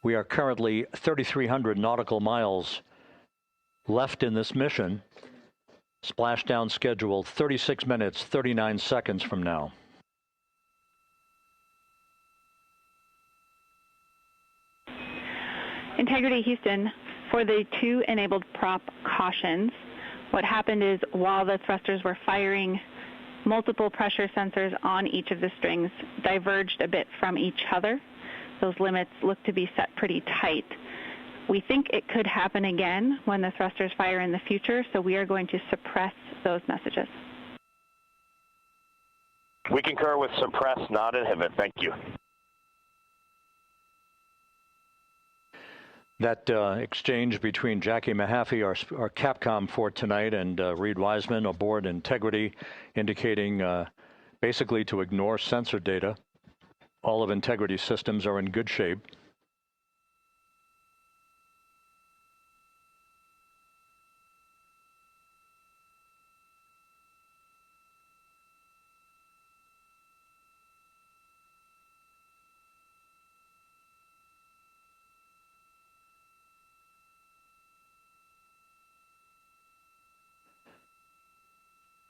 We are currently 3,300 nautical miles left in this mission. Splashdown scheduled 36 minutes, 39 seconds from now. Integrity Houston, for the 2 enabled prop cautions, what happened is while the thrusters were firing, multiple pressure sensors on each of the strings diverged a bit from each other. Those limits look to be set pretty tight. We think it could happen again when the thrusters fire in the future, so we are going to suppress those messages. We concur with suppress, not inhibit. Thank you. That exchange between Jackie Mahaffey, our Capcom for tonight, and Reed Wiseman aboard Integrity, indicating basically to ignore sensor data. All of Integrity's systems are in good shape.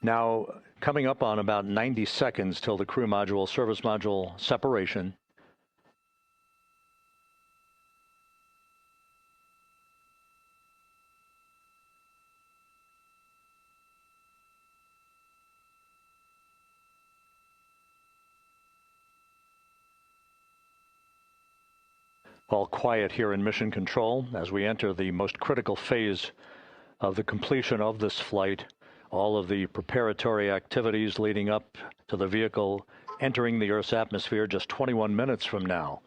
Now, coming up on about 90 seconds till the crew module, service module separation. All quiet here in Mission Control as we enter the most critical phase of the completion of this flight. All of the preparatory activities leading up to the vehicle entering the Earth's atmosphere just 21 minutes from now.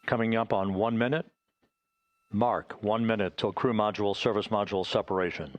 Coming up on 1 minute. Mark 1 minute till crew module, service module separation.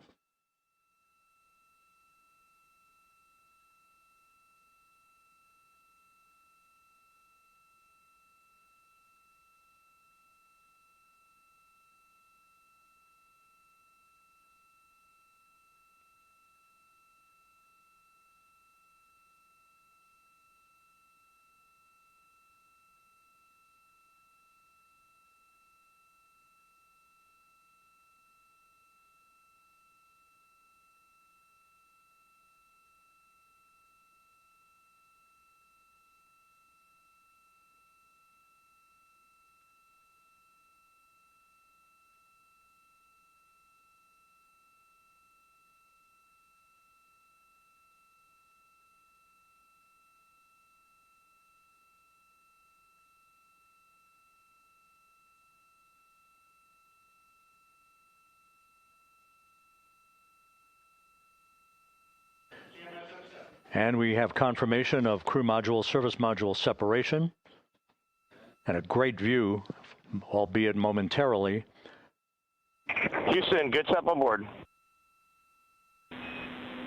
And we have confirmation of crew module, service module separation. And a great view, albeit momentarily. Houston, good step on board.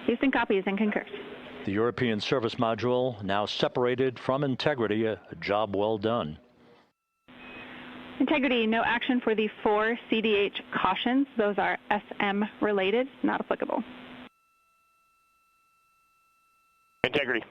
Houston copies and concurs. The European service module now separated from Integrity, a job well done. Integrity, no action for the 4 CDH cautions. Those are SM related, not applicable. Integrity.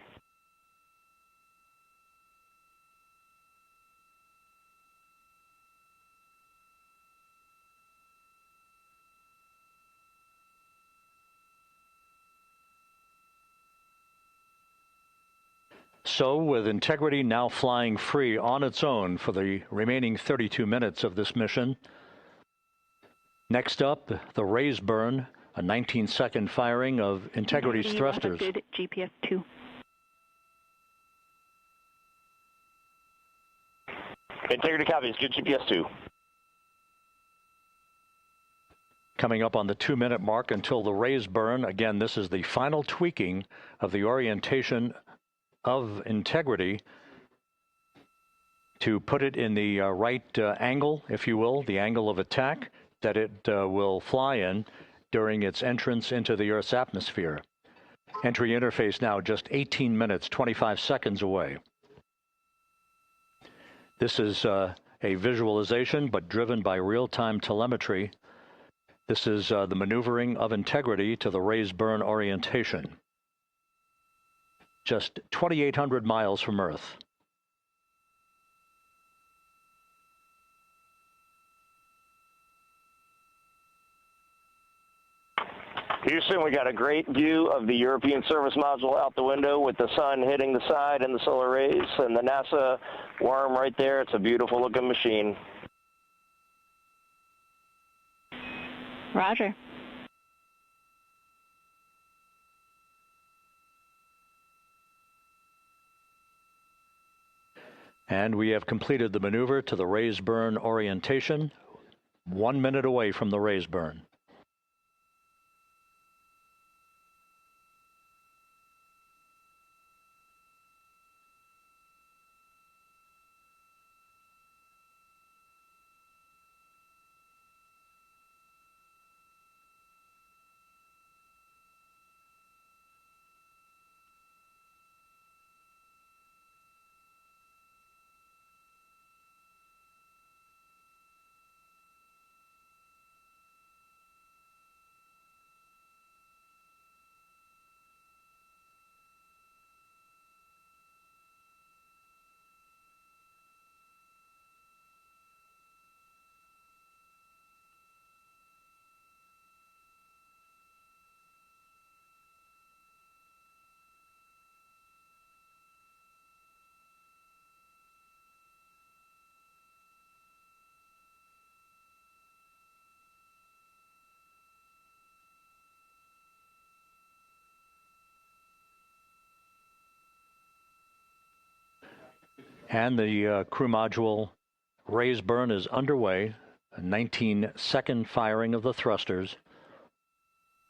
So, with Integrity now flying free on its own for the remaining 32 minutes of this mission. Next up, the raise burn, a 19-second firing of Integrity's thrusters. Good GPS 2. Integrity copies, good GPS 2. Coming up on the 2-minute mark until the raise burn. Again, this is the final tweaking of the orientation of Integrity to put it in the right angle, if you will, the angle of attack that it will fly in during its entrance into the Earth's atmosphere. Entry interface now just 18 minutes, 25 seconds away. This is a visualization, but driven by real-time telemetry This is the maneuvering of integrity to the raise burn orientation. Just 2,800 miles from Earth. Houston, we got a great view of the European service module out the window with the sun hitting the side and the solar rays and the NASA worm right there. It's a beautiful looking machine. Roger. And we have completed the maneuver to the raise burn orientation, 1 minute away from the raise burn. And the crew module raise burn is underway, a 19-second firing of the thrusters,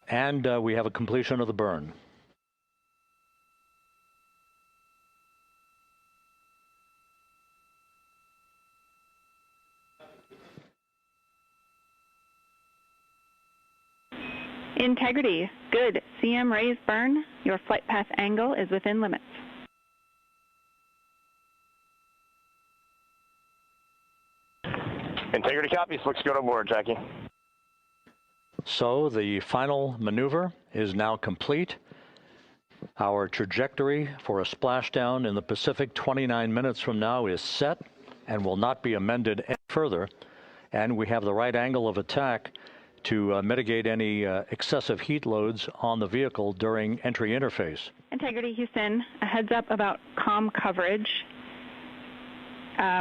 and we have a completion of the burn. Integrity, good. CM raise burn. Your flight path angle is within limits. Integrity copies. Looks good on board, Jackie. So the final maneuver is now complete. Our trajectory for a splashdown in the Pacific 29 minutes from now is set and will not be amended any further. And we have the right angle of attack to mitigate any excessive heat loads on the vehicle during entry interface. Integrity Houston, a heads up about comm coverage.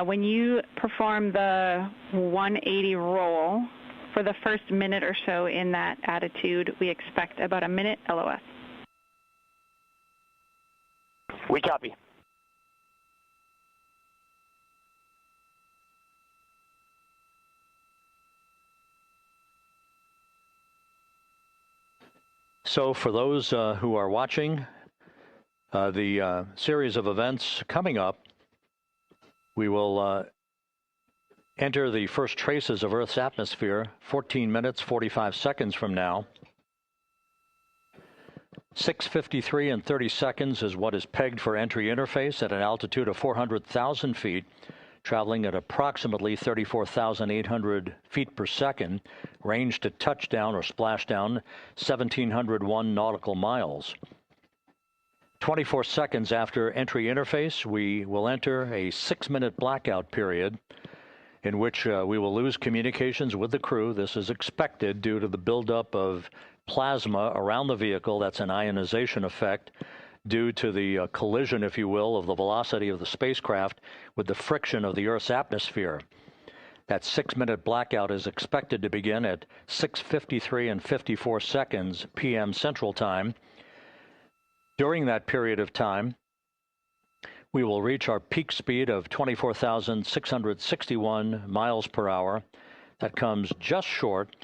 When you perform the 180 roll, for the first minute or so in that attitude, we expect about a minute LOS. We copy. So for those who are watching the series of events coming up, we will enter the first traces of Earth's atmosphere 14 minutes, 45 seconds from now. 6:53 and 30 seconds is what is pegged for entry interface at an altitude of 400,000 feet, traveling at approximately 34,800 feet per second, range to touchdown or splashdown 1,701 nautical miles. 24 seconds after entry interface, we will enter a 6-minute blackout period in which we will lose communications with the crew. This is expected due to the buildup of plasma around the vehicle. That's an ionization effect due to the collision, if you will, of the velocity of the spacecraft with the friction of the Earth's atmosphere. That 6-minute blackout is expected to begin at 6:53 and 54 seconds p.m. Central Time. During that period of time, we will reach our peak speed of 24,661 miles per hour. That comes just short,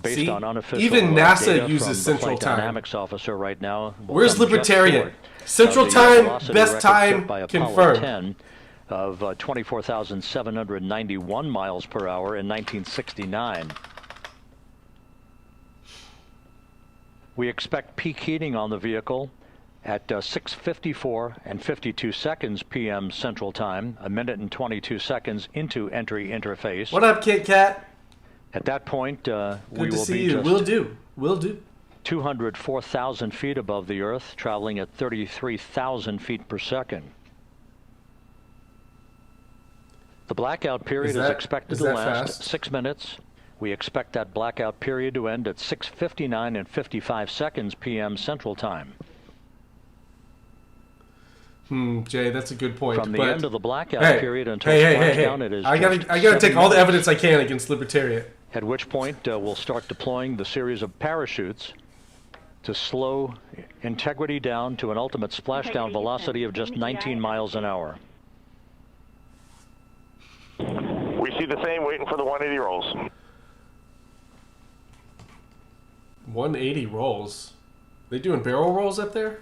based on unofficial even NASA data uses from Central the flight Time. dynamics officer right now. Where's Libertarian? Central Time, best time confirmed. 10 of 24,791 miles per hour in 1969. We expect peak heating on the vehicle at 6:54 and 52 seconds p.m. Central Time, a minute and 22 seconds into entry interface. What up, Kit Kat? At that point, we Good to will see be you. just Will do. 204,000 feet above the Earth, traveling at 33,000 feet per second. The blackout period is expected to last 6 minutes. We expect that blackout period to end at 6:59 and 55 seconds p.m. Central Time. Jay, that's a good point. From the end of the blackout period until splashdown, it is I gotta take all the evidence I can against Libertarian. At which point we'll start deploying the series of parachutes to slow integrity down to an ultimate splashdown velocity of just 19 miles an hour. We see the same, waiting for the 180 rolls. 180 rolls? They doing barrel rolls up there?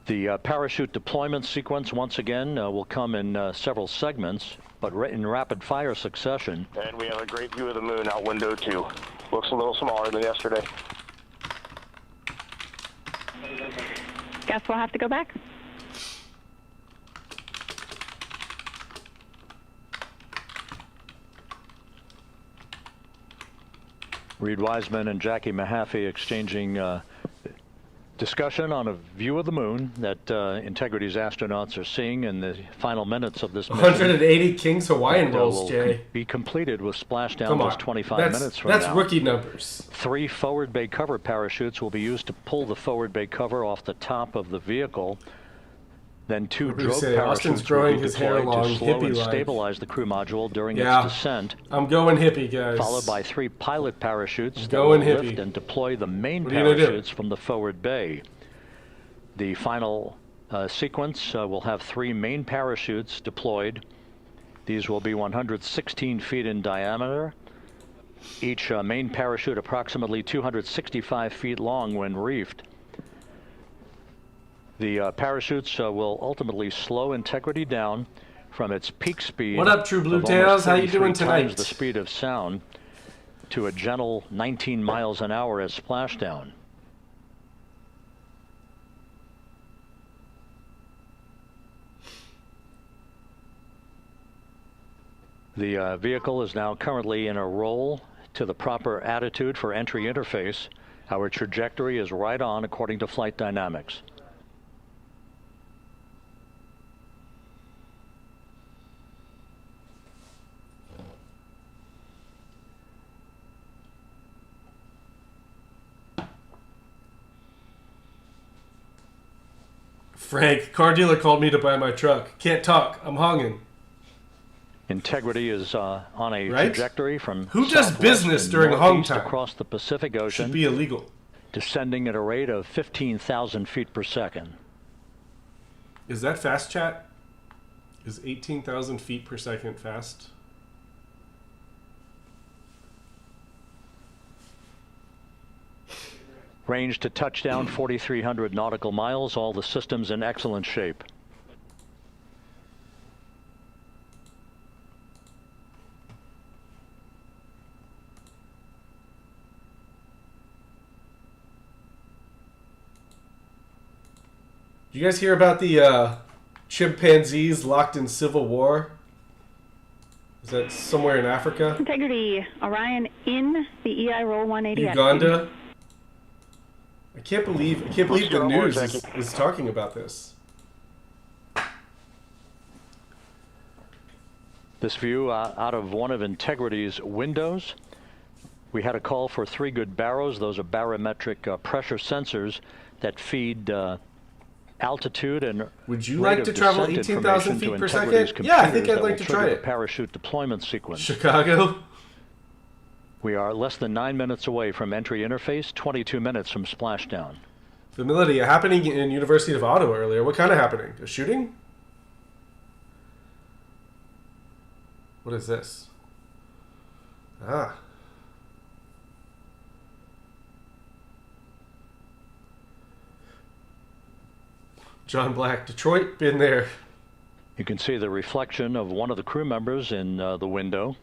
The parachute deployment sequence, once again, will come in several segments, but in rapid fire succession. And we have a great view of the moon out window, too. Looks a little smaller than yesterday. Guess we'll have to go back. Reed Wiseman and Jackie Mahaffey exchanging discussion on a view of the moon that Integrity's astronauts are seeing in the final minutes of this mission. 180 King's Hawaiian rolls, Jay. Be completed with splashdown just 25 minutes from that's now. That's rookie numbers. 3 forward bay cover parachutes will be used to pull the forward bay cover off the top of the vehicle. Then 2 drogue parachutes will be deployed to slow and stabilize the crew module during its descent. I'm going hippie, guys. Followed by 3 pilot parachutes that will lift and deploy the main parachutes from the forward bay. The final sequence will have 3 main parachutes deployed. These will be 116 feet in diameter. Each main parachute approximately 265 feet long when reefed. The parachutes will ultimately slow Integrity down from its peak speed. What up, True Blue Tails? How you doing tonight? Times the speed of sound to a gentle 19 miles an hour as splashdown. The vehicle is now currently in a roll to the proper attitude for entry interface. Our trajectory is right on according to flight dynamics. Frank, car dealer called me to buy my truck. Can't talk. I'm hunging. Integrity is on a trajectory from who does business during hung time across the Pacific Ocean. Should be illegal. Descending at a rate of 15,000 feet per second. Is that fast, chat? Is 18,000 feet per second fast? Range to touchdown 4,300 nautical miles. All the systems in excellent shape. Did you guys hear about the chimpanzees locked in civil war? Is that somewhere in Africa? Integrity, Orion in the EI roll 180. Uganda? I can't believe the news is talking about this. This view out of one of Integrity's windows. We had a call for 3 good barrows. Those are barometric pressure sensors that feed altitude and would you like to travel 18,000 feet per second? Yeah, I think I'd like to try it. Parachute deployment sequence. Chicago? We are less than 9 minutes away from entry interface, 22 minutes from splashdown. Humility, happening in University of Ottawa earlier. What kind of happening? A shooting? What is this? Ah. John Black, Detroit, been there. You can see the reflection of one of the crew members in the window.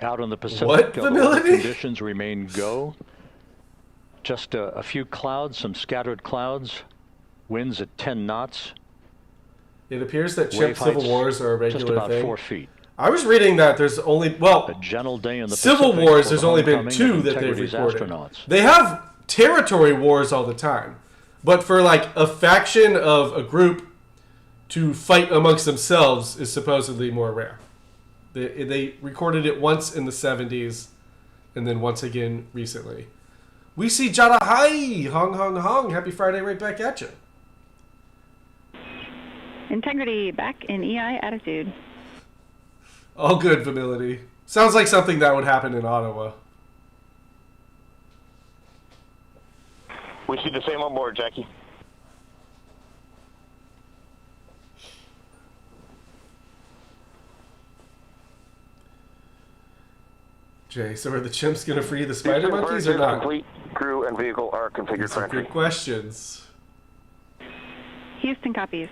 Out on the Pacific, What, the Vanillity? conditions remain go. Just a few clouds, some scattered clouds. Winds at 10 knots. It appears that Wave chimp civil heights wars are a regular just about thing. 4 feet. I was reading that there's only, well, A gentle day in the civil Pacific wars, for there's the only been homecoming 2 of that they've Integrity's recorded. astronauts. They have territory wars all the time. But for like a faction of a group to fight amongst themselves is supposedly more rare. They recorded it once in the 70s and then once again recently. We see Jada Hai! Hong Hong Hong! Happy Friday right back at you. Integrity back in EI attitude. All good, Vanillity. Sounds like something that would happen in Ottawa. We see the same on board, Jackie. Jay, so are the chimps going to free the spider monkeys or not? Complete crew and vehicle are configured for entry. Good questions. Houston copies.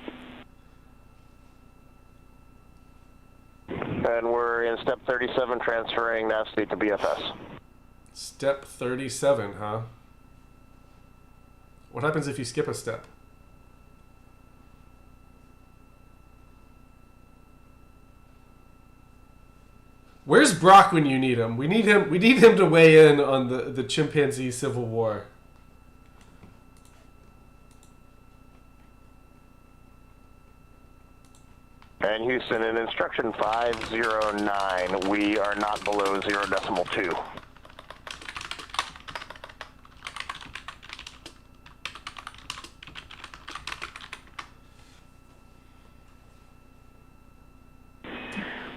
And we're in step 37, transferring NASA to BFS. Step 37, huh? What happens if you skip a step? Where's Brock when you need him? We need him to weigh in on the chimpanzee civil war. And Houston, in instruction 509, we are not below 0.2.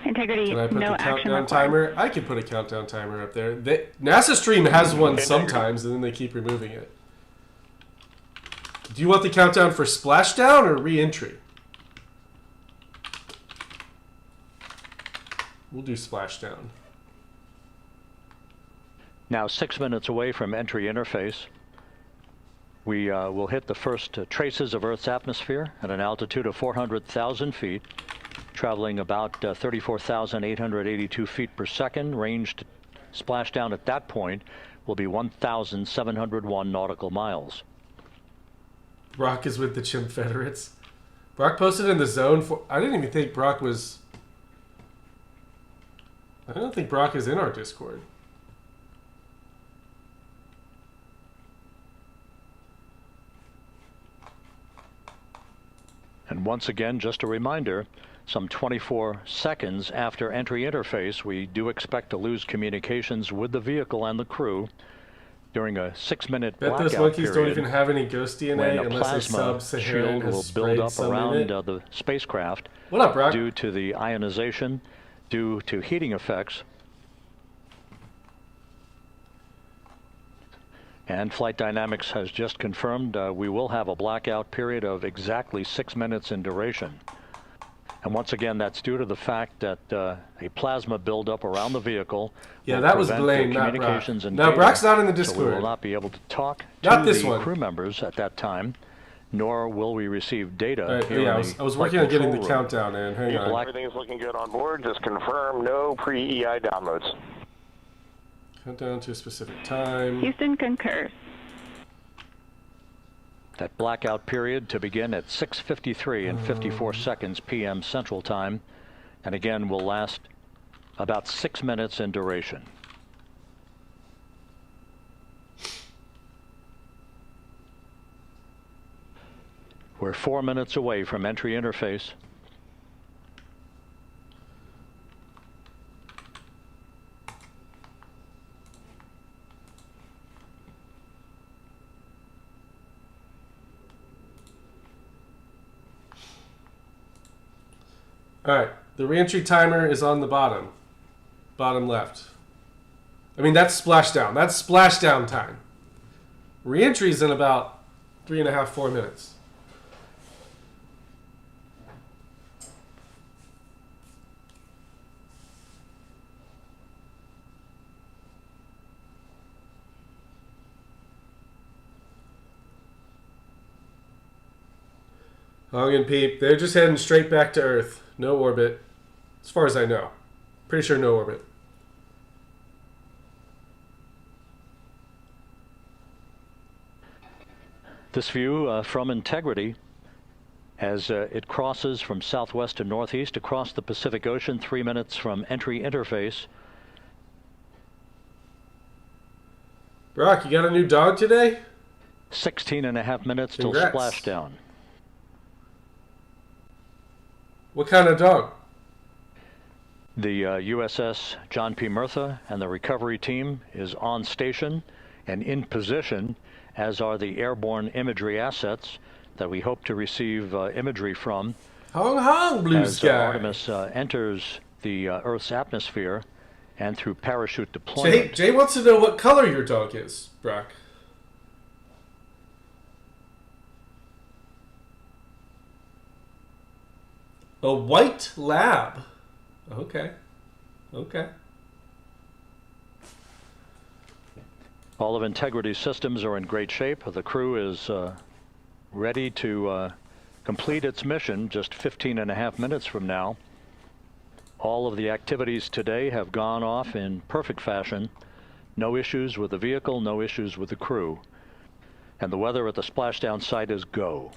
Integrity, Can I put no the action countdown required. timer? I can put a countdown timer up there. NASA Stream has one sometimes, and then they keep removing it. Do you want the countdown for splashdown or re-entry? We'll do splashdown. Now 6 minutes away from entry interface. We will hit the first traces of Earth's atmosphere at an altitude of 400,000 feet, traveling about 34,882 feet per second. Ranged splashdown at that point will be 1,701 nautical miles. Brock is with the Chimp Federates. Brock posted in the zone for... I didn't even think Brock was... I don't think Brock is in our Discord. And once again, just a reminder, some 24 seconds after entry interface, we do expect to lose communications with the vehicle and the crew during a 6-minute blackout Bet those monkeys period, don't even have any ghost when DNA a unless a plasma sub-Saharan shield has will sprayed build up some in around it. the spacecraft What up, Brock? due to the ionization, due to heating effects. And Flight Dynamics has just confirmed we will have a blackout period of exactly 6 minutes in duration. And once again, that's due to the fact that a plasma buildup around the vehicle. Yeah, will that was prevent Blaine, not Brock. communications and No, data. Brock's not in the So we Discord. will not be able to talk Not to this the one. crew members at that time, nor will we receive data. All right, here yeah, in I was the working on getting the control room. countdown in. Hang on. Everything is looking good on board. Just confirm no pre-EI downloads. Countdown to a specific time. Houston concurs. That blackout period to begin at 6:53 and 54 seconds p.m. Central Time, and again will last about 6 minutes in duration. We're 4 minutes away from entry interface. Alright, the reentry timer is on the bottom. Bottom left. I mean, that's splashdown. That's splashdown time. Reentry's in about 3.5, 4 minutes. Hong and Peep, they're just heading straight back to Earth. No orbit. As far as I know. Pretty sure no orbit. This view from Integrity as it crosses from southwest to northeast across the Pacific Ocean, 3 minutes from entry interface. Brock, you got a new dog today? 16.5 minutes till Congrats. splashdown. What kind of dog? The USS John P. Murtha and the recovery team is on station and in position, as are the airborne imagery assets that we hope to receive imagery from. Hong hong, blue as sky. Artemis enters the Earth's atmosphere and through parachute deployment. Jay wants to know what color your dog is, Brock. A white lab. Okay. Okay. All of Integrity's systems are in great shape. The crew is ready to complete its mission just 15.5 minutes from now. All of the activities today have gone off in perfect fashion. No issues with the vehicle, no issues with the crew. And the weather at the splashdown site is go.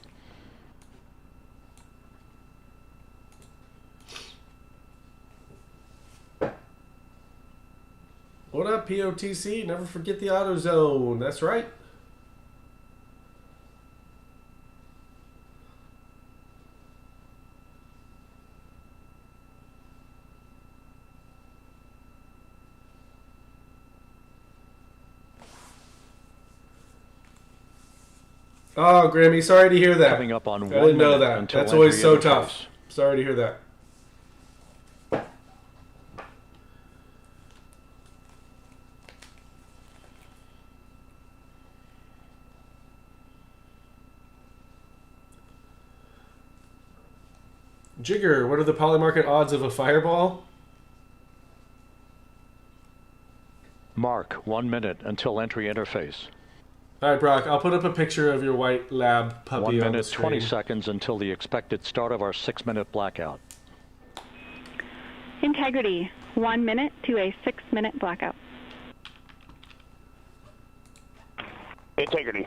What up, POTC? Never forget the auto zone. That's right. Oh, Grammy, sorry to hear that. Coming up on 1 I didn't know minute that. until That's always so entry interface. tough. Sorry to hear that. Jigger, what are the polymarket odds of a fireball? Mark 1 minute until entry interface. All right, Brock, I'll put up a picture of your white lab puppy 1 on the minute, screen. 20 seconds until the expected start of our 6-minute blackout. Integrity, 1 minute to a 6-minute blackout. Integrity.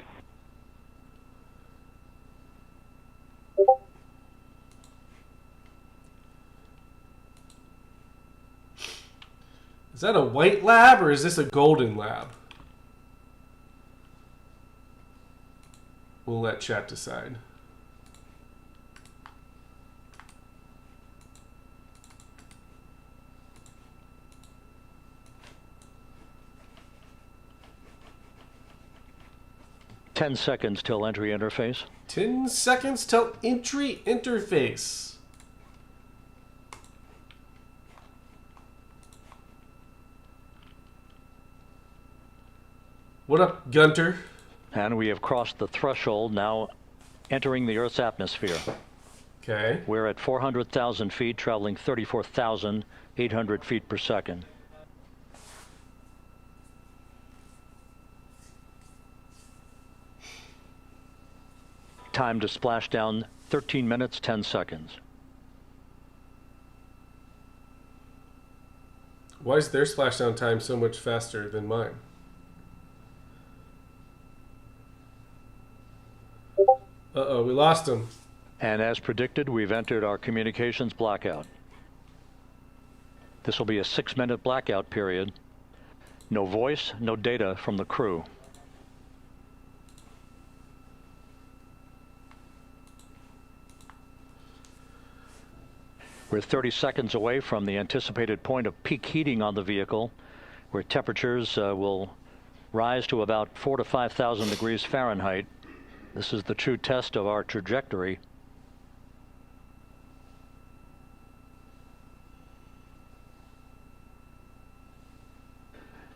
Is that a white lab or is this a golden lab? We'll let chat decide. Ten seconds till entry interface. 10 seconds till entry interface. What up, Gunter? And we have crossed the threshold, now entering the Earth's atmosphere. Okay. We're at 400,000 feet, traveling 34,800 feet per second. Time to splash down, 13 minutes, 10 seconds. Why is their splashdown time so much faster than mine? Uh-oh, we lost him. And as predicted, we've entered our communications blackout. This will be a 6-minute blackout period. No voice, no data from the crew. We're 30 seconds away from the anticipated point of peak heating on the vehicle, where temperatures will rise to about 4,000 to 5,000 degrees Fahrenheit. This is the true test of our trajectory.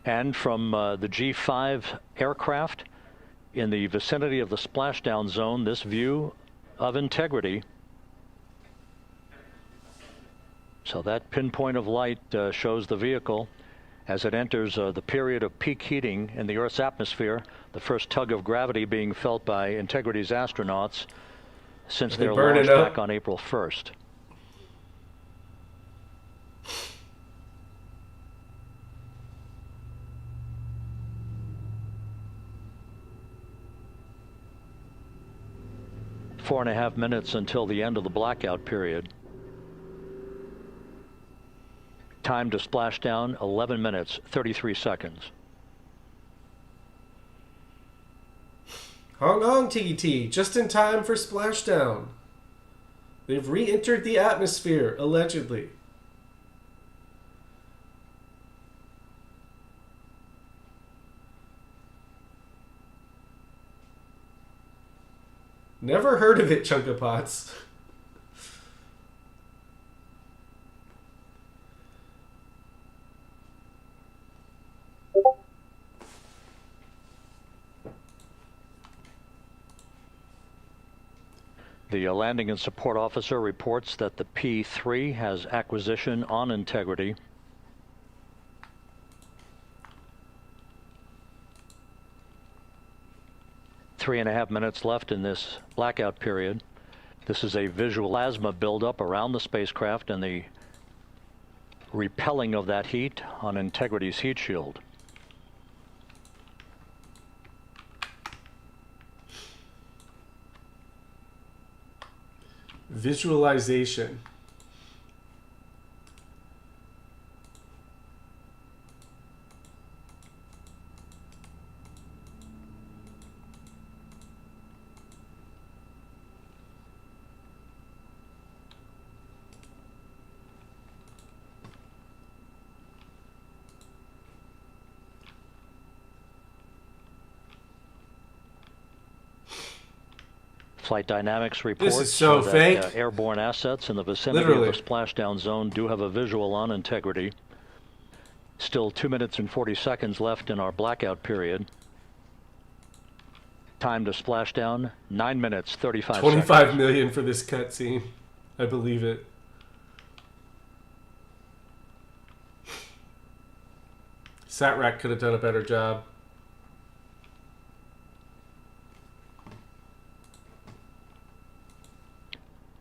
And from the G5 aircraft in the vicinity of the splashdown zone, this view of Integrity. So that pinpoint of light shows the vehicle as it enters the period of peak heating in the Earth's atmosphere, the first tug of gravity being felt by Integrity's astronauts since their launch back on April 1st. 4.5 minutes until the end of the blackout period. Time to splashdown, 11 minutes, 33 seconds. Hong Kong TT, just in time for splashdown. They've re-entered the atmosphere, allegedly. Never heard of it, Chunkapots. The landing and support officer reports that the P-3 has acquisition on integrity. Three and a half minutes left in this blackout period. This is a visual plasma buildup around the spacecraft and the repelling of that heat on Integrity's heat shield. Visualization. Flight Dynamics reports This is so that fake. Airborne assets in the vicinity Literally. of the splashdown zone do have a visual on Integrity. Still 2 minutes and 40 seconds left in our blackout period. Time to splashdown, 9 minutes, 35 seconds. 25 million for this cutscene. I believe it. Satrak could have done a better job.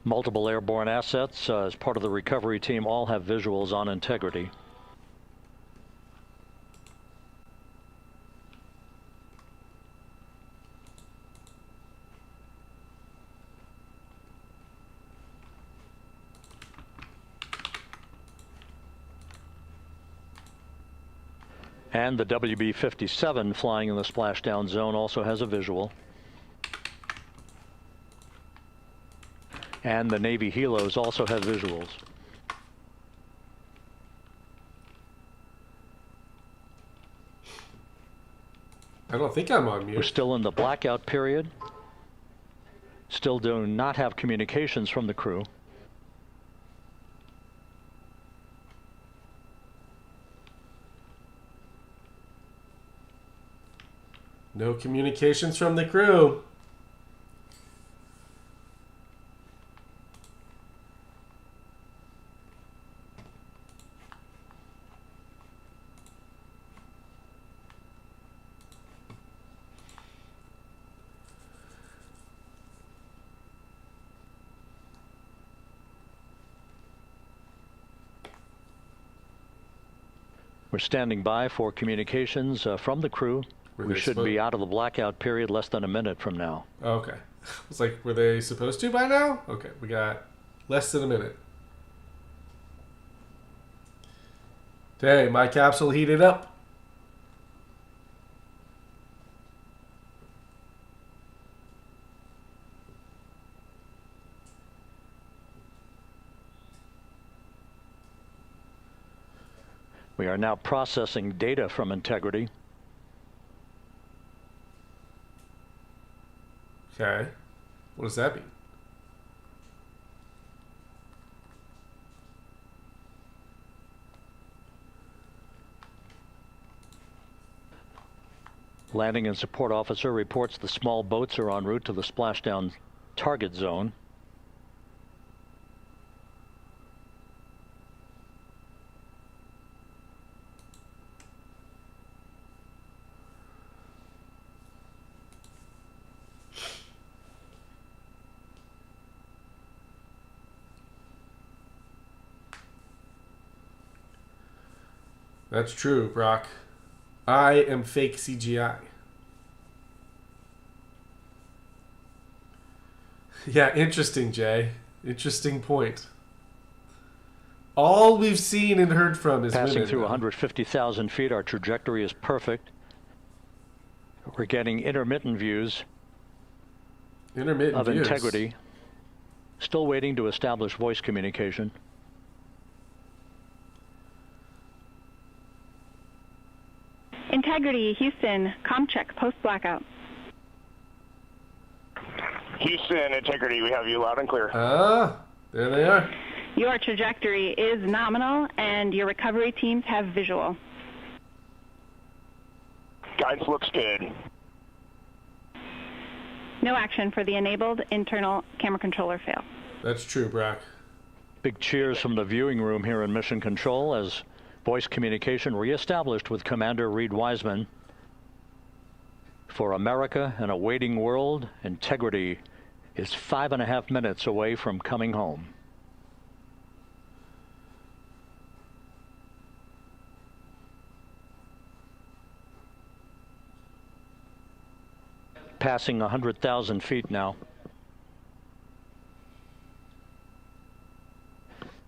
Multiple airborne assets as part of the recovery team all have visuals on Integrity. And the WB-57 flying in the splashdown zone also has a visual. And the Navy helos also have visuals. I don't think I'm on mute. We're still in the blackout period. Still do not have communications from the crew. No communications from the crew. We're standing by for communications from the crew. We should be out of the blackout period less than a minute from now. Okay. It's like, were they supposed to by now? Okay, we got less than a minute. Hey, my capsule heated up. We are now processing data from Integrity. Okay. What does that mean? Landing and support officer reports the small boats are en route to the splashdown target zone. That's true, Brock. I am fake CGI. Yeah, interesting, Jay. Interesting point. All we've seen and heard from is Passing women, through though. 150,000 feet, our trajectory is perfect. We're getting intermittent views Intermittent of views. integrity. Still waiting to establish voice communication. Integrity, Houston, comm check, post-blackout. Houston, Integrity, we have you loud and clear. Ah, there they are. Your trajectory is nominal, and your recovery teams have visual. Guidance looks good. No action for the enabled internal camera controller fail. That's true, Brock. Big cheers from the viewing room here in Mission Control as voice communication reestablished with Commander Reed Wiseman. For America and a waiting world, Integrity is 5.5 minutes away from coming home. Passing 100,000 feet now.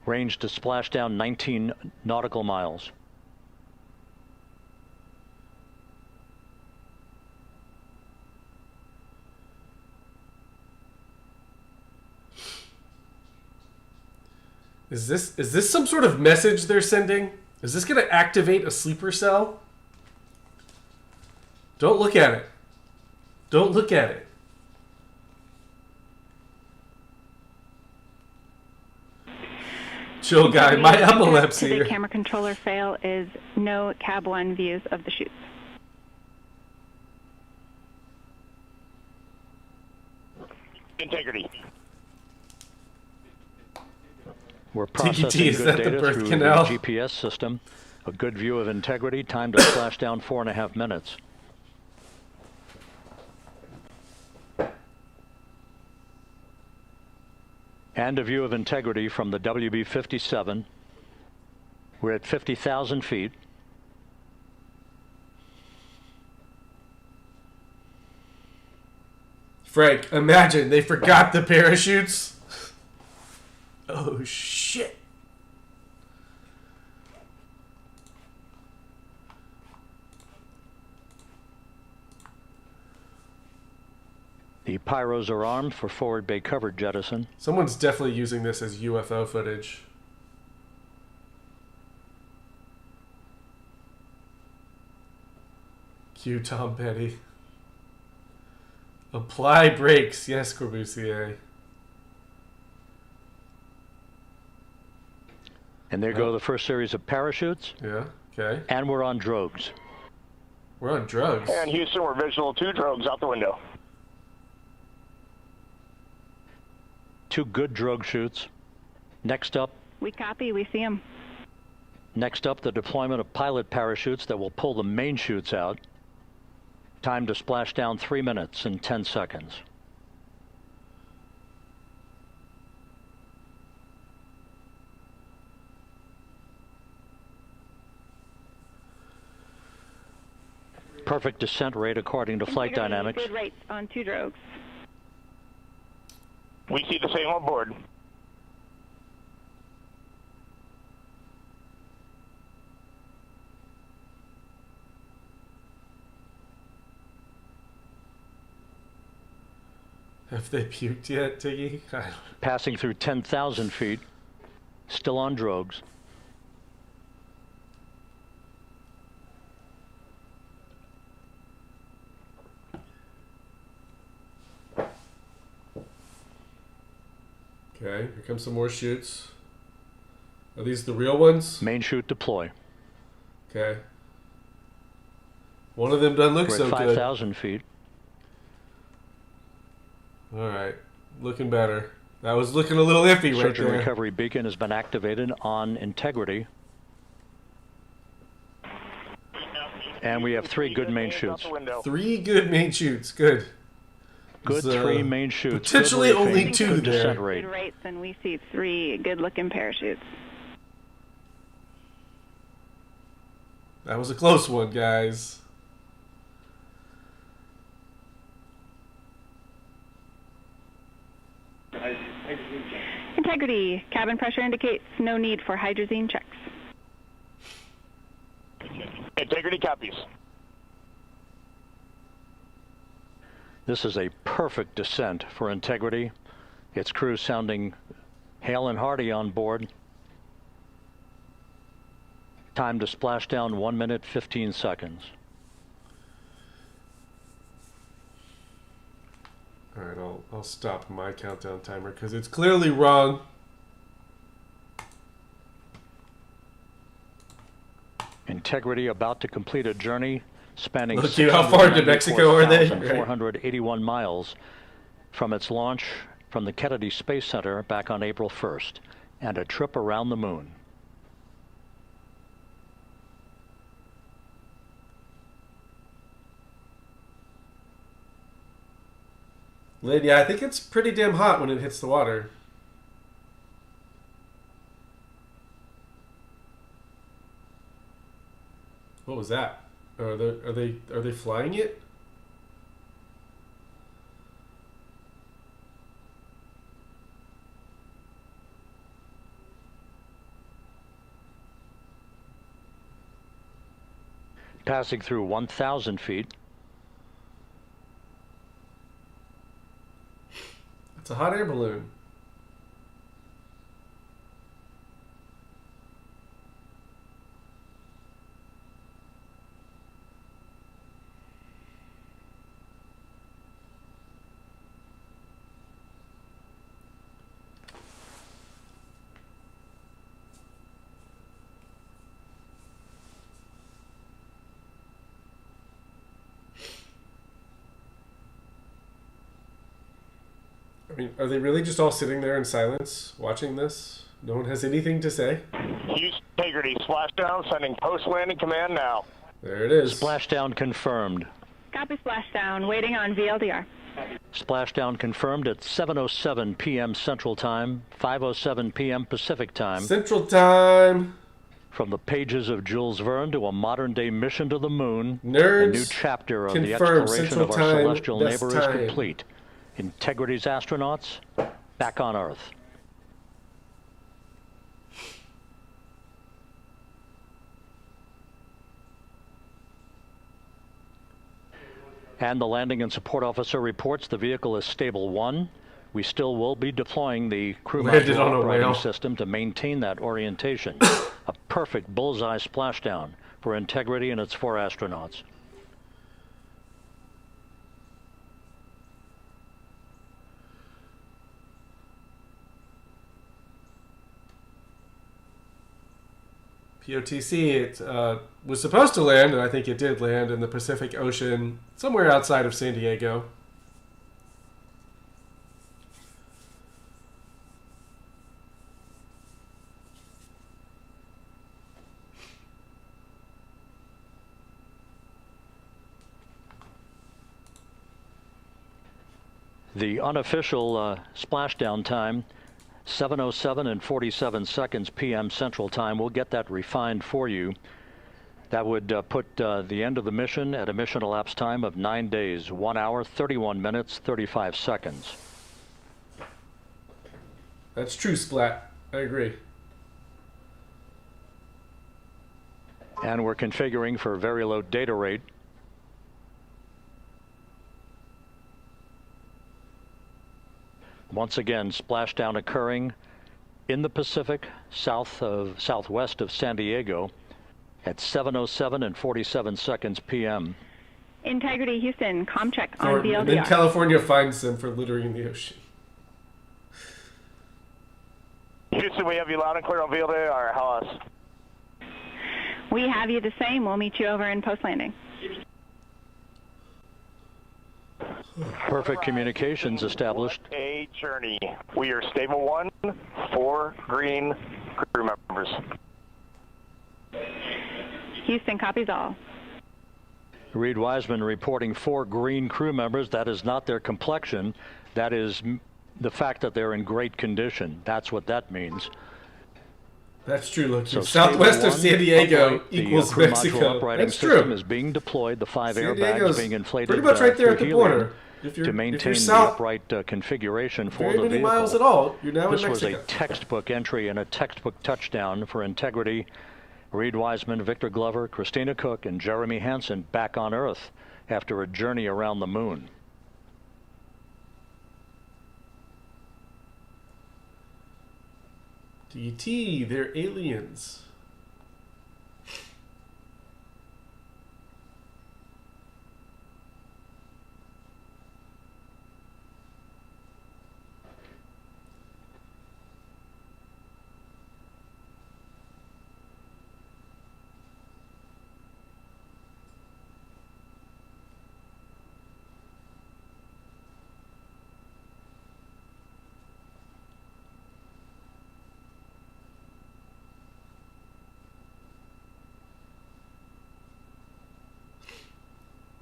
Range to splashdown 19 nautical miles. Is this some sort of message they're sending? Is this going to activate a sleeper cell? Don't look at it. Don't look at it. Chill, guy. My epilepsy. The camera controller fail is no cab 1 views of the chutes. Integrity. We're processing is good that the data birth through canal? the GPS system. A good view of Integrity. Time to splashdown 4.5 minutes. And a view of Integrity from the WB-57. We're at 50,000 feet. Frank, imagine they forgot the parachutes. Oh, shit. The pyros are armed for forward bay cover jettison. Someone's definitely using this as UFO footage. Cue Tom Petty. Apply brakes. Yes, Corbusier. And there go the first series of parachutes. Yeah, okay. And we're on drogues. We're on drugs. And Houston, we're visual 2 drogues out the window. 2 good drogue chutes. Next up, We copy, we see them. the deployment of pilot parachutes that will pull the main chutes out. Time to splash down 3 minutes and 10 seconds. Perfect descent rate according to flight Integrity, dynamics. Good rates on 2 drogues. We see the same on board. Have they puked yet, Tiggy? Passing through 10,000 feet. Still on drogues. Okay, here comes some more chutes. Are these the real ones? Main chute deploy. Okay. One of them doesn't look We're so at good. 5,000 feet. Alright, looking better. That was looking a little iffy right Search and there. recovery beacon has been activated on Integrity. And we have 3 good main chutes. 3 good main chutes. Good. Good It's, 3 main chutes. potentially Good only racing, 2 good there. descent rate. Good rates, and we see 3 good-looking parachutes. That was a close one, guys. Integrity, cabin pressure indicates no need for hydrazine checks. Integrity copies. This is a perfect descent for Integrity. Its crew sounding hail and hearty on board. Time to splashdown 1 minute 15 seconds. All right, I'll stop my countdown timer because it's clearly wrong. Integrity about to complete a journey spanning Look at how far to Mexico are they? 481 miles from its launch from the Kennedy Space Center back on April 1st, and a trip around the moon. Lynn, yeah, I think it's pretty damn hot when it hits the water. What was that? Are they flying it? Passing through 1,000 feet. It's a hot air balloon. I mean, are they really just all sitting there in silence watching this? No one has anything to say? Houston Integrity, splashdown, sending post-landing command now. There it is. Splashdown confirmed. Copy splashdown, waiting on VLDR. Splashdown confirmed at 7:07 p.m. Central Time, 5:07 p.m. Pacific Time. Central Time. From the pages of Jules Verne to a modern-day mission to the moon, Nerds, a new chapter of the confirmed. exploration Central of our Time, celestial best neighbor time. is complete. Integrity's astronauts back on Earth. And the landing and support officer reports the vehicle is stable 1. We still will be deploying the crew Landed module on a operating whale. system to maintain that orientation. A perfect bullseye splashdown for Integrity and its 4 astronauts. POTC, it was supposed to land, and I think it did land in the Pacific Ocean, somewhere outside of San Diego. The unofficial splashdown time, 7:07 and 47 seconds p.m. Central Time. We'll get that refined for you. That would put the end of the mission at a mission elapsed time of 9 days, 1 hour, 31 minutes, 35 seconds. That's true, Splat. I agree. And we're configuring for very low data rate. Once again, splashdown occurring in the Pacific, southwest of San Diego at 7:07 and 47 seconds p.m. Integrity Houston, comm check on And then VLDR. California fines them for littering the ocean. Houston, we have you loud and clear on VLDR, or how us? We have you the same. We'll meet you over in post-landing. Perfect communications established. A journey. We are stable 1, 4 green crew members. Houston copies all. Reed Wiseman reporting 4 green crew members. That is not their complexion. That is the fact that they're in great condition. That's what that means. That's true. Look, So southwest of Stable San Diego upright, equals the crew module Mexico. operating That's system true. is being deployed. The 5 San airbags Diego's being inflated. pretty much right there through at the helium border. to maintain the south, upright configuration for very the many vehicle. miles at all, you're now This in was Mexico. a textbook entry and a textbook touchdown for integrity. Reed Wiseman, Victor Glover, Christina Cook, and Jeremy Hansen back on Earth after a journey around the moon. DT, they're aliens.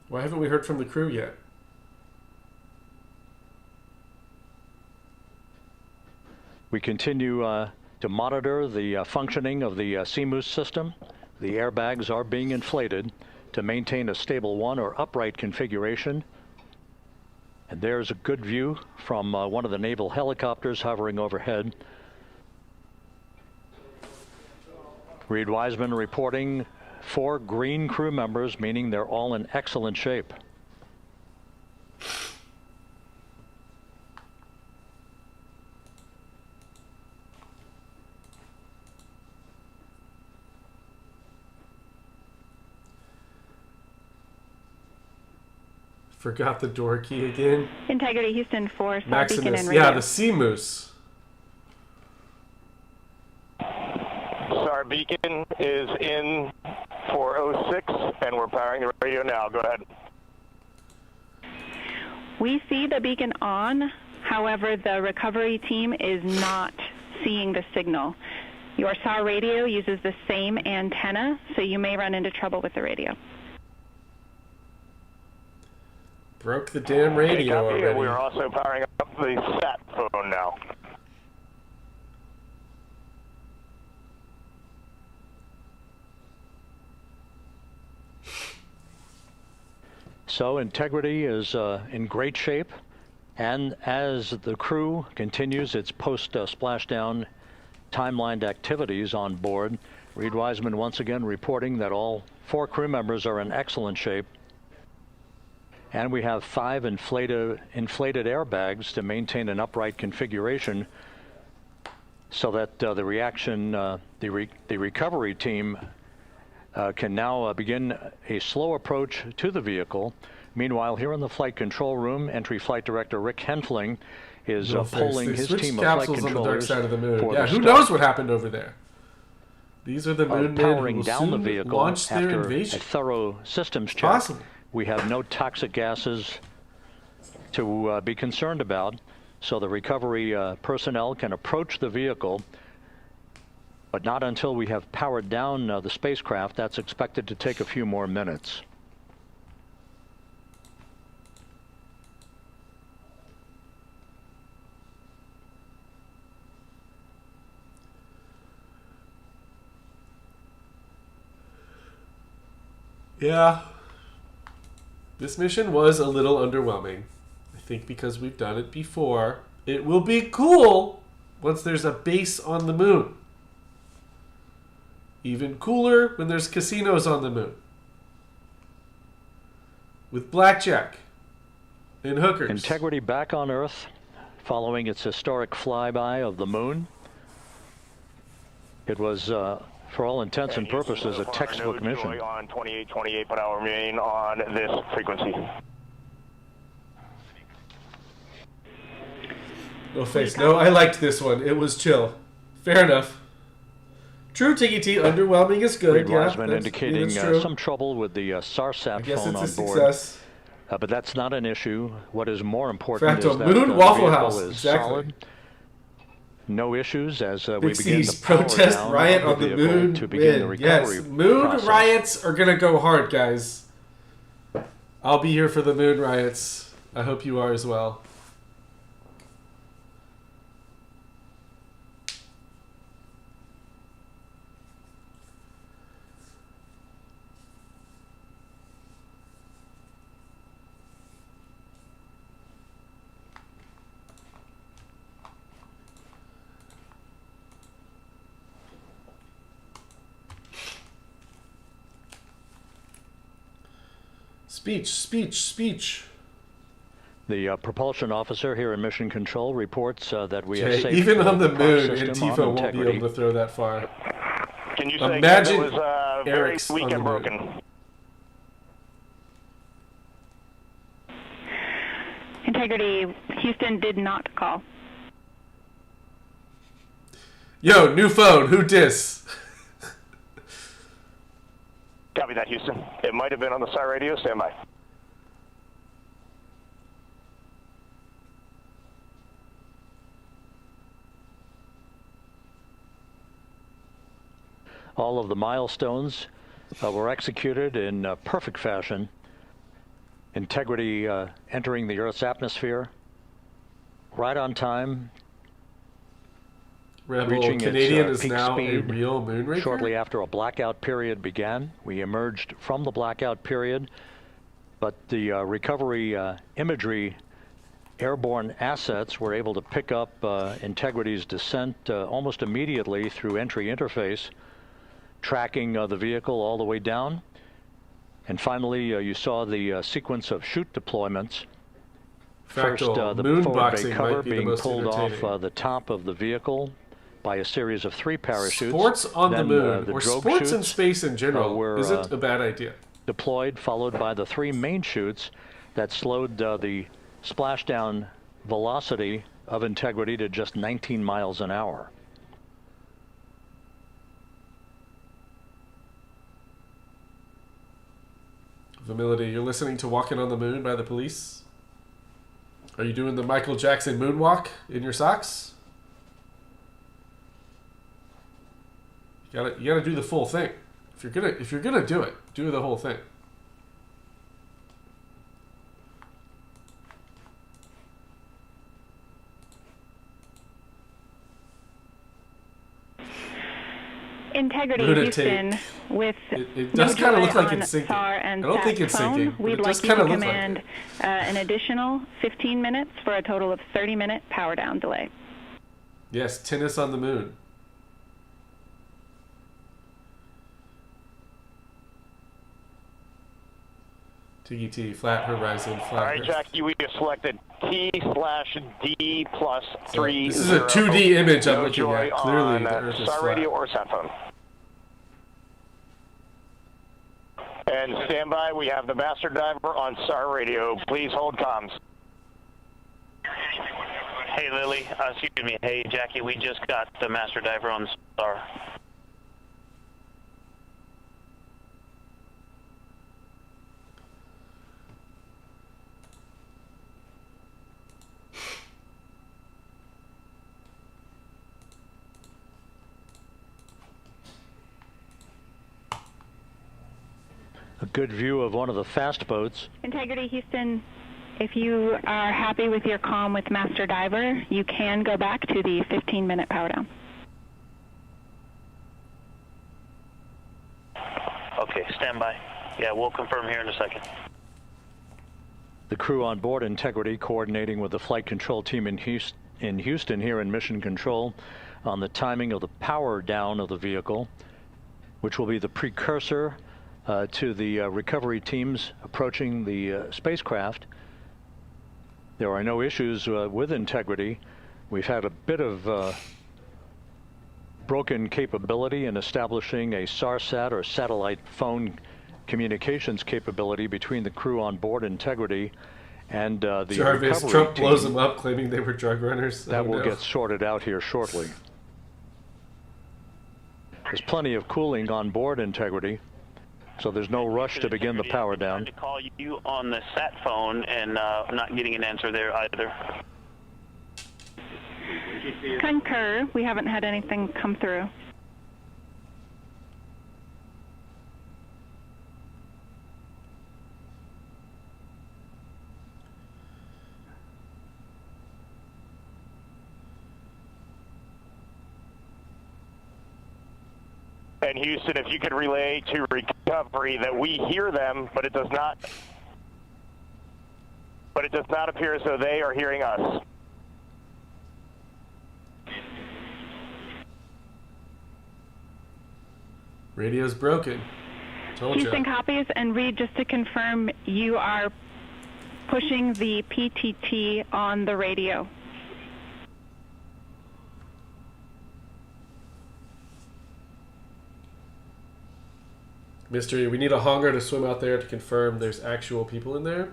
Why haven't we heard from the crew yet? We continue to monitor the functioning of the CMOOS system. The airbags are being inflated to maintain a stable one or upright configuration. And there's a good view from one of the naval helicopters hovering overhead. Reed Wiseman reporting 4 green crew members, meaning they're all in excellent shape. Forgot the door key again. Integrity Houston 4, Star Beacon Maximus. and radio. Yeah, the CMOOS. Star Beacon is in 406, and we're powering the radio now. Go ahead. We see the beacon on. However, the recovery team is not seeing the signal. Your SAR radio uses the same antenna, so you may run into trouble with the radio. Broke the damn radio Copy, already. and we're also powering up the sat phone now. So integrity is in great shape, and as the crew continues its post-splashdown timelined activities on board, Reed Wiseman once again reporting that all 4 crew members are in excellent shape. And we have 5 inflated airbags to maintain an upright configuration so that the recovery team can now begin a slow approach to the vehicle. Meanwhile, here in the flight control room, entry flight director Rick Henfling is polling his team of flight controllers on the dark side of the moon. for Yeah, the who start knows what happened over there? These are the of moon men who powering will down the soon vehicle launch their after invasion. a thorough systems check. Possible. We have no toxic gases to be concerned about, so the recovery personnel can approach the vehicle, but not until we have powered down the spacecraft. That's expected to take a few more minutes. Yeah. This mission was a little underwhelming. I think because we've done it before. It will be cool once there's a base on the moon. Even cooler when there's casinos on the moon. With blackjack and hookers. Integrity back on Earth following its historic flyby of the moon. It was, for all intents and purposes, a textbook mission. On 28 per hour remain on this frequency. No face. No, I liked this one. It was chill. Fair enough. True, TT. Underwhelming is good. Reed Yeah, Wiseman indicating some trouble with the SARSAT I guess phone it's on a board. success. But that's not an issue. What is more important Facto is that Moon the Waffle vehicle House. is Exactly. solid. No issues as we Big begin C's the power protest down riot of on the vehicle moon. to begin the Win. recovery Yes, moon process. riots are gonna go hard, guys. I'll be here for the moon riots. I hope you are as well. Speech. The propulsion officer here in Mission Control reports that we have Jay, saved even on the prop moon, system Antifa on won't be integrity. able to throw that far. Can you say Imagine it was very Eric's weak on the and moon. broken? Integrity, Houston did not call. Yo, new phone. Who dis? Copy that, Houston. It might have been on the SAR radio. Stand by. All of the milestones were executed in perfect fashion. Integrity entering the Earth's atmosphere right on time, Rebel reaching Canadian its is peak now speed a real moonraker? shortly after a blackout period began. We emerged from the blackout period, but the recovery imagery airborne assets were able to pick up Integrity's descent almost immediately through entry interface, tracking the vehicle all the way down. And finally, you saw the sequence of chute deployments. First, Fractal, the moon forward bay boxing cover might be the being most pulled off entertaining. the top of the vehicle by a series of 3 parachutes. Sports on the Then, moon, the or drogue sports in chutes space in general, were, isn't a bad idea. deployed, followed by the 3 main chutes that slowed the splashdown velocity of Integrity to just 19 miles an hour. Humility, you're listening to Walking on the Moon by the Police? Are you doing the Michael Jackson moonwalk in your socks? You gotta do the full thing. If you're gonna do it, do the whole thing. Integrity, Lunatic. Houston, with It does no kinda look delay like on it's sinking. SAR and I don't SAT think it's phone, sinking, but we'd it like does you to kinda look like command an additional 15 minutes for a total of 30-minute power down delay. Yes, tennis on the moon. TGT, flat horizon, flat All right, Earth. Jackie, we have selected T/D+3. This is a 2D image I'm No looking joy at. Clearly, on the Earth is SAR flat. radio or sat phone. And stand by. We have the master diver on SAR radio. Please hold comms. Hey, Lily. Excuse me. Hey, Jackie. We just got the master diver on the SAR. A good view of one of the fast boats. Integrity, Houston, if you are happy with your comm with Master Diver, you can go back to the 15-minute power down. Okay, stand by. Yeah, we'll confirm here in a second. The crew on board Integrity coordinating with the flight control team in Houston here in Mission Control on the timing of the power down of the vehicle, which will be the precursor to the recovery teams approaching the spacecraft. There are no issues with Integrity. We've had a bit of broken capability in establishing a SARSAT or satellite phone communications capability between the crew on board Integrity and the Jarvis, recovery Trump team. blows them up, claiming they were drug runners. That Oh, will no. get sorted out here shortly. There's plenty of cooling on board Integrity, so there's no rush to begin the power down. I tried to call you on the sat phone and not getting an answer there either. Concur. We haven't had anything come through. And Houston, if you could relay to recovery that we hear them, but it does not appear as though they are hearing us. Radio's broken. Told Houston ya. copies, and Reed, just to confirm, you are pushing the PTT on the radio. Mystery, we need a honger to swim out there to confirm there's actual people in there.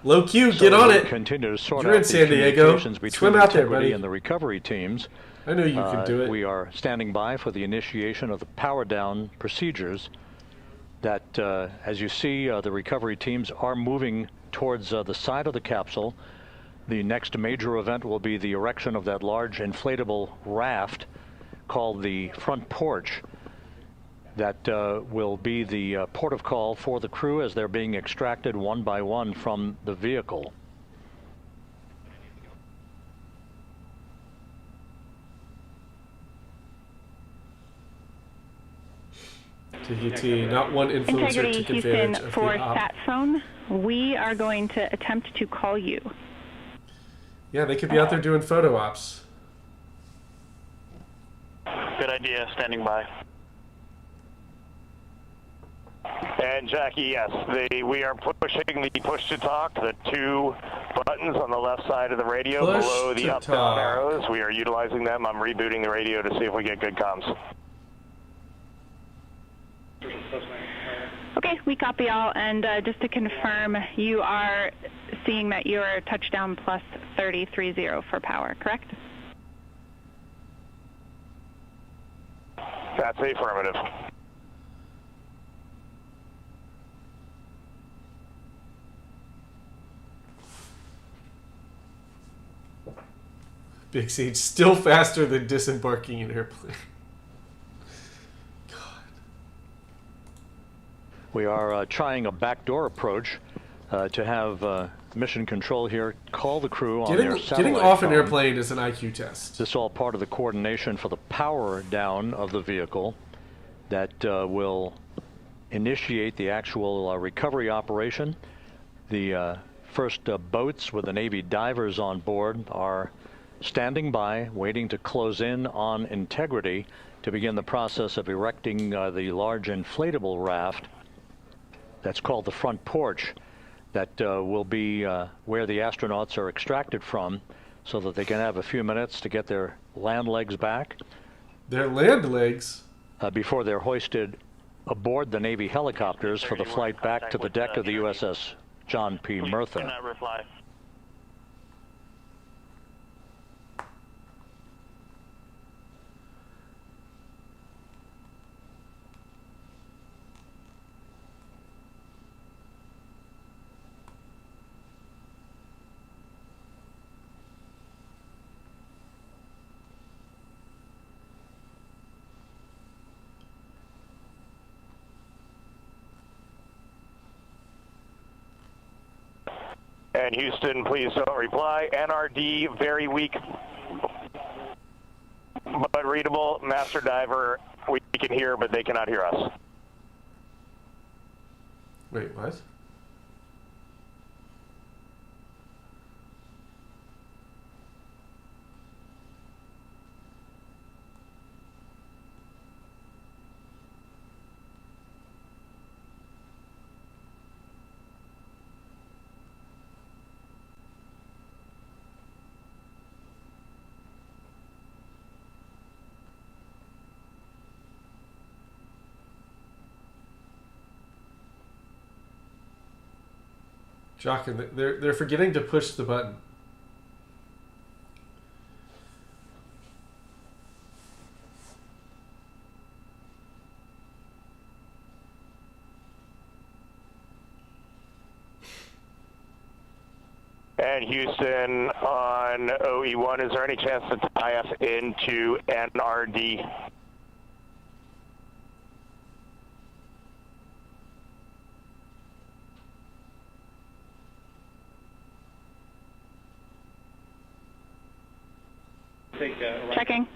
Low Q, So get on we it. continue to sort You're out in the San Diego. communications between Swim out there, integrity buddy. and the recovery teams. I know you can do it. We are standing by for the initiation of the power down procedures. That, as you see, the recovery teams are moving towards the side of the capsule. The next major event will be the erection of that large inflatable raft called the front porch. That will be the port of call for the crew as they're being extracted one by one from the vehicle. TGT, not one influencer Integrity took advantage Houston of for the op. sat phone. We are going to attempt to call you. Yeah, they could be out there doing photo ops. Good idea. Standing by. And Jackie, yes, we are pushing the push to talk, the two buttons on the left side of the radio Push below to the up-down talk. arrows. We are utilizing them. I'm rebooting the radio to see if we get good comms. Okay, we copy all, and just to confirm, you are seeing that you are touchdown plus 3030 for power, correct? That's the affirmative. Big Siege, still faster than disembarking an airplane. God. We are trying a backdoor approach to have mission control here call the crew on their satellite Getting off an phone. airplane is an IQ test. This is all part of the coordination for the power down of the vehicle that will initiate the actual recovery operation. The first boats with the Navy divers on board are standing by, waiting to close in on Integrity to begin the process of erecting the large inflatable raft that's called the front porch that will be where the astronauts are extracted from so that they can have a few minutes to get their land legs back. Their land legs? Before they're hoisted aboard the Navy helicopters for the flight back to the deck of the USS John P. Do Murtha. not reply. And Houston, please don't reply. NRD, very weak, but readable. Master Diver, we can hear, but they cannot hear us. Wait, what? Jochen, they're forgetting to push the button. And Houston on OE1, is there any chance to tie us into NRD? Checking.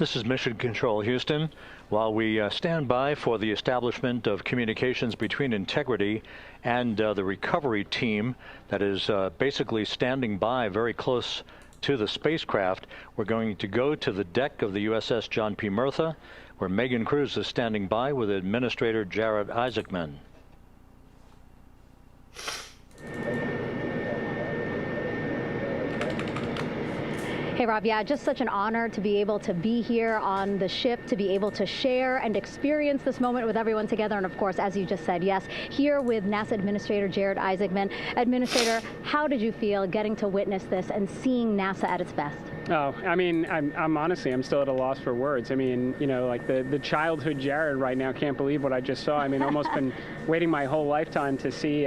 This is Mission Control, Houston. While we stand by for the establishment of communications between Integrity and the recovery team that is basically standing by very close to the spacecraft, we're going to go to the deck of the USS John P. Murtha, where Megan Cruz is standing by with Administrator Jared Isaacman. Hey, Rob, yeah, just such an honor to be able to be here on the ship, to be able to share and experience this moment with everyone together. And of course, as you just said, yes, here with NASA Administrator Jared Isaacman. Administrator, how did you feel getting to witness this and seeing NASA at its best? Oh, I mean, I'm honestly, I'm still at a loss for words. I mean, you know, like the childhood Jared right now can't believe what I just saw. I mean, almost been waiting my whole lifetime to see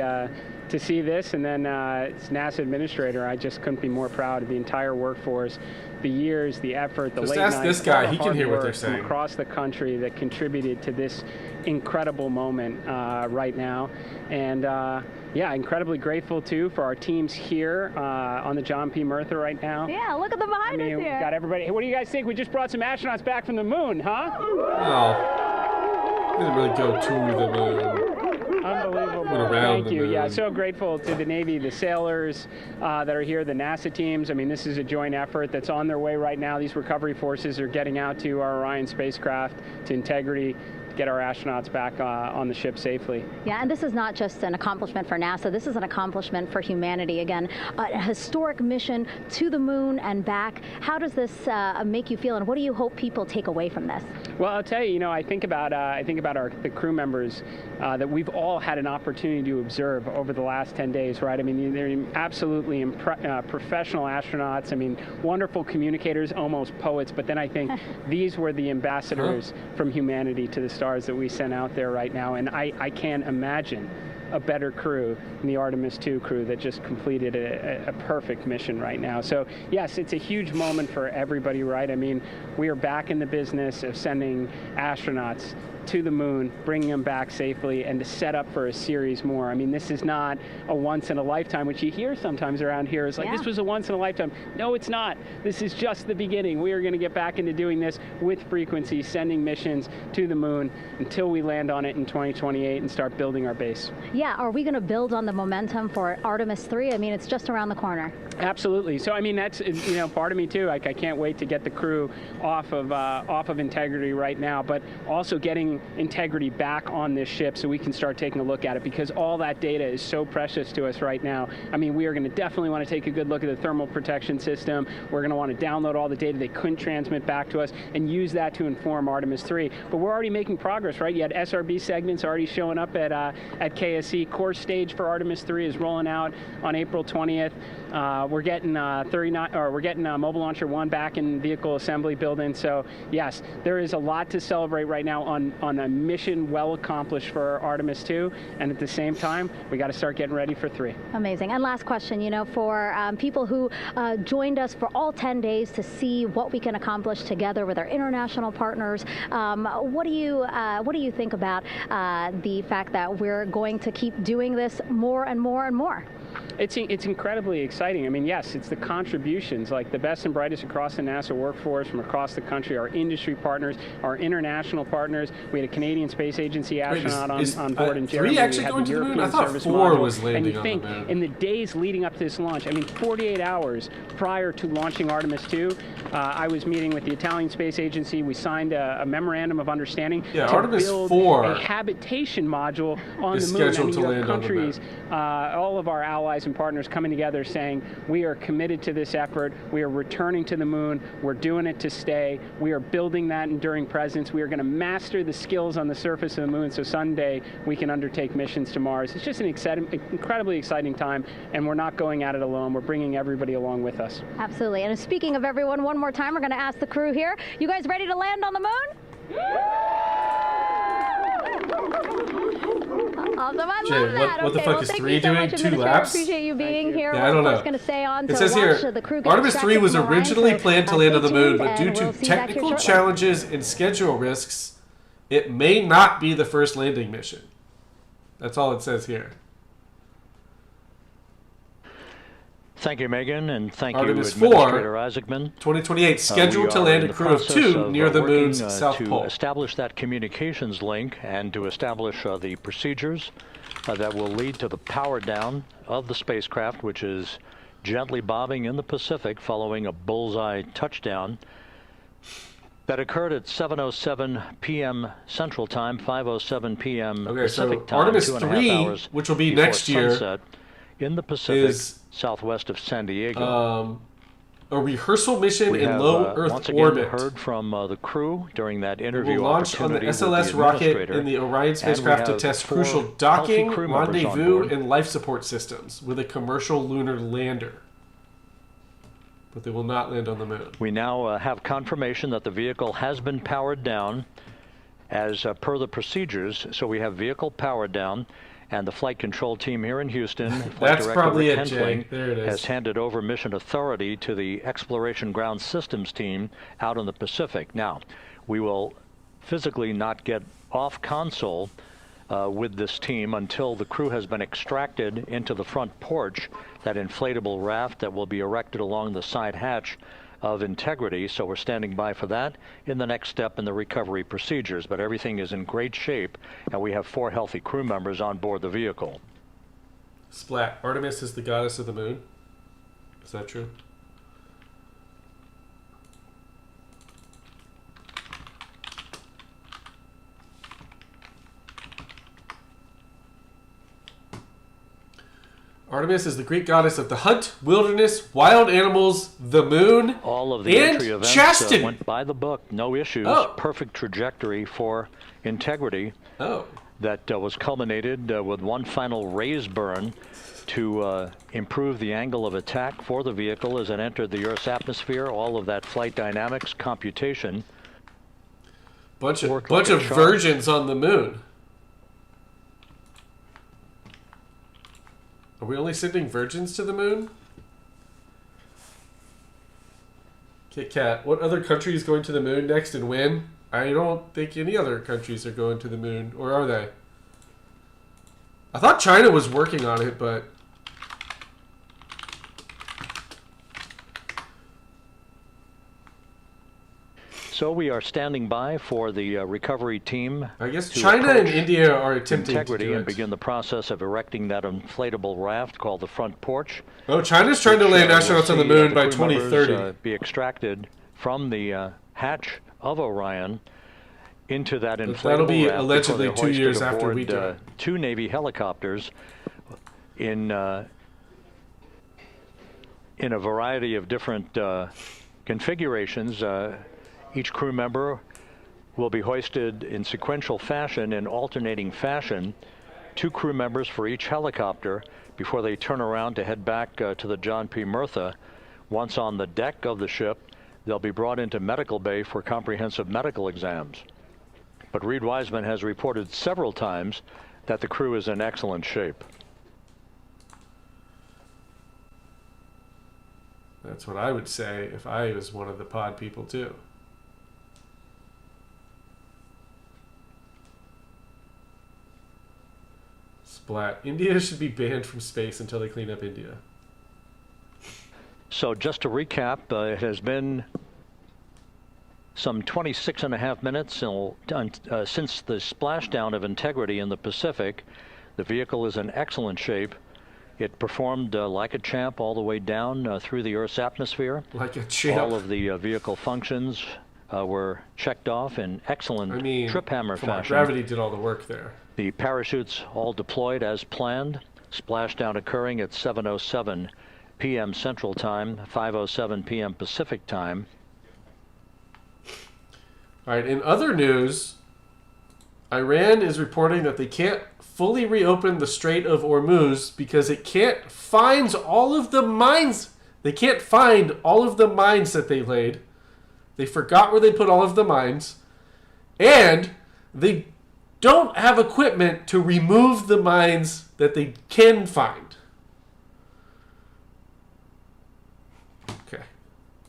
this, and then it's NASA Administrator. I just couldn't be more proud of the entire workforce, the years, the effort, the just late ask nights, this guy. all the He can hard hear what they're work saying from across the country that contributed to this incredible moment right now. And yeah, incredibly grateful too for our teams here on the John P. Murtha right now. Yeah, look at them behind us here. Got everybody. Hey, what do you guys think? We just brought some astronauts back from the moon, huh? Oh, we didn't really go to the moon. Unbelievable. Thank you. Yeah, so grateful to the Navy, the sailors that are here, the NASA teams. I mean, this is a joint effort that's on their way right now. These recovery forces are getting out to our Orion spacecraft, to Integrity, get our astronauts back on the ship safely. Yeah, and this is not just an accomplishment for NASA. This is an accomplishment for humanity. Again, a historic mission to the moon and back. How does this make you feel, and what do you hope people take away from this? Well, I'll tell you, I think about the crew members that we've all had an opportunity to observe over the last 10 days, right? I mean, they're absolutely professional astronauts. I mean, wonderful communicators, almost poets. But then I think these were the ambassadors from humanity to the stars that we sent out there right now. And I can't imagine a better crew than the Artemis 2 crew that just completed a perfect mission right now. So yes, it's a huge moment for everybody, right? I mean, we are back in the business of sending astronauts to the moon, bringing them back safely, and to set up for a series more. I mean, this is not a once in a lifetime, which you hear sometimes around here. It's like, this was a once in a lifetime. No, it's not. This is just the beginning. We are going to get back into doing this with frequency, sending missions to the moon until we land on it in 2028 and start building our base. Yeah, are we going to build on the momentum for Artemis 3? I mean, it's just around the corner. Absolutely. So, I mean, that's, part of me too. Like, I can't wait to get the crew off of Integrity right now, but also getting Integrity back on this ship so we can start taking a look at it, because all that data is so precious to us right now. I mean, we are going to definitely want to take a good look at the thermal protection system. We're going to want to download all the data they couldn't transmit back to us and use that to inform Artemis 3. But we're already making progress, right? You had SRB segments already showing up at KSC. Core stage for Artemis 3 is rolling out on April 20th. We're getting Mobile Launcher 1 back in vehicle assembly building. So yes, there is a lot to celebrate right now on a mission well accomplished for Artemis 2, and at the same time, we got to start getting ready for 3. Amazing. And last question, for people who joined us for all 10 days to see what we can accomplish together with our international partners, what do you think about the fact that we're going to keep doing this more and more and more? It's incredibly exciting. I mean, yes, it's the contributions, like the best and brightest across the NASA workforce from across the country, our industry partners, our international partners. We had a Canadian Space Agency astronaut on board in Jeremy. 3 actually going to the moon? I thought 4 was landing on the moon. And you think, in the days leading up to this launch, I mean, 48 hours prior to launching Artemis 2, I was meeting with the Italian Space Agency. We signed a memorandum of understanding to Artemis build 4 a habitation module on the moon. Scheduled to land countries, on the moon. all of our allies and partners coming together saying, we are committed to this effort. We are returning to the moon. We're doing it to stay. We are building that enduring presence. We are going to master the skills on the surface of the moon so someday we can undertake missions to Mars. It's just an incredibly exciting time, and we're not going at it alone. We're bringing everybody along with us. Absolutely. And speaking of everyone, one more time, we're going to ask the crew here, you guys ready to land on the moon? Awesome, I love that. What the fuck is 3 doing? 2 Administrator, laps? appreciate you being here. Yeah, I don't know. Going to stay on It to says watch here, the crew get Artemis 3 was extracted from originally Orion, planned to land on the stay moon, tuned, but due and to we'll see you back here technical shortly. challenges and schedule risks, it may not be the first landing mission. That's all it says here. Thank you, Megan, and thank Artemis you, Administrator Isaacman. 2028, scheduled to land a crew of 2 near the moon's south pole. To establish that communications link and to establish the procedures that will lead to the power down of the spacecraft, which is gently bobbing in the Pacific following a bullseye touchdown that occurred at 7:07 p.m. Central Time, 5:07 p.m. Pacific Time. Artemis 3, which will be next year, in the Pacific, southwest of San Diego. A rehearsal mission in low Earth once orbit. Again heard from the crew during that interview. We'll launch on the SLS rocket in the Orion spacecraft to test crucial docking, rendezvous, and life support systems with a commercial lunar lander. But they will not land on the moon. We now have confirmation that the vehicle has been powered down as per the procedures. So we have vehicle powered down, and the flight control team here in Houston, Flight That's Director probably Rick it, Jay. Hensley, There it is. has handed over mission authority to the Exploration Ground Systems team out in the Pacific. Now, we will physically not get off console with this team until the crew has been extracted into the front porch, that inflatable raft that will be erected along the side hatch of Integrity. So we're standing by for that in the next step in the recovery procedures. But everything is in great shape, and we have 4 healthy crew members on board the vehicle. Splat. Artemis is the goddess of the moon. Is that true? Artemis is the Greek goddess of the hunt, wilderness, wild animals, the moon, all of the and entry events chastity. Went by the book, no issues. Perfect trajectory for Integrity. That was culminated with one final raise burn to improve the angle of attack for the vehicle as it entered the Earth's atmosphere. All of that flight dynamics computation. Bunch of virgins on the moon. Are we only sending virgins to the moon? Kit Kat, what other country is going to the moon next and when? I don't think any other countries are going to the moon, or are they? I thought China was working on it, but... So we are standing by for the recovery team. I guess China and India are attempting Integrity to do it. And begin the process of erecting that inflatable raft called the front porch. Oh, China's trying to land astronauts on the moon by 2030. Be extracted from the hatch of Orion into that inflatable That'll be raft allegedly before 2 they're years hoisted after we aboard, do it. 2 Navy helicopters in a variety of different configurations. Each crew member will be hoisted in sequential fashion, in alternating fashion, 2 crew members for each helicopter before they turn around to head back to the John P. Murtha. Once on the deck of the ship, they'll be brought into medical bay for comprehensive medical exams. But Reed Wiseman has reported several times that the crew is in excellent shape. That's what I would say if I was one of the pod people too. Splat. India should be banned from space until they clean up India. So just to recap, it has been some 26.5 minutes since the splashdown of Integrity in the Pacific. The vehicle is in excellent shape. It performed like a champ all the way down through the Earth's atmosphere. Like a champ. All of the vehicle functions were checked off in excellent trip hammer fashion. Gravity did all the work there. The parachutes all deployed as planned. Splashdown occurring at 7:07 p.m. Central Time, 5:07 p.m. Pacific Time. All right, in other news, Iran is reporting that they can't fully reopen the Strait of Hormuz because it can't find all of the mines. They can't find all of the mines that they laid. They forgot where they put all of the mines. And they don't have equipment to remove the mines that they can find. Okay.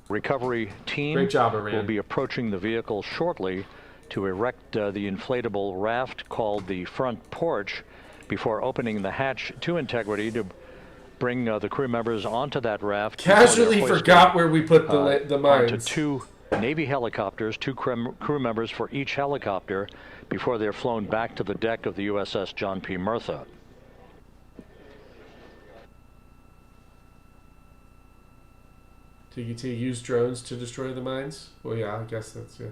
Recovery team Great job, Iran. will be approaching the vehicle shortly to erect the inflatable raft called the front porch before opening the hatch to Integrity to bring the crew members onto that raft. Casually forgot where we put the mines. Onto 2 Navy helicopters, 2 crew members for each helicopter, before they're flown back to the deck of the USS John P. Murtha. TGT use drones to destroy the mines? Well, yeah, I guess that's, yeah.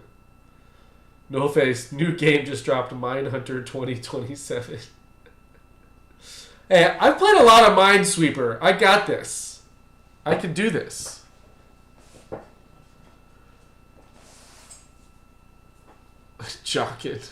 No face, new game just dropped, Mine Hunter 2027. Hey, I've played a lot of Minesweeper. I got this. I can do this. Jock it.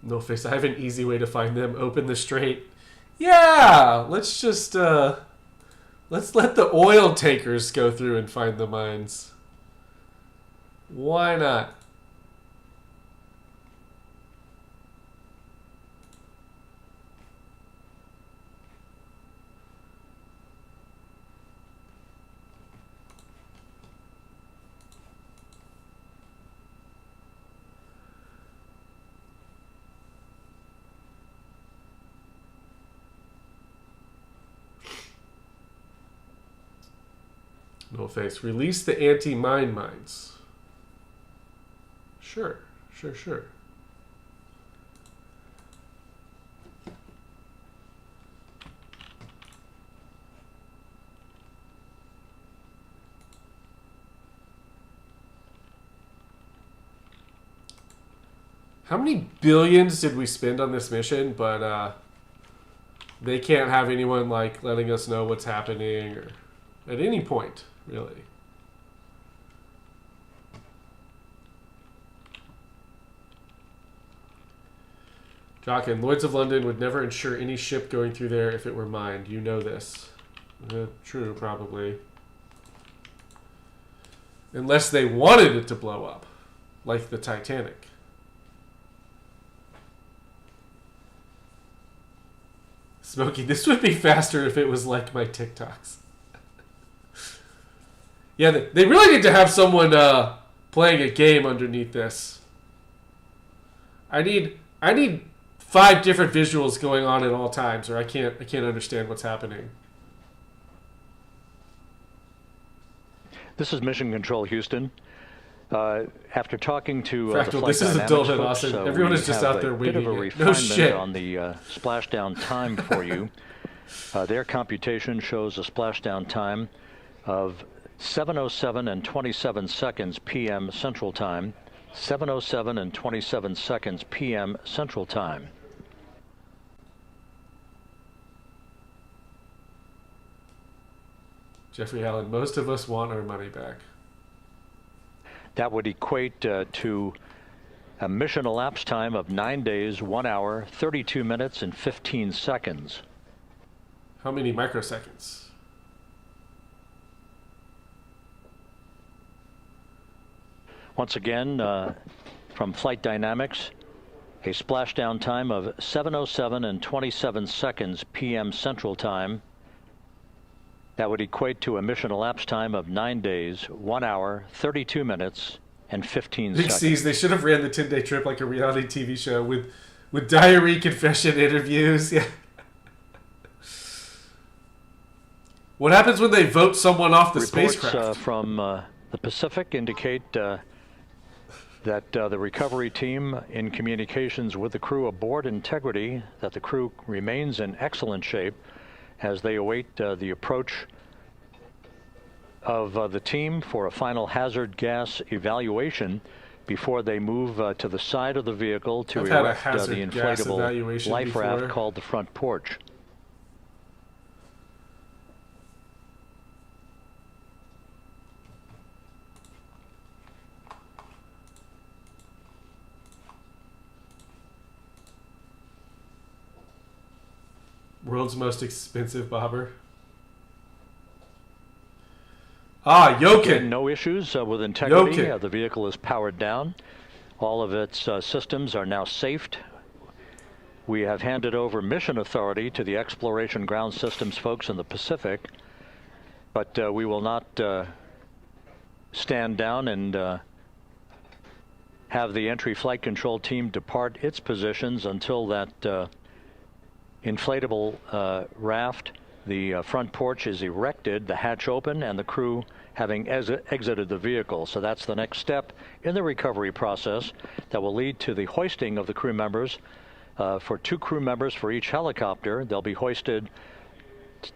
No face. I have an easy way to find them. Open the strait. Yeah, let's just let's let the oil tankers go through and find the mines. Why not? No face. Release the anti-mine mines. Sure. How many billions did we spend on this mission? But they can't have anyone like letting us know what's happening or at any point. Really. Jockin, Lloyd's of London would never insure any ship going through there if it were mined. You know this. True, probably. Unless they wanted it to blow up, like the Titanic. Smokey, this would be faster if it was like my TikToks. Yeah, they really need to have someone playing a game underneath this. I need 5 different visuals going on at all times, or I can't understand what's happening. This is Mission Control Houston. After talking to Fractal, the flight this is adulthood, folks, Austin. Everyone is just out there winging it. No shit. On the splashdown time for you. Their computation shows a splashdown time of 7:07 and 27 seconds p.m. Central Time. 7:07 and 27 seconds p.m. Central Time. Jeffrey Allen, most of us want our money back. That would equate to a mission elapsed time of 9 days, 1 hour, 32 minutes, and 15 seconds. How many microseconds? Once again, from Flight Dynamics, a splashdown time of 7:07 and 27 seconds p.m. Central Time. That would equate to a mission elapsed time of 9 days, 1 hour, 32 minutes, and 15 seconds. Big C's, they should have ran the 10-day trip like a reality TV show with diary confession interviews. Yeah. What happens when they vote someone off the spacecraft? Reports from the Pacific indicate that the recovery team, in communications with the crew aboard Integrity, that the crew remains in excellent shape as they await the approach of the team for a final hazard gas evaluation before they move to the side of the vehicle to erect the inflatable life raft called the front porch. World's most expensive bobber. Ah, Jokin. No issues with Integrity. The vehicle is powered down. All of its systems are now safed. We have handed over mission authority to the Exploration Ground Systems folks in the Pacific, but we will not stand down and have the entry flight control team depart its positions until that inflatable raft, the front porch, is erected, the hatch open, and the crew having exited the vehicle. So that's the next step in the recovery process that will lead to the hoisting of the crew members. For 2 crew members for each helicopter, they'll be hoisted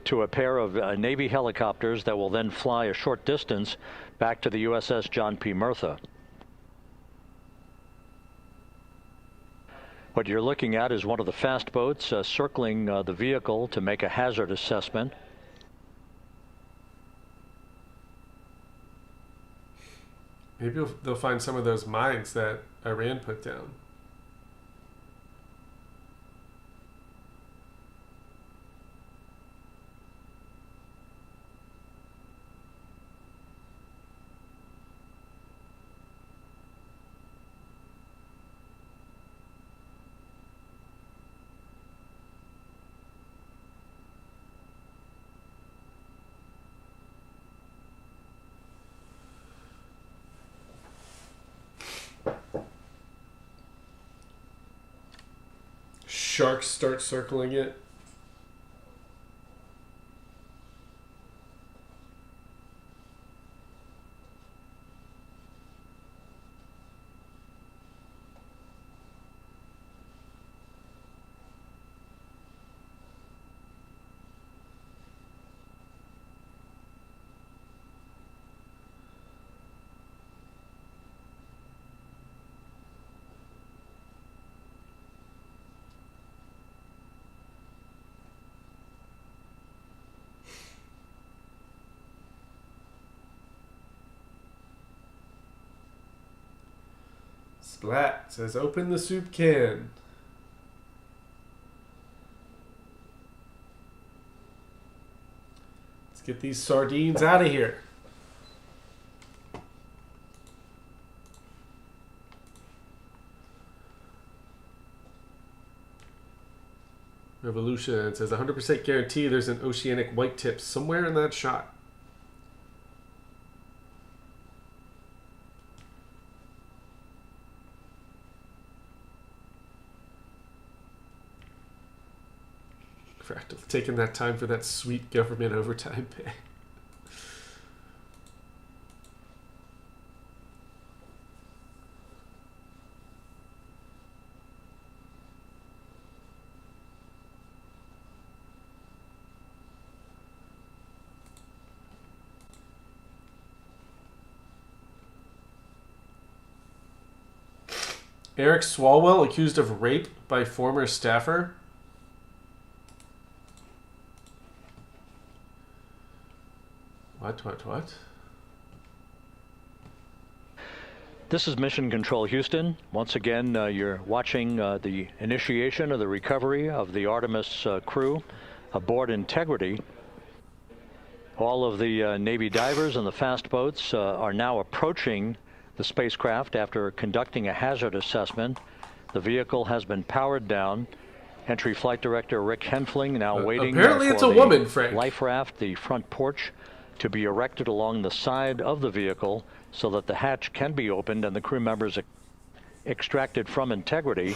to a pair of Navy helicopters that will then fly a short distance back to the USS John P. Murtha. What you're looking at is one of the fast boats circling the vehicle to make a hazard assessment. Maybe they'll find some of those mines that Iran put down. Sharks start circling it. Splat says, open the soup can. Let's get these sardines out of here. Revolution says, 100% guarantee there's an oceanic white tip somewhere in that shot. Taking that time for that sweet government overtime pay. Eric Swalwell accused of rape by former staffer. What? This is Mission Control Houston. Once again, you're watching the initiation of the recovery of the Artemis crew aboard Integrity. All of the Navy divers and the fast boats are now approaching the spacecraft after conducting a hazard assessment. The vehicle has been powered down. Entry Flight Director Rick Henfling now waiting apparently for it's a woman, Frank. life raft, the front porch, to be erected along the side of the vehicle so that the hatch can be opened and the crew members extracted from Integrity,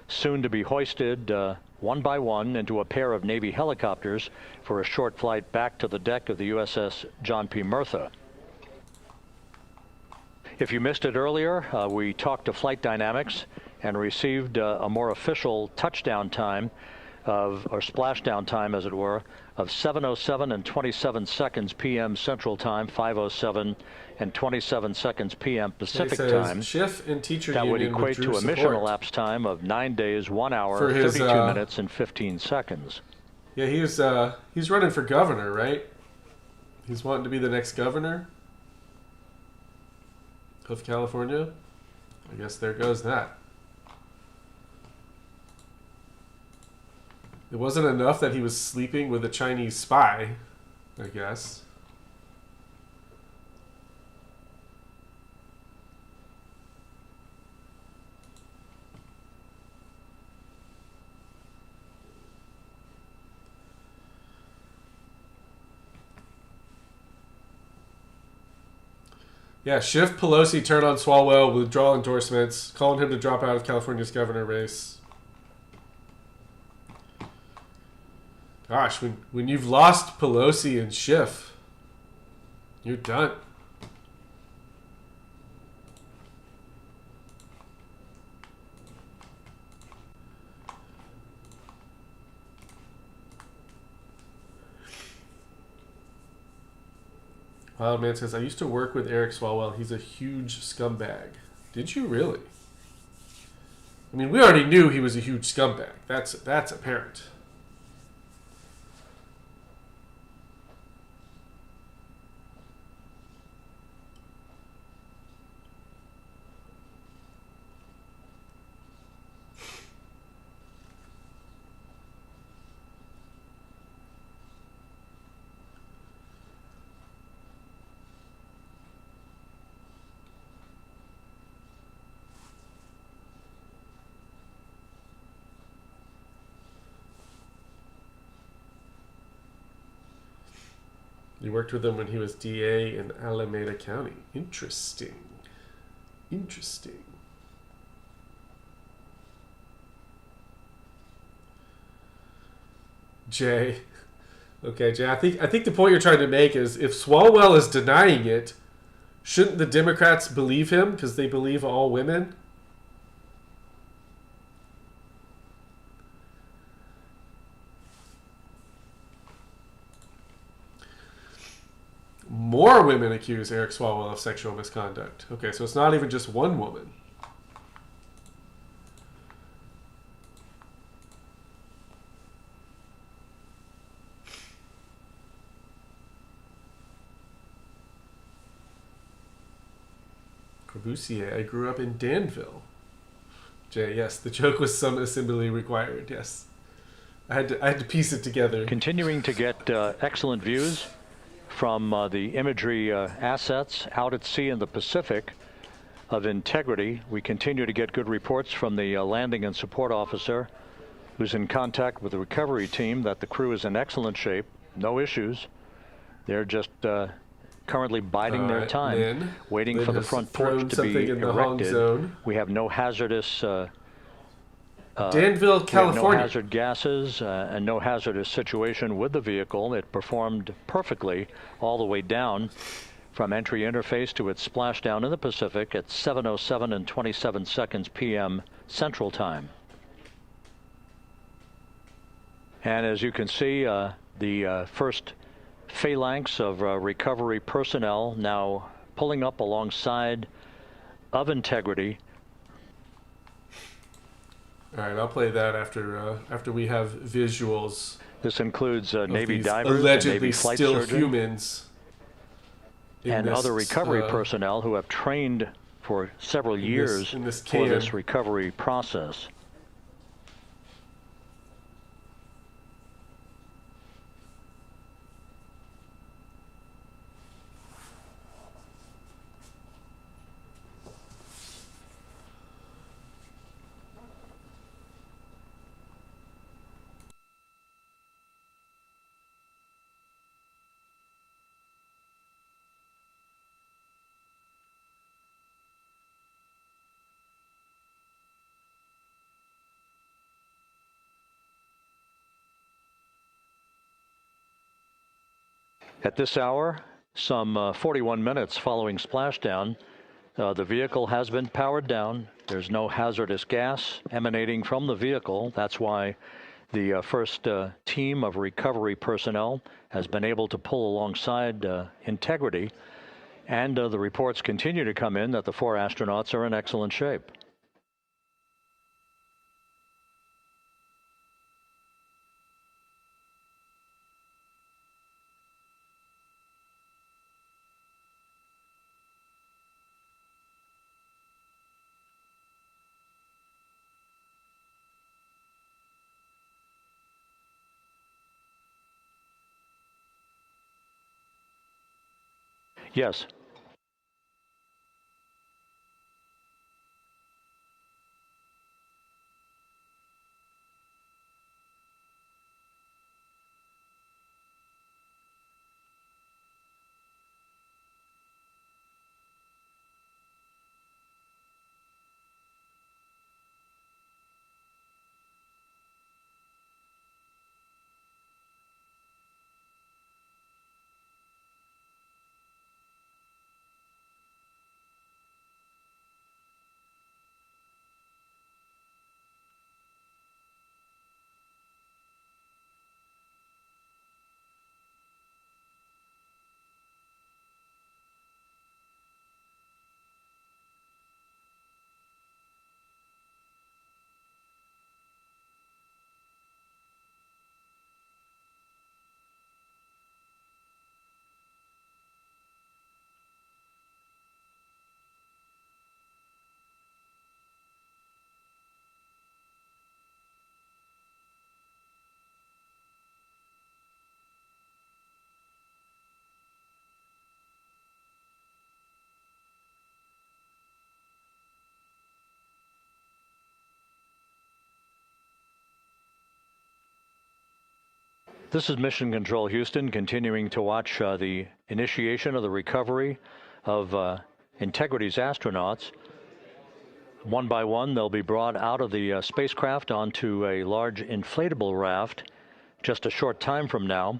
soon to be hoisted one by one into a pair of Navy helicopters for a short flight back to the deck of the USS John P. Murtha. If you missed it earlier, we talked to Flight Dynamics and received a more official touchdown time or splashdown time, as it were, of 7:07 and 27 seconds p.m. Central Time, 5:07 and 27 seconds p.m. Pacific Time. Schiff and teacher that would union equate to a mission elapsed time of 9 days, 1 hour, 32 minutes, and 15 seconds. Yeah, he's running for governor, right? He's wanting to be the next governor of California. I guess there goes that. It wasn't enough that he was sleeping with a Chinese spy, I guess. Yeah, Schiff, Pelosi turn on Swalwell, withdraw endorsements, calling him to drop out of California's governor race. Gosh, when you've lost Pelosi and Schiff, you're done. Wildman says, I used to work with Eric Swalwell. He's a huge scumbag. Did you really? I mean, we already knew he was a huge scumbag. That's apparent. You worked with him when he was DA in Alameda County. Interesting. Interesting. Jay. Okay, Jay, I think the point you're trying to make is if Swalwell is denying it, shouldn't the Democrats believe him because they believe all women? More women accuse Eric Swalwell of sexual misconduct. Okay, so it's not even just one woman. Corbusier, I grew up in Danville. Jay, yes, the joke was some assembly required, yes. I had to piece it together. Continuing to get excellent views from the imagery assets out at sea in the Pacific of integrity. We continue to get good reports from the landing and support officer who's in contact with the recovery team that the crew is in excellent shape, no issues. They're just currently biding their time, Lynn. waiting Lynn for the has front thrown porch to something be in the Hong erected. zone. We have no hazardous Danville, we have California. no hazard gases and no hazardous situation with the vehicle. It performed perfectly all the way down from entry interface to its splashdown in the Pacific at 7:07 and 27 seconds p.m. Central Time. And as you can see, the first phalanx of recovery personnel now pulling up alongside of integrity. All right, I'll play that after we have visuals. This includes Navy divers, and allegedly Navy flight still surgeon, humans, and other recovery personnel who have trained for several years for this recovery process. At this hour, some 41 minutes following splashdown, the vehicle has been powered down. There's no hazardous gas emanating from the vehicle. That's why the first team of recovery personnel has been able to pull alongside integrity. And the reports continue to come in that the 4 astronauts are in excellent shape. Yes. This is Mission Control Houston, continuing to watch the initiation of the recovery of Integrity's astronauts. One by one, they'll be brought out of the spacecraft onto a large inflatable raft just a short time from now.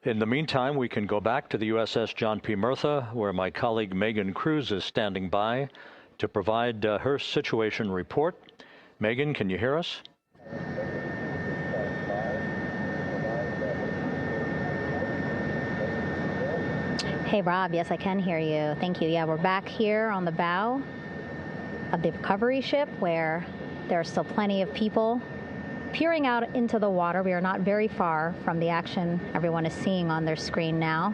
In the meantime, we can go back to the USS John P. Murtha, where my colleague Megan Cruz is standing by to provide her situation report. Megan, can you hear us? Hey, Rob. Yes, I can hear you. Thank you. Yeah, we're back here on the bow of the recovery ship where there are still plenty of people peering out into the water. We are not very far from the action everyone is seeing on their screen now.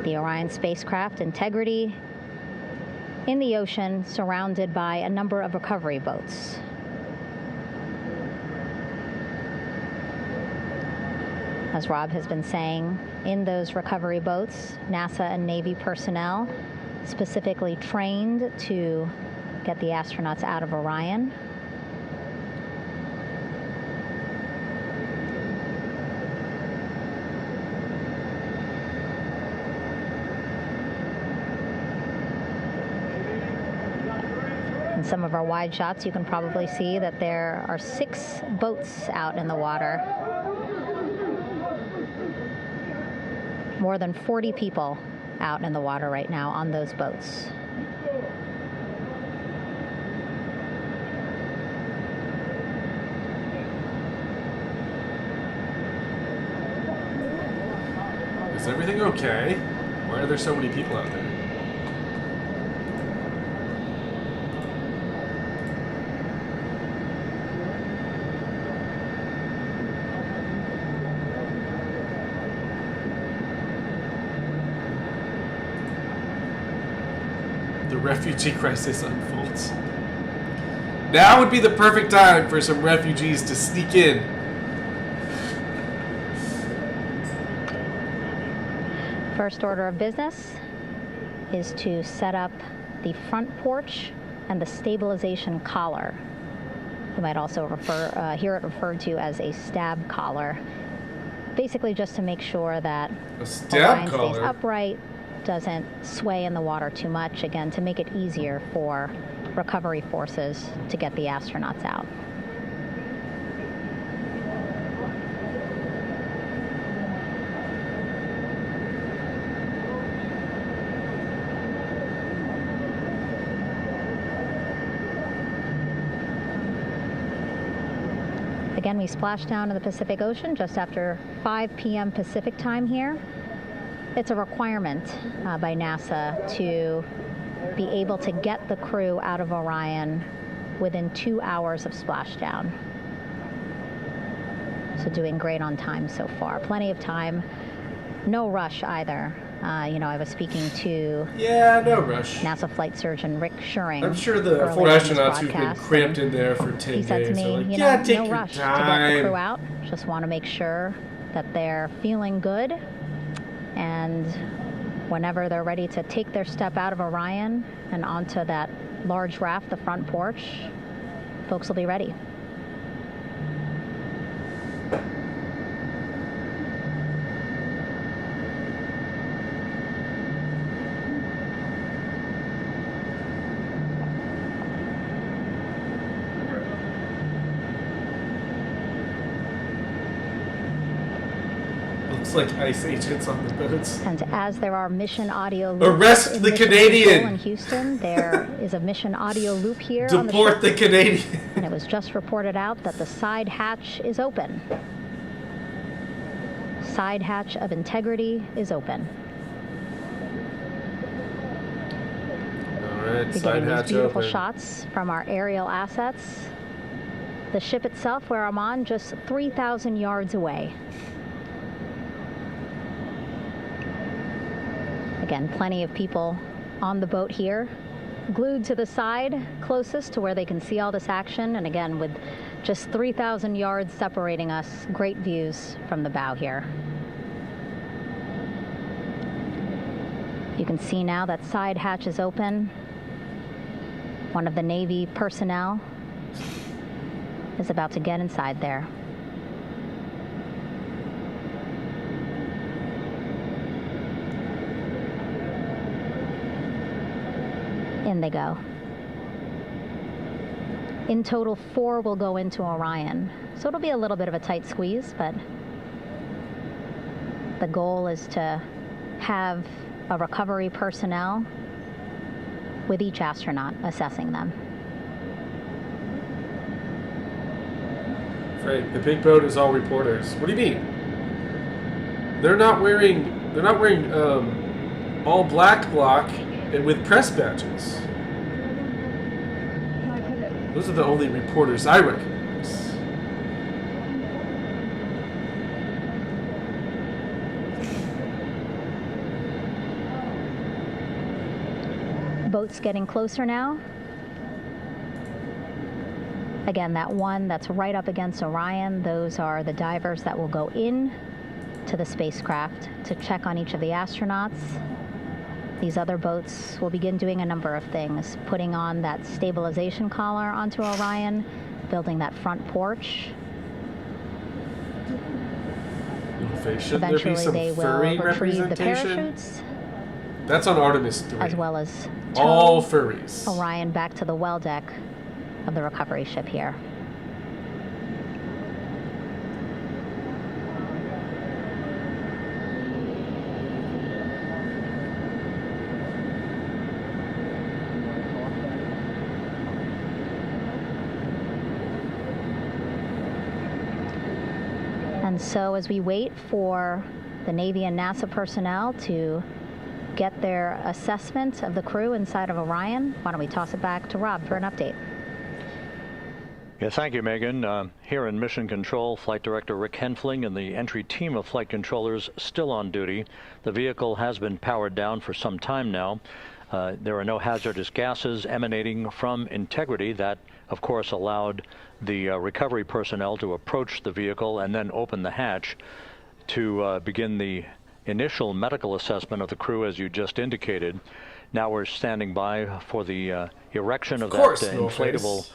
The Orion spacecraft, Integrity, in the ocean, surrounded by a number of recovery boats. As Rob has been saying, in those recovery boats, NASA and Navy personnel specifically trained to get the astronauts out of Orion. In some of our wide shots, you can probably see that there are 6 boats out in the water. More than 40 people out in the water right now on those boats. Is everything okay? Why are there so many people out there? The refugee crisis unfolds. Now would be the perfect time for some refugees to sneak in. First order of business is to set up the front porch and the stabilization collar. You might also hear it referred to as a stab collar. Basically just to make sure that Orion stays upright, doesn't sway in the water too much, again, to make it easier for recovery forces to get the astronauts out. Again, we splashed down in the Pacific Ocean just after 5 p.m. Pacific time here. It's a requirement by NASA to be able to get the crew out of Orion within 2 hours of splashdown. So doing great on time so far. Plenty of time. No rush either. I was speaking to no rush. NASA flight surgeon Rick Schuring. I'm sure the 4 astronauts who've been cramped in there for 10 days he said to me, are like, take no your rush to time. get the crew out. Just want to make sure that they're feeling good. And whenever they're ready to take their step out of Orion and onto that large raft, the front porch, folks will be ready. Like ICE agents on the boats. And as there are mission audio loops Arrest the Canadian! In Houston, there is a mission audio loop here. Deport the Canadian! And it was just reported out that the side hatch is open. Side hatch of Integrity is open. All right, We're side getting hatch these beautiful open. shots from our aerial assets. The ship itself, where I'm on, just 3,000 yards away. Again, plenty of people on the boat here, glued to the side closest to where they can see all this action. And again, with just 3,000 yards separating us, great views from the bow here. You can see now that side hatch is open. One of the Navy personnel is about to get inside there. In they go. In total, 4 will go into Orion. So it'll be a little bit of a tight squeeze, but the goal is to have a recovery personnel with each astronaut assessing them. Right, the big boat is all reporters. What do you mean? They're not wearing all black block and with press badges. Those are the only reporters I recognize. Boat's getting closer now. Again, that one that's right up against Orion, those are the divers that will go in to the spacecraft to check on each of the astronauts. These other boats will begin doing a number of things, putting on that stabilization collar onto Orion, building that front porch. Should there be some they will furry retrieve the representation? parachutes, That's on Artemis 3. as well as all tow furries. Orion back to the well deck of the recovery ship here. And so as we wait for the Navy and NASA personnel to get their assessment of the crew inside of Orion, why don't we toss it back to Rob for an update? Yeah, thank you, Megan. Here in Mission Control, Flight Director Rick Henfling and the entry team of flight controllers still on duty. The vehicle has been powered down for some time now. There are no hazardous gases emanating from Integrity. That, of course, allowed the recovery personnel to approach the vehicle and then open the hatch to begin the initial medical assessment of the crew, as you just indicated. Now we're standing by for the erection of that inflatable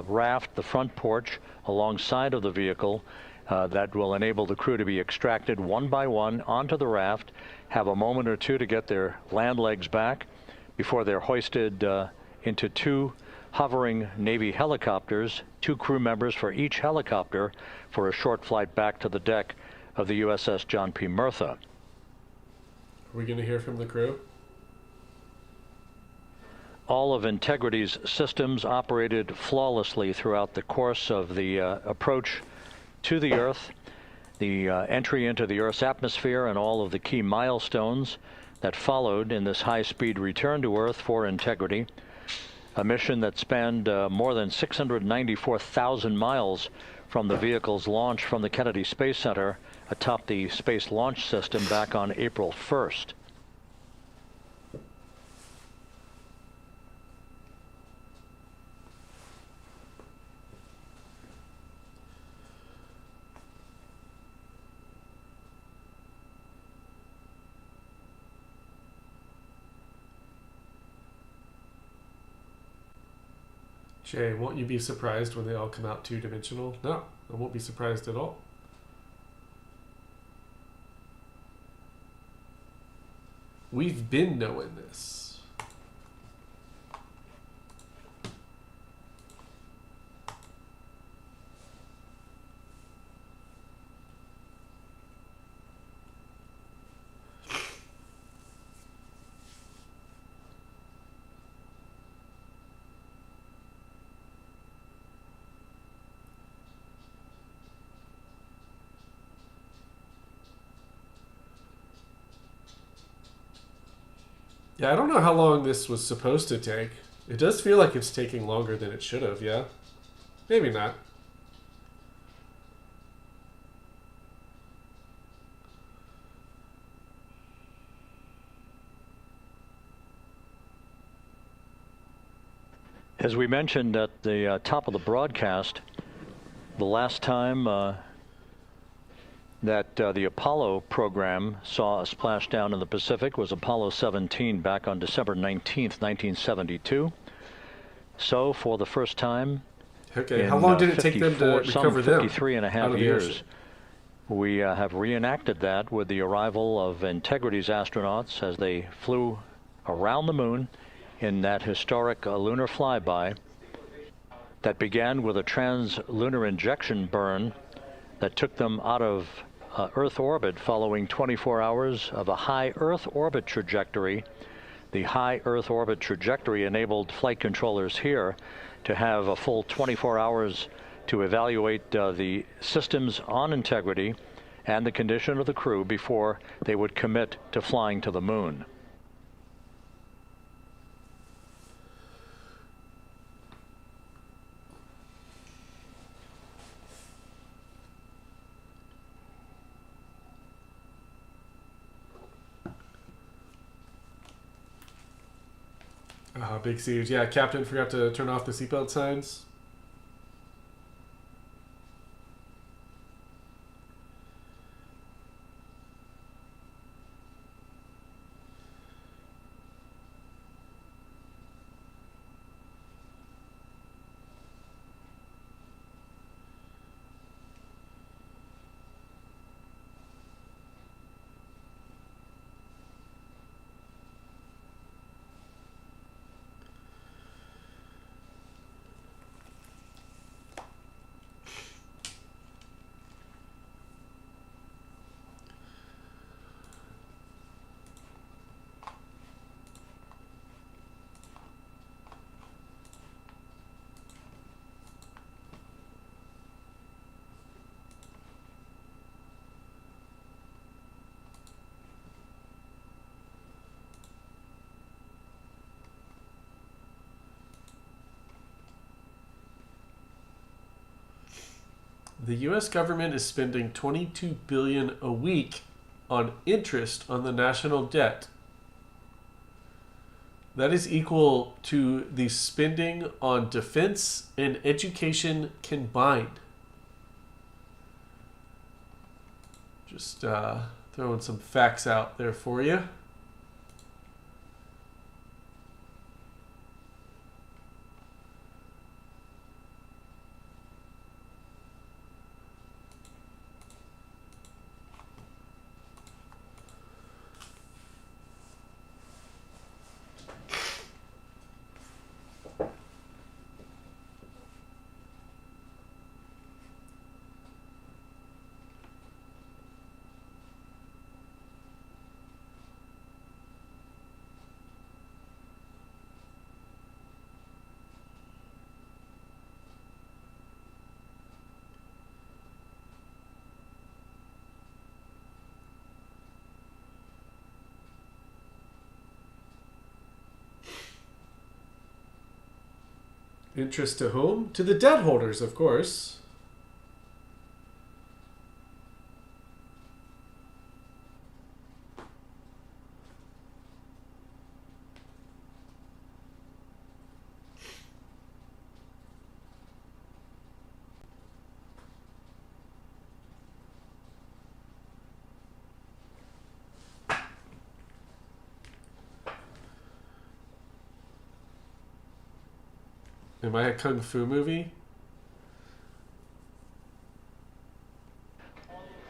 raft, the front porch, alongside of the vehicle that will enable the crew to be extracted one by one onto the raft, have a moment or two to get their land legs back before they're hoisted into 2 hovering Navy helicopters, 2 crew members for each helicopter, for a short flight back to the deck of the USS John P. Murtha. Are we going to hear from the crew? All of Integrity's systems operated flawlessly throughout the course of the approach to the Earth, the entry into the Earth's atmosphere, and all of the key milestones that followed in this high-speed return to Earth for Integrity. A mission that spanned more than 694,000 miles from the vehicle's launch from the Kennedy Space Center atop the Space Launch System back on April 1st. Jay, won't you be surprised when they all come out 2-dimensional? No, I won't be surprised at all. We've been knowing this. Yeah, I don't know how long this was supposed to take. It does feel like it's taking longer than it should have, yeah? Maybe not. As we mentioned at the top of the broadcast, the last time that the Apollo program saw a splashdown in the Pacific was Apollo 17 back on December 19th, 1972. So for the first time, okay, how long did it take them to recover them? 53 and a half years. We have reenacted that with the arrival of Integrity's astronauts as they flew around the moon in that historic lunar flyby that began with a trans-lunar injection burn that took them out of Earth orbit following 24 hours of a high Earth orbit trajectory. The high Earth orbit trajectory enabled flight controllers here to have a full 24 hours to evaluate the systems on integrity and the condition of the crew before they would commit to flying to the moon. Big siege. Yeah, Captain forgot to turn off the seatbelt signs. The U.S. government is spending $22 billion a week on interest on the national debt. That is equal to the spending on defense and education combined. Just throwing some facts out there for you. Interest to whom? To the debt holders, of course. Am I a kung fu movie?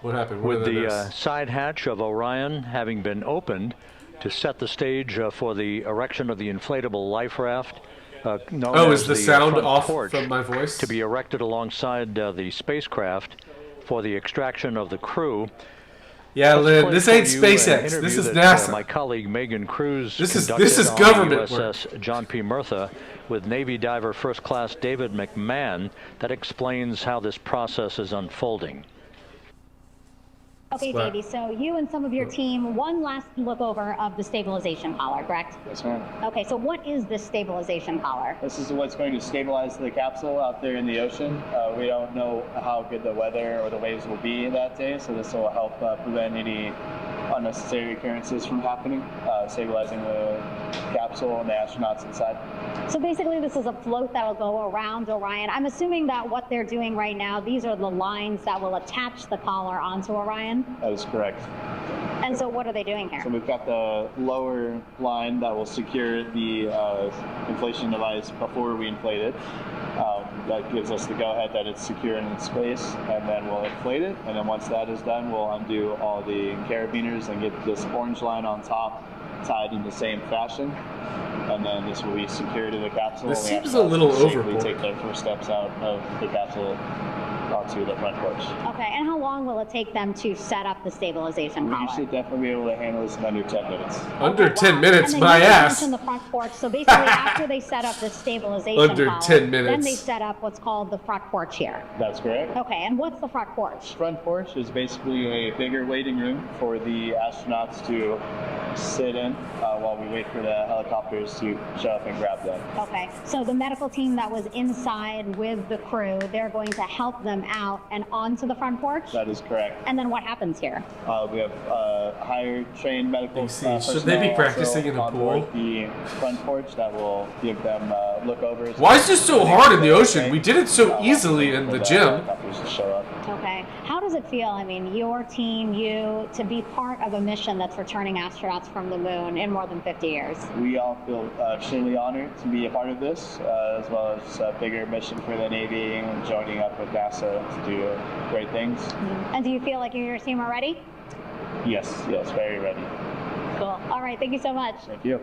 What happened? What With the side hatch of Orion having been opened to set the stage for the erection of the inflatable life raft. Oh, is the sound off from my voice? To be erected alongside the spacecraft for the extraction of the crew. Yeah, Lynn, this ain't SpaceX. This is NASA. My colleague Megan Cruz this is government USS work. John P. Murtha with Navy diver First Class David McMahon that explains how this process is unfolding. Okay, Davey, so you and some of your team, one last look over of the stabilization collar, correct? Yes, ma'am. Okay, so what is this stabilization collar? This is what's going to stabilize the capsule out there in the ocean. We don't know how good the weather or the waves will be that day, so this will help prevent any unnecessary occurrences from happening, stabilizing the capsule and the astronauts inside. So basically this is a float that will go around Orion. I'm assuming that what they're doing right now, these are the lines that will attach the collar onto Orion? That is correct. And so what are they doing here? So we've got the lower line that will secure the inflation device before we inflate it. That gives us the go-ahead that it's secure in space, and then we'll inflate it. And then once that is done, we'll undo all the carabiners and get this orange line on top tied in the same fashion. and then this will be secured to the capsule. This and the seems a little astronauts will safely overboard. take their first steps out of the capsule onto the front porch. Okay, and how long will it take them to set up the stabilization We collar? should definitely be able to handle this in under 10 minutes. Under Okay, 10 wow. minutes, And then my you ass. mentioned the front porch. So basically, after they set up the stabilization Under collar, 10 minutes. then they set up what's called the front porch here. That's correct. Okay, and what's the front porch? Front porch is basically a bigger waiting room for the astronauts to sit in while we wait for the helicopters to show up and grab them. Okay, so the medical team that was inside with the crew, they're going to help them out and onto the front porch? That is correct. And then what happens here? We have higher trained medical DC, should they be personnel practicing in a also on pool? board the front porch that will give them look-overs. Why is this so hard in the ocean? We did it so easily in the gym. Helicopters to show up. Okay, how does it feel, I mean, your team, you, to be part of a mission that's returning astronauts from the moon in more than 50 years? We all feel extremely honored to be a part of this, as well as a bigger mission for the Navy and joining up with NASA to do great things. And do you feel like you and your team are ready? Yes, very ready. Cool. All right, thank you so much. Thank you.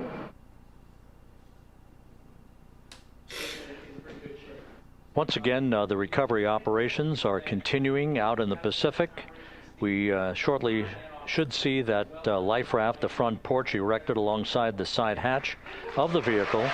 Once again, the recovery operations are continuing out in the Pacific. We shortly should see that life raft, the front porch, erected alongside the side hatch of the vehicle.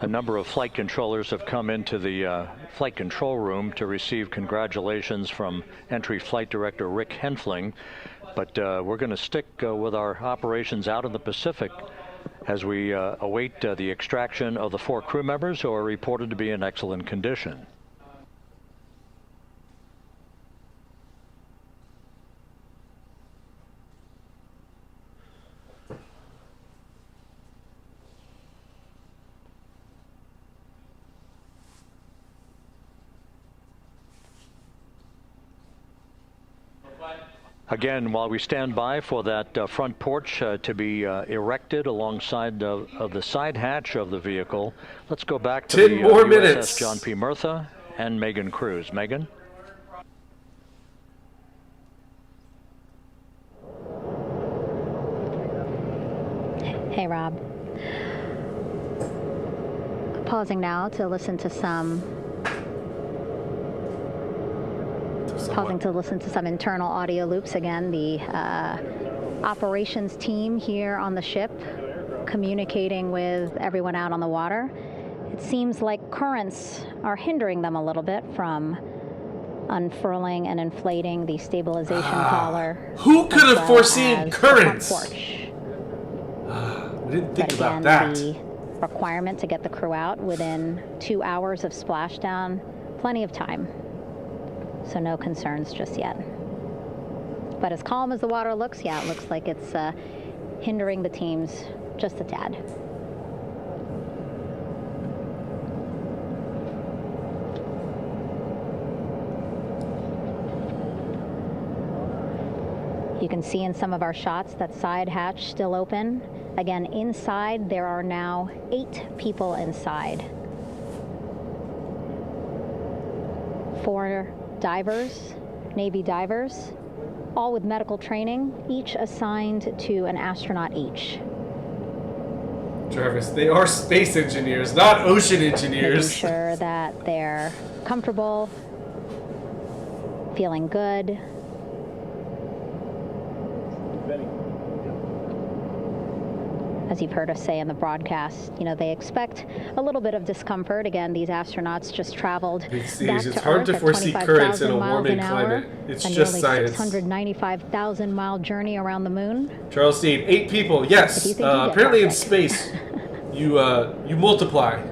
A number of flight controllers have come into the flight control room to receive congratulations from Entry Flight Director Rick Henfling. But we're going to stick with our operations out in the Pacific as we await the extraction of the 4 crew members who are reported to be in excellent condition. Again, while we stand by for that front porch to be erected alongside of the side hatch of the vehicle, let's go back to 10 more USS minutes. John P. Murtha and Megan Cruz. Megan? Hey, Rob. Pausing now to listen to some internal audio loops. Again, the operations team here on the ship communicating with everyone out on the water. It seems like currents are hindering them a little bit from unfurling and inflating the stabilization collar. Who could have as well foreseen as the currents? front porch. We didn't think But about again, that. the requirement to get the crew out within 2 hours of splashdown, plenty of time. So no concerns just yet. But as calm as the water looks, yeah, it looks like it's hindering the teams just a tad. You can see in some of our shots that side hatch still open. Again, inside there are now 8 people inside. 4 divers, Navy divers, all with medical training, each assigned to an astronaut each. Travis, they are space engineers, not ocean Making engineers. sure that they're comfortable, feeling good. As you've heard us say in the broadcast, you know, they expect a little bit of discomfort. Again, these astronauts just traveled Big C's, back it's to hard Earth to at foresee currents in 25,000 a miles warming an hour, climate. It's a just nearly science. 695,000 mile journey around the moon. Charles Dean, 8 people, If yes. you think you get Apparently in perfect. space, you multiply.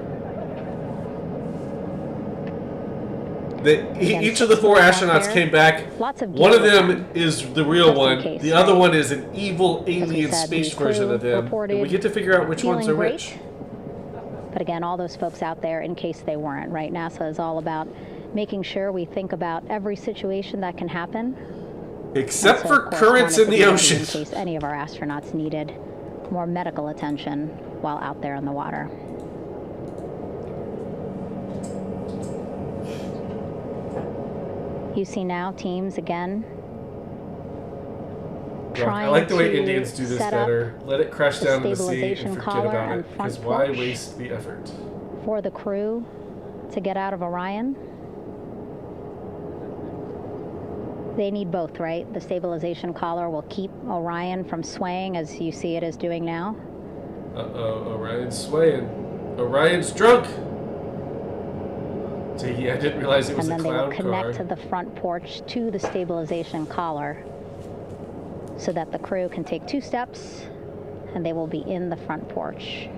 Again, Each of the 6 4 people out astronauts there. came back. Lots of One of gear with them is the real just in one. case, The other right? one is an evil alien said, space the crew version of them. reported And we get to figure out which ones are feeling which. great. But again, all those folks out there, in case they weren't, right? NASA is all about making sure we think about every situation that can happen. Except And so, for of course, currents wanted in to the be ready ocean. in case any of our astronauts needed more medical attention while out there in the water. You see now teams again I like the way Indians do this better. Let it crash down in the sea and forget about it. Because why waste the effort? For the crew to get out of Orion. They need both, right? The stabilization collar will keep Orion from swaying as you see it is doing now. Uh-oh, Orion's swaying. Orion's drunk! Tiggy, I didn't realize it was a cloud car. And then they will connect to the front porch to the stabilization collar so that the crew can take 2 steps and they will be in the front porch.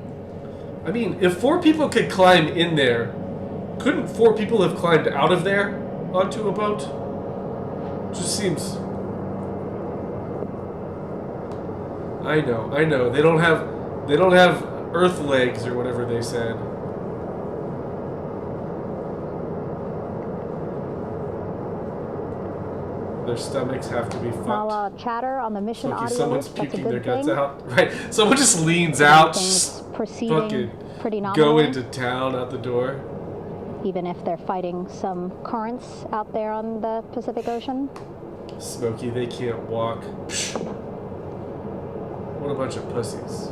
I mean, if 4 people could climb in there, couldn't 4 people have climbed out of there onto a boat? Just seems... I know. They don't have earth legs or whatever they said. Their stomachs have to be fucked. Small chatter on the mission audio. Someone's puking their guts out. Right. Someone just leans out. Proceeding pretty nominally. Go into town out the door. Even if they're fighting some currents out there on the Pacific Ocean. Smokey, they can't walk. Psh. What a bunch of pussies.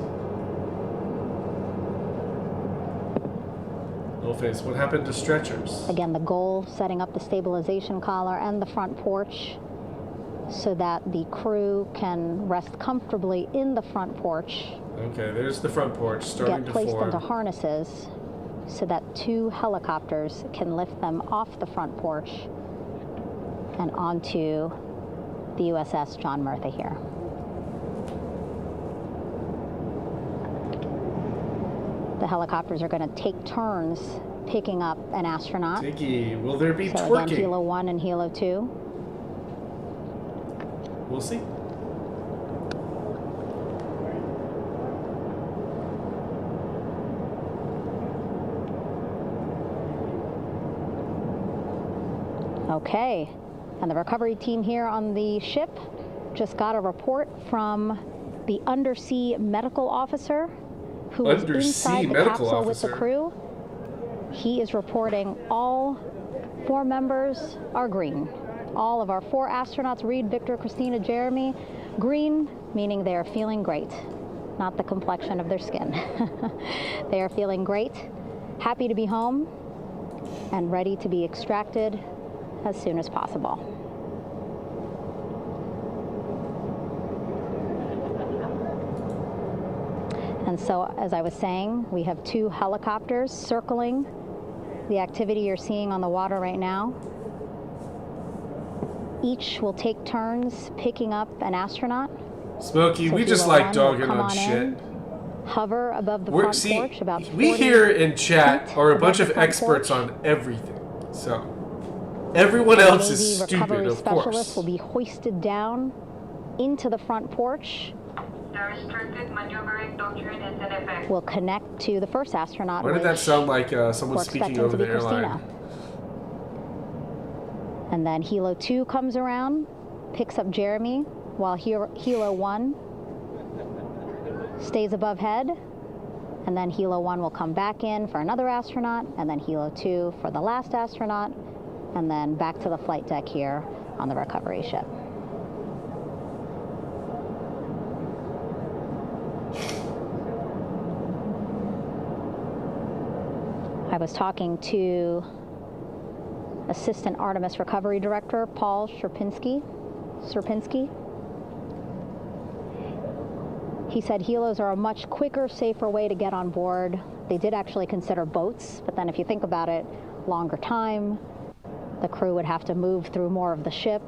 No face. What happened to stretchers? Again, the goal, setting up the stabilization collar and the front porch so that the crew can rest comfortably in the front porch. Okay, there's the front porch starting to form. Get placed into harnesses so that 2 helicopters can lift them off the front porch and onto the USS John Murtha here. The helicopters are going to take turns picking up an astronaut. Diggy, will there be twerking? Again, Helo 1 and Helo 2. We'll see. Okay, and the recovery team here on the ship just got a report from the undersea medical officer who is inside the capsule with the crew. He is reporting all 4 members are green. All of our 4 astronauts, Reed, Victor, Christina, Jeremy, green, meaning they are feeling great, not the complexion of their skin. They are feeling great, happy to be home, and ready to be extracted as soon as possible. And so, as I was saying, we have 2 helicopters circling the activity you're seeing on the water right now. Each will take turns picking up an astronaut. Smokey, so we just like dogging on shit. Hover above the front porch about 40 we here in chat are a bunch of experts on everything. So everyone else is stupid, recovery of specialists course. Will be hoisted down into the front porch. The restricted maneuvering doctrine is in effect. Will connect to the first astronaut. Why did that sound like someone speaking over the airline? And then Helo 2 comes around, picks up Jeremy, while Helo 1 stays above head. And then Helo 1 will come back in for another astronaut, and then Helo 2 for the last astronaut, and then back to the flight deck here on the recovery ship. I was talking to Assistant Artemis Recovery Director Paul Sierpinski. He said helos are a much quicker, safer way to get on board. They did actually consider boats, but then if you think about it, longer time, the crew would have to move through more of the ship.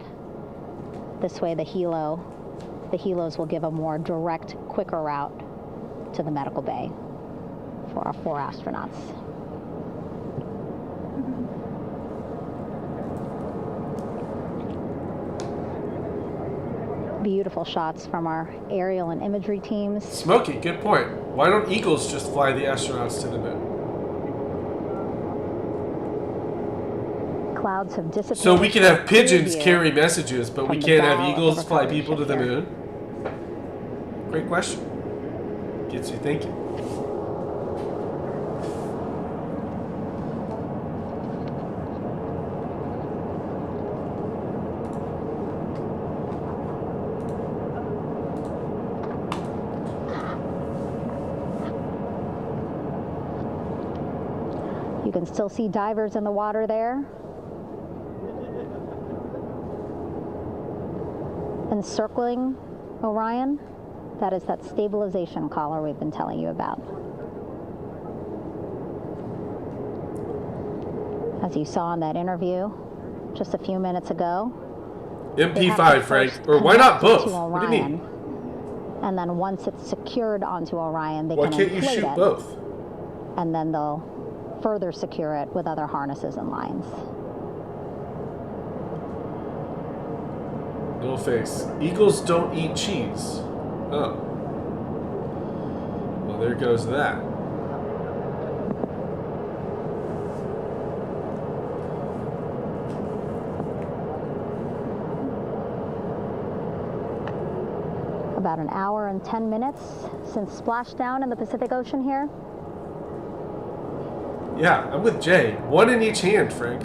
This way the helos will give a more direct, quicker route to the medical bay for our 4 astronauts. Beautiful shots from our aerial and imagery teams. Smokey, good point. Why don't eagles just fly the astronauts to the moon? Clouds have dissipated. So we can have pigeons carry messages, but we can't have eagles fly people to the moon? Great question. Gets you thinking. You can still see divers in the water there. Encircling Orion, that is that stabilization collar we've been telling you about. As you saw in that interview just a few minutes ago. MP5, Frank. Or why not both? What do you mean? And then once it's secured onto Orion, they can inflate it. Why can't you shoot both? And then they'll further secure it with other harnesses and lines. No face. Eagles don't eat cheese. Oh. Well, there goes that. About an hour and 10 minutes since splashdown in the Pacific Ocean here. Yeah, I'm with Jay. One in each hand, Frank.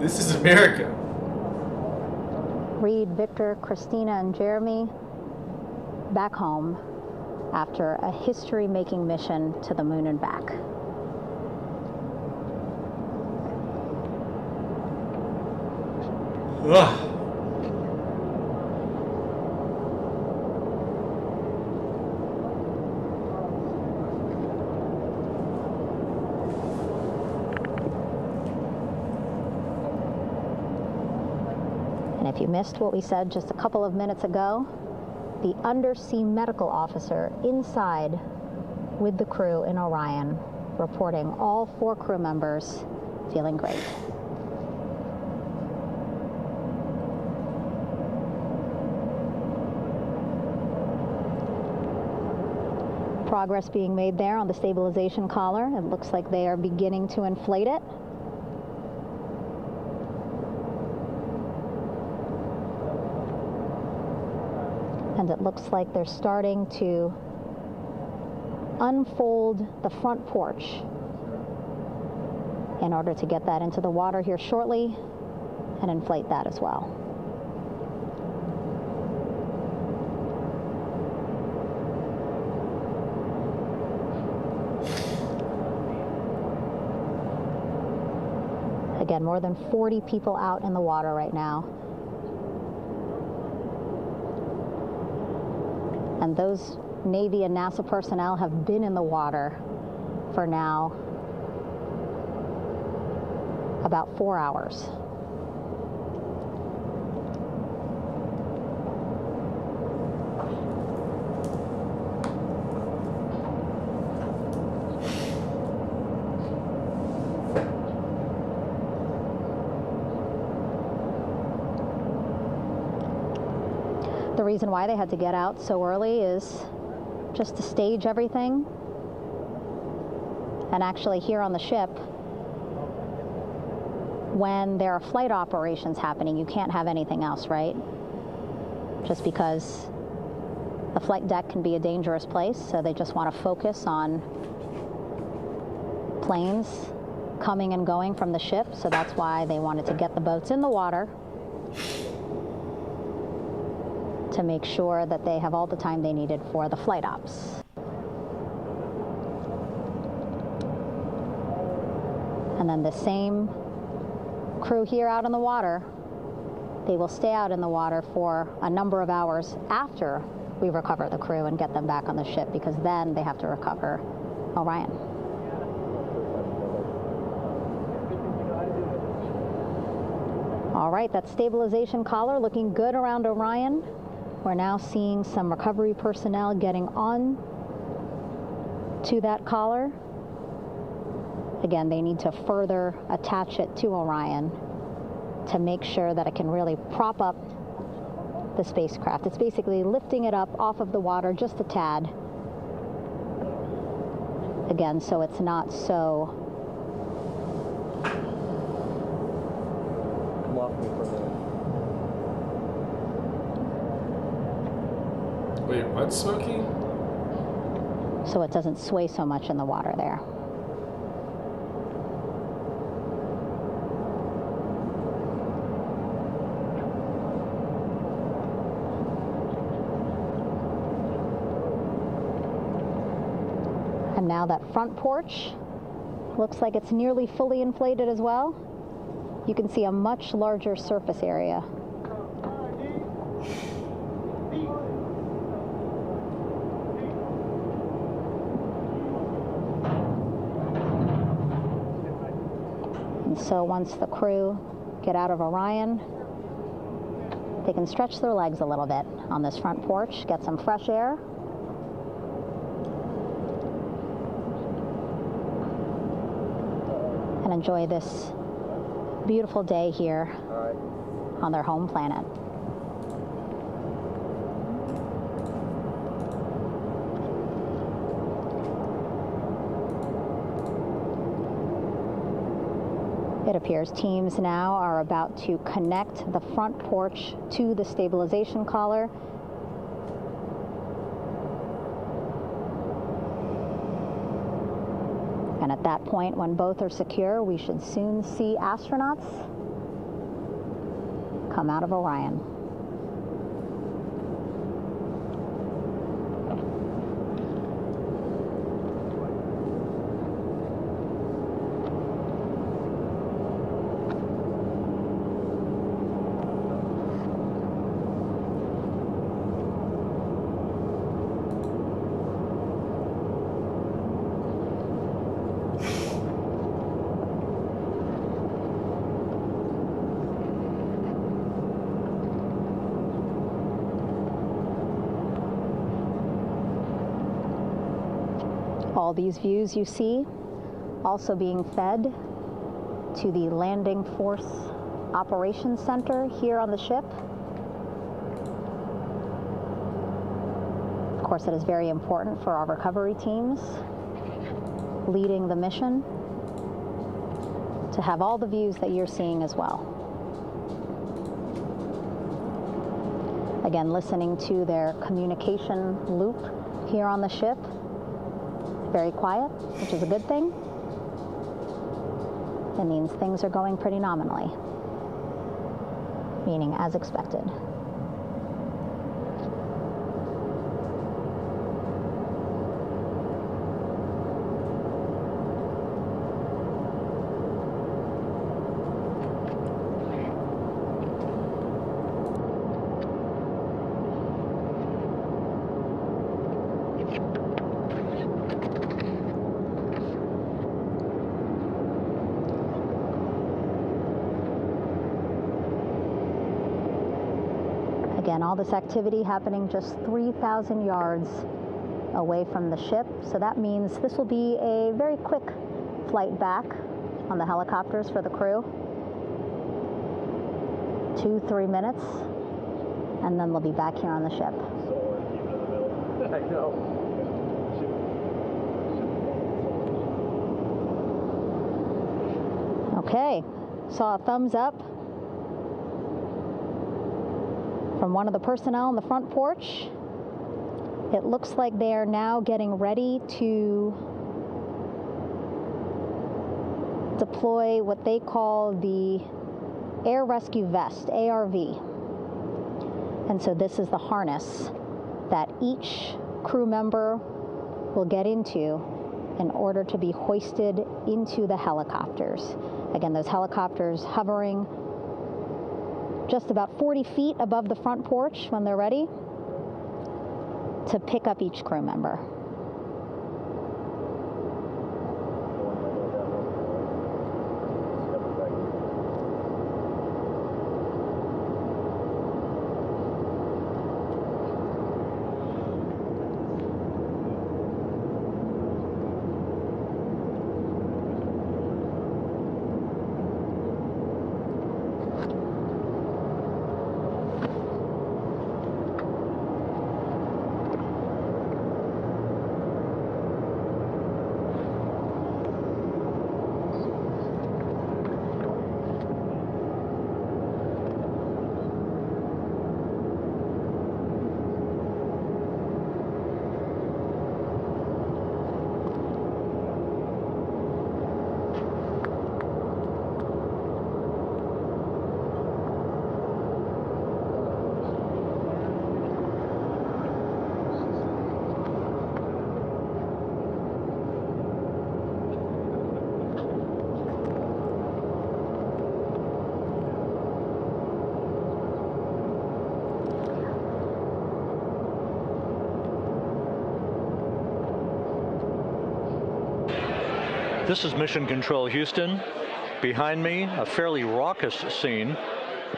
This is America. Reed, Victor, Christina, and Jeremy back home after a history-making mission to the moon and back. Ugh. If you missed what we said just a couple of minutes ago, the undersea medical officer inside with the crew in Orion reporting all 4 crew members feeling great. Progress being made there on the stabilization collar. It looks like they are beginning to inflate it. And it looks like they're starting to unfold the front porch in order to get that into the water here shortly and inflate that as well. Again, more than 40 people out in the water right now. And those Navy and NASA personnel have been in the water for now about 4 hours. The reason why they had to get out so early is just to stage everything. And actually here on the ship, when there are flight operations happening, you can't have anything else, right? Just because the flight deck can be a dangerous place, so they just want to focus on planes coming and going from the ship, so that's why they wanted to get the boats in the water to make sure that they have all the time they needed for the flight ops. And then the same crew here out in the water, they will stay out in the water for a number of hours after we recover the crew and get them back on the ship, because then they have to recover Orion. All right, that stabilization collar looking good around Orion. We're now seeing some recovery personnel getting on to that collar. Again, they need to further attach it to Orion to make sure that it can really prop up the spacecraft. It's basically lifting it up off of the water just a tad. Again, so it's not so... Come off me for a minute. Wait, what, Smokey? So it doesn't sway so much in the water there. And now that front porch looks like it's nearly fully inflated as well. You can see a much larger surface area. And so once the crew get out of Orion, they can stretch their legs a little bit on this front porch, get some fresh air. And enjoy this beautiful day here on their home planet. It appears teams now are about to connect the front porch to the stabilization collar. And at that point, when both are secure, we should soon see astronauts come out of Orion. All these views you see also being fed to the Landing Force Operations Center here on the ship. Of course, it is very important for our recovery teams leading the mission to have all the views that you're seeing as well. Again, listening to their communication loop here on the ship. Very quiet, which is a good thing. It means things are going pretty nominally, meaning as expected. Again, all this activity happening just 3,000 yards away from the ship. So that means this will be a very quick flight back on the helicopters for the crew. 2-3 minutes, and then they'll be back here on the ship. I know. Okay, saw a thumbs up from one of the personnel on the front porch. It looks like they are now getting ready to deploy what they call the Air Rescue Vest, ARV. And so this is the harness that each crew member will get into in order to be hoisted into the helicopters. Again, those helicopters hovering just about 40 feet above the front porch when they're ready to pick up each crew member. This is Mission Control Houston. Behind me, a fairly raucous scene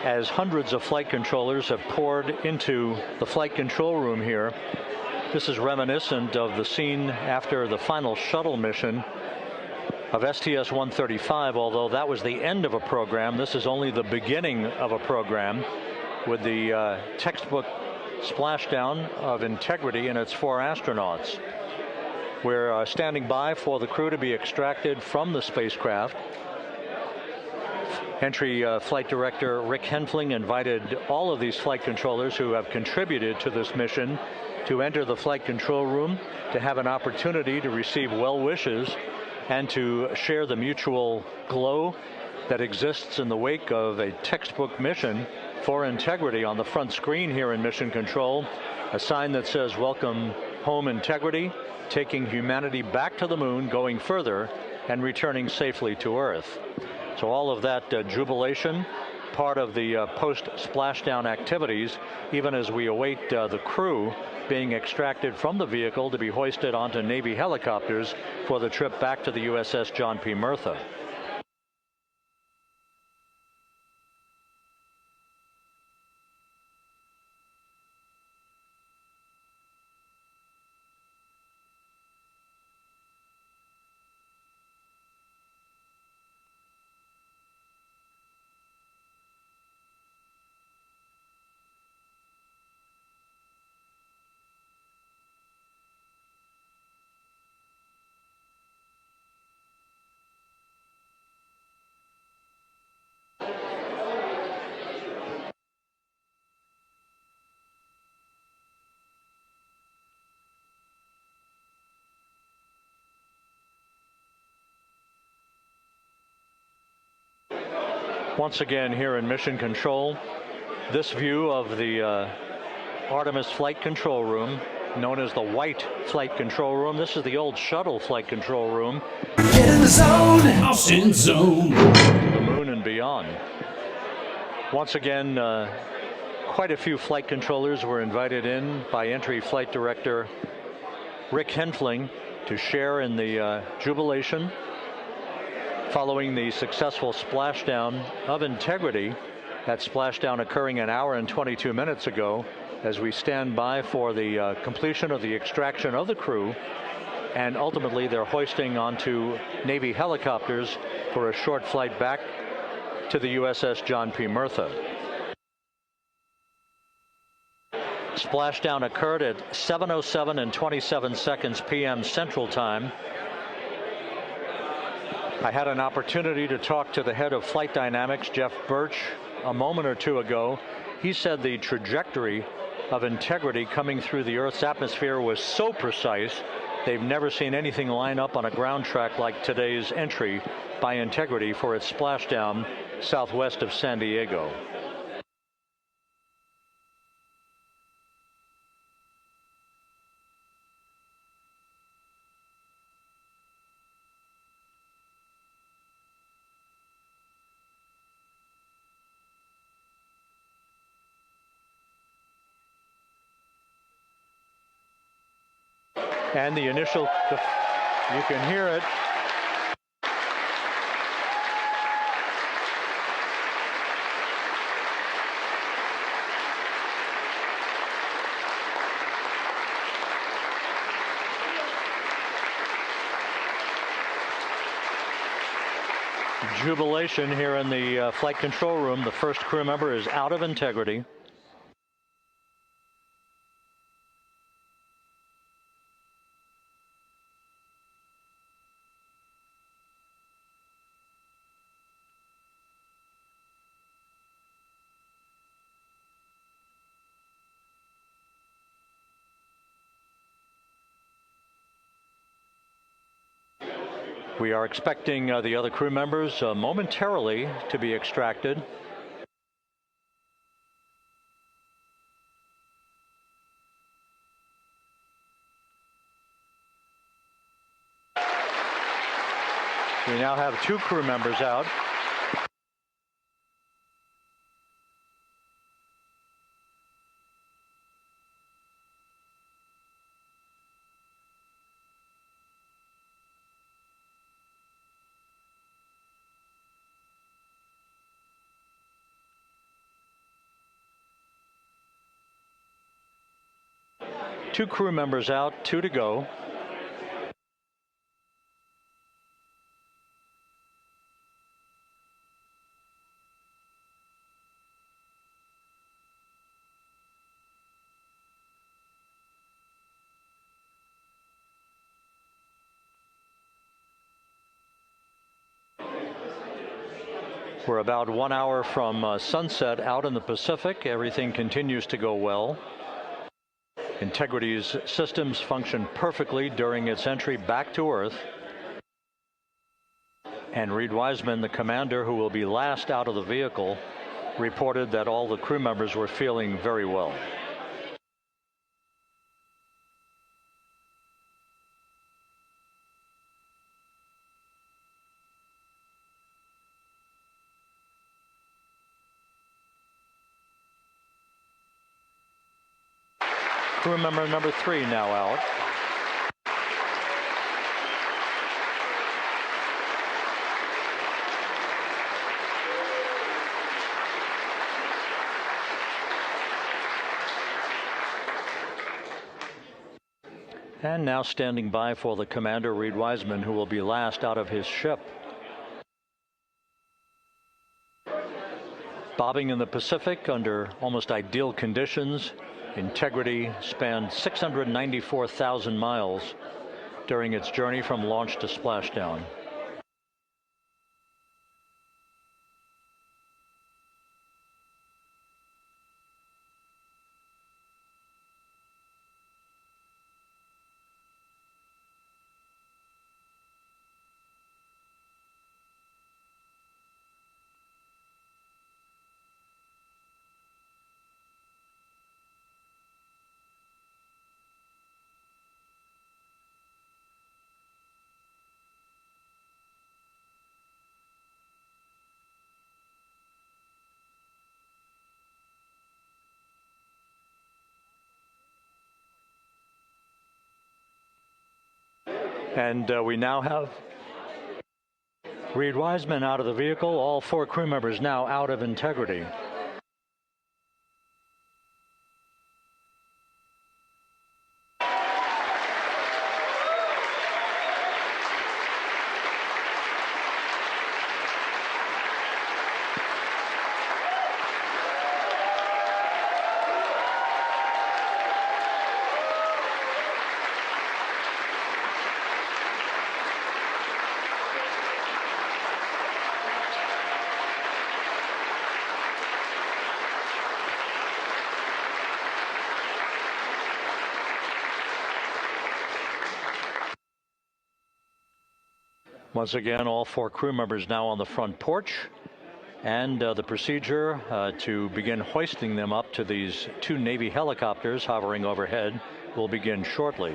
as hundreds of flight controllers have poured into the flight control room here. This is reminiscent of the scene after the final shuttle mission of STS-135, although that was the end of a program. This is only the beginning of a program with the textbook splashdown of Integrity and its 4 astronauts. We're standing by for the crew to be extracted from the spacecraft. Entry Flight Director Rick Henfling invited all of these flight controllers who have contributed to this mission to enter the flight control room, to have an opportunity to receive well wishes and to share the mutual glow that exists in the wake of a textbook mission for Integrity. On the front screen here in Mission Control, a sign that says "Welcome Home, Integrity," taking humanity back to the moon, going further, and returning safely to Earth. So all of that jubilation, part of the post-splashdown activities, even as we await the crew being extracted from the vehicle to be hoisted onto Navy helicopters for the trip back to the USS John P. Murtha. Once again here in Mission Control, this view of the Artemis flight control room, known as the White Flight Control Room. This is the old shuttle flight control room. Get in the zone, Austin Zone. The moon and beyond. Once again, quite a few flight controllers were invited in by Entry Flight Director Rick Henfling to share in the jubilation following the successful splashdown of Integrity. That splashdown occurring an hour and 22 minutes ago, as we stand by for the completion of the extraction of the crew, and ultimately they're hoisting onto Navy helicopters for a short flight back to the USS John P. Murtha. Splashdown occurred at 7:07 and 27 seconds p.m. Central Time. I had an opportunity to talk to the head of flight dynamics, Jeff Birch, a moment or two ago. He said the trajectory of Integrity coming through the Earth's atmosphere was so precise, they've never seen anything line up on a ground track like today's entry by Integrity for its splashdown southwest of San Diego. And the initial, you can hear it. Jubilation here in the flight control room. The first crew member is out of Integrity. We are expecting the other crew members momentarily to be extracted. We now have 2 crew members out. 2 crew members out, 2 to go. We're about 1 hour from sunset out in the Pacific. Everything continues to go well. Integrity's systems function perfectly during its entry back to Earth. And Reed Wiseman, the commander who will be last out of the vehicle, reported that all the crew members were feeling very well. Crew member number 3 now out. And now standing by for the commander, Reed Wiseman, who will be last out of his ship. Bobbing in the Pacific under almost ideal conditions, Integrity spanned 694,000 miles during its journey from launch to splashdown. And we now have Reed Wiseman out of the vehicle, all 4 crew members now out of Integrity. Once again, all 4 crew members now on the front porch, and the procedure to begin hoisting them up to these 2 Navy helicopters hovering overhead will begin shortly.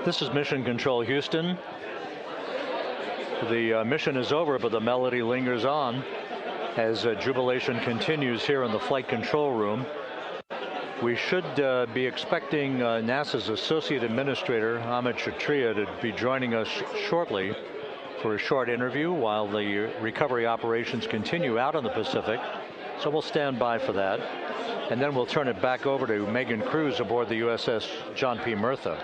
This is Mission Control Houston. The mission is over, but the melody lingers on. as jubilation continues here in the flight control room. We should be expecting NASA's Associate Administrator, Amit Kshatriya, to be joining us shortly for a short interview while the recovery operations continue out in the Pacific. So we'll stand by for that. And then we'll turn it back over to Megan Cruz aboard the USS John P. Murtha.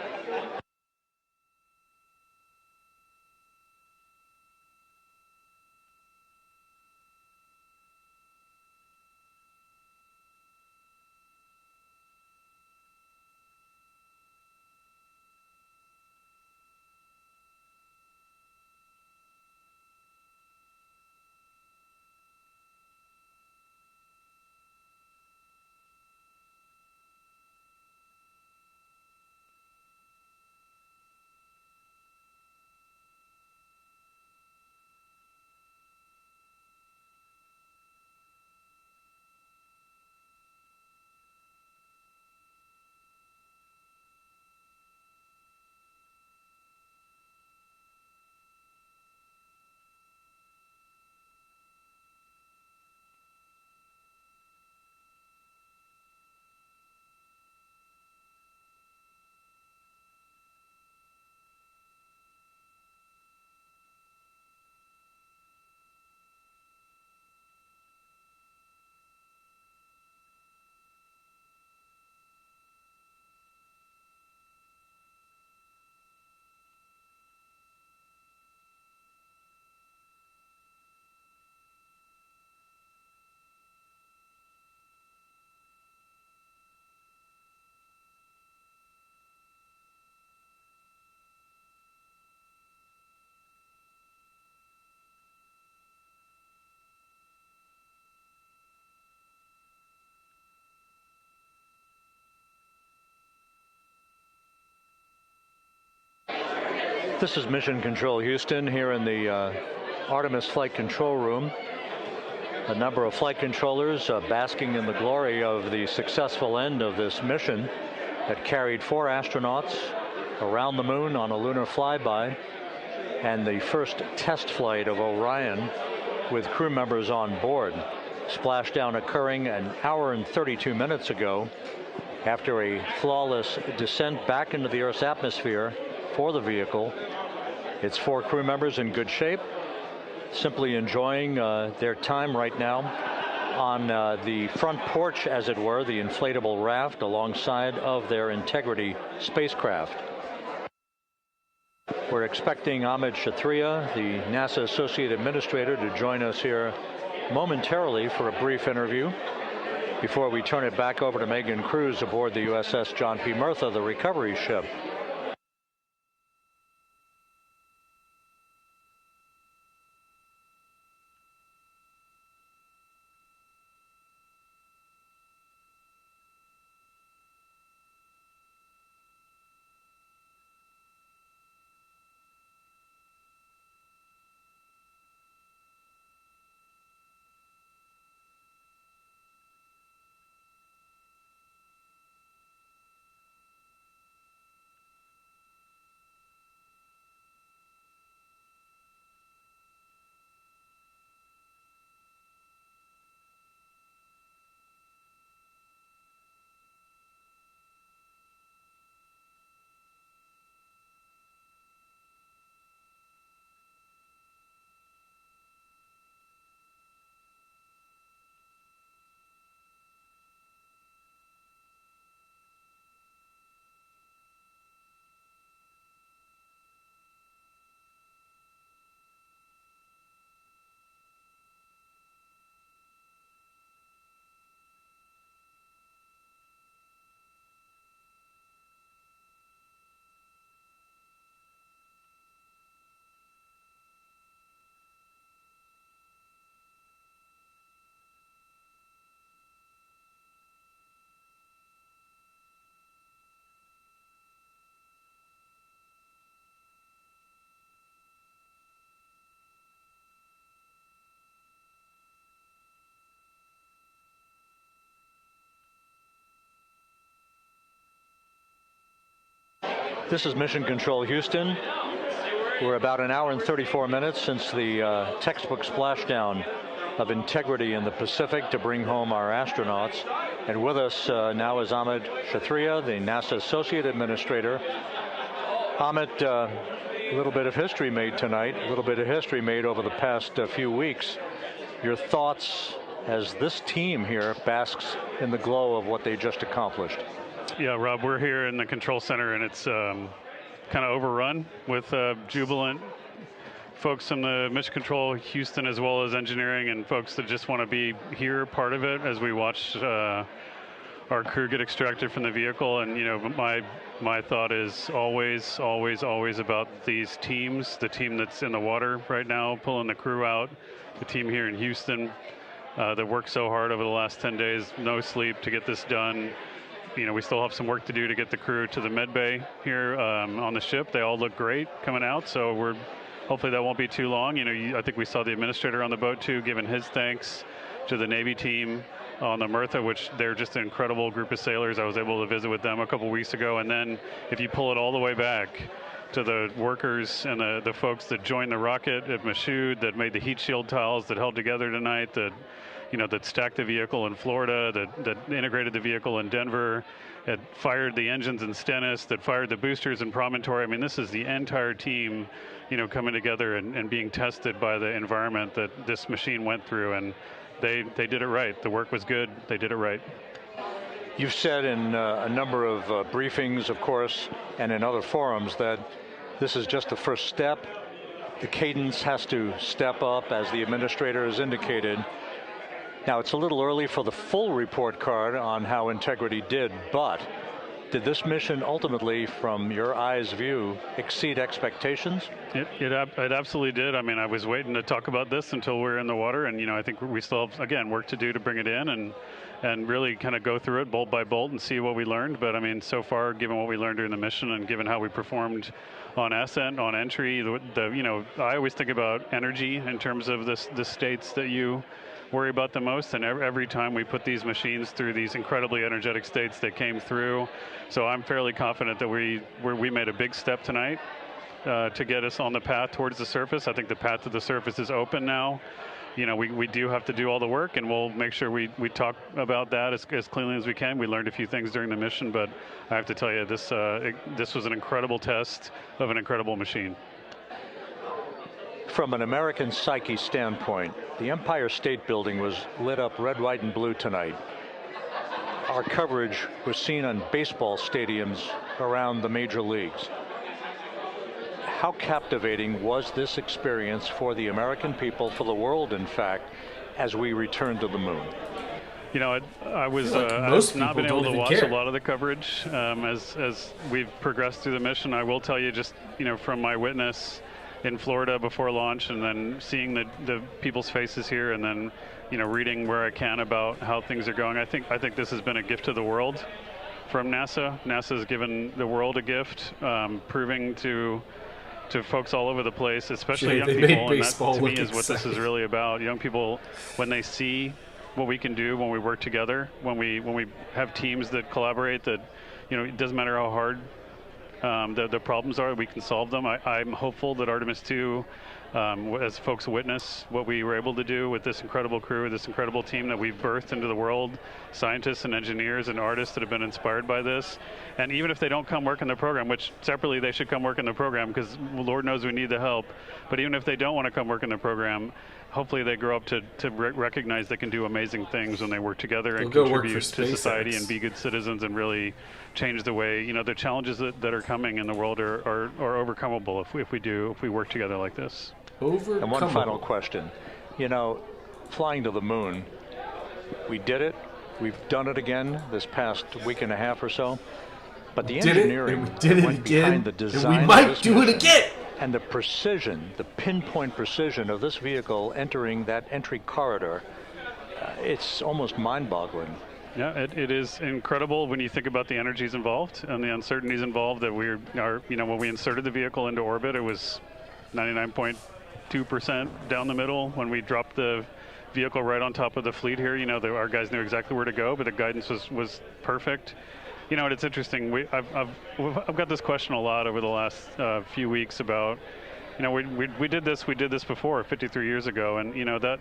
This is Mission Control Houston here in the Artemis Flight Control Room. A number of flight controllers basking in the glory of the successful end of this mission that carried 4 astronauts around the moon on a lunar flyby, and the first test flight of Orion with crew members on board. Splashdown occurring an hour and 32 minutes ago after a flawless descent back into the Earth's atmosphere for the vehicle. Its 4 crew members in good shape, simply enjoying their time right now on the front porch, as it were, the inflatable raft alongside of their Integrity spacecraft. We're expecting Amit Kshatriya, the NASA Associate Administrator, to join us here momentarily for a brief interview before we turn it back over to Megan Cruz aboard the USS John P. Murtha, the recovery ship. This is Mission Control Houston. We're about an hour and 34 minutes since the textbook splashdown of integrity in the Pacific to bring home our astronauts. And with us now is Amit Kshatriya, the NASA Associate Administrator. Amit, a little bit of history made tonight, a little bit of history made over the past few weeks. Your thoughts as this team here basks in the glow of what they just accomplished? Yeah, Rob, we're here in the control center, and it's kind of overrun with jubilant folks in the mission control, Houston, as well as engineering, and folks that just want to be here, part of it, as we watch our crew get extracted from the vehicle. And, you know, my thought is always about these teams, the team that's in the water right now, pulling the crew out, the team here in Houston that worked so hard over the last 10 days, no sleep to get this done. You know, we still have some work to do to get the crew to the med bay here on the ship. They all look great coming out, so hopefully that won't be too long. You know, I think we saw the administrator on the boat too, giving his thanks to the Navy team on the Mirtha, which they're just an incredible group of sailors. I was able to visit with them a couple weeks ago. And then if you pull it all the way back to the workers and the folks that joined the rocket at Michoud, that made the heat shield tiles that held together tonight, that stacked the vehicle in Florida, that integrated the vehicle in Denver, that fired the engines in Stennis, that fired the boosters in Promontory. I mean, this is the entire team, you know, coming together and being tested by the environment that this machine went through, and they did it right. The work was good. They did it right. You've said in a number of briefings, of course, and in other forums that this is just the first step. The cadence has to step up, as the administrator has indicated. Now, it's a little early for the full report card on how Integrity did, but did this mission ultimately, from your eyes view, exceed expectations? It absolutely did. I mean, I was waiting to talk about this until we were in the water, and, you know, I think we still have, again, work to do to bring it in and really kind of go through it bolt by bolt and see what we learned. But, I mean, so far, given what we learned during the mission and given how we performed on ascent, on entry, you know, I always think about energy in terms of the states that you worry about the most, and every time we put these machines through these incredibly energetic states that came through. So I'm fairly confident that we made a big step tonight to get us on the path towards the surface. I think the path to the surface is open now. You know, we do have to do all the work, and we'll make sure we talk about that as cleanly as we can. We learned a few things during the mission, but I have to tell you, this was an incredible test of an incredible machine. From an American psyche standpoint, the Empire State Building was lit up red, white, and blue tonight. Our coverage was seen on baseball stadiums around the major leagues. How captivating was this experience for the American people, for the world, in fact, as we returned to the moon? You know, I've not been able to watch a lot of the coverage as we've progressed through the mission. I will tell you, just, you know, from my witness in Florida before launch, and then seeing the people's faces here, and then, you know, reading where I can about how things are going. I think this has been a gift to the world from NASA. NASA's given the world a gift, proving to folks all over the place, especially young people, and that to me is what this is really about. Young people, when they see what we can do when we work together, when we have teams that collaborate, that, you know, it doesn't matter how hard the problems are, we can solve them. I'm hopeful that Artemis 2, as folks witness what we were able to do with this incredible crew, this incredible team that we've birthed into the world, scientists and engineers and artists that have been inspired by this. And even if they don't come work in the program, which separately they should come work in the program, because Lord knows we need the help, but even if they don't want to come work in the program, hopefully they grow up to recognize they can do amazing things when they work together and contribute to society and be good citizens and really change the way, you know, the challenges that are coming in the world are overcomable if we work together like this. And one final question. You know, flying to the moon, we did it. We've done it again this past week and a half or so. But the engineering went behind the design, and we might do it again. And the precision, the pinpoint precision of this vehicle entering that entry corridor, it's almost mind-boggling. Yeah, it is incredible when you think about the energies involved and the uncertainties involved. That you know, when we inserted the vehicle into orbit, it was 99.2% down the middle. When we dropped the vehicle right on top of the fleet here, you know, our guys knew exactly where to go, but the guidance was perfect. You know, and it's interesting. I've got this question a lot over the last few weeks about, you know, we did this before 53 years ago, and, you know, that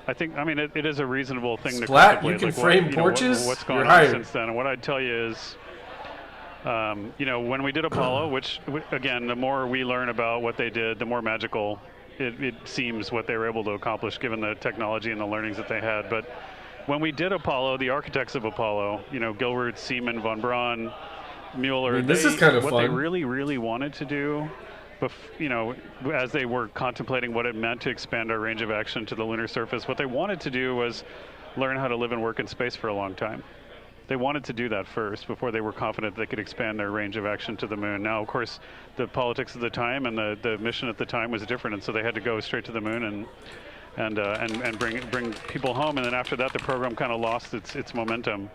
I mean, it is a reasonable thing to Splat, contemplate. you can like frame what, porches? What's gone You're on hired. since then? And what I'd tell you is, when we did Apollo, which, again, the more we learn about what they did, the more magical it seems what they were able to accomplish given the technology and the learnings that they had. But when we did Apollo, the architects of Apollo, Gilbert, Seaman, von Braun, Mueller, this is kind of what fun. they really, really wanted to do, as they were contemplating what it meant to expand our range of action to the lunar surface, what they wanted to do was learn how to live and work in space for a long time. They wanted to do that first before they were confident they could expand their range of action to the moon. Now, of course, the politics of the time and the mission at the time was different, and so they had to go straight to the moon and bring people home. And then after that, the program kind of lost its momentum.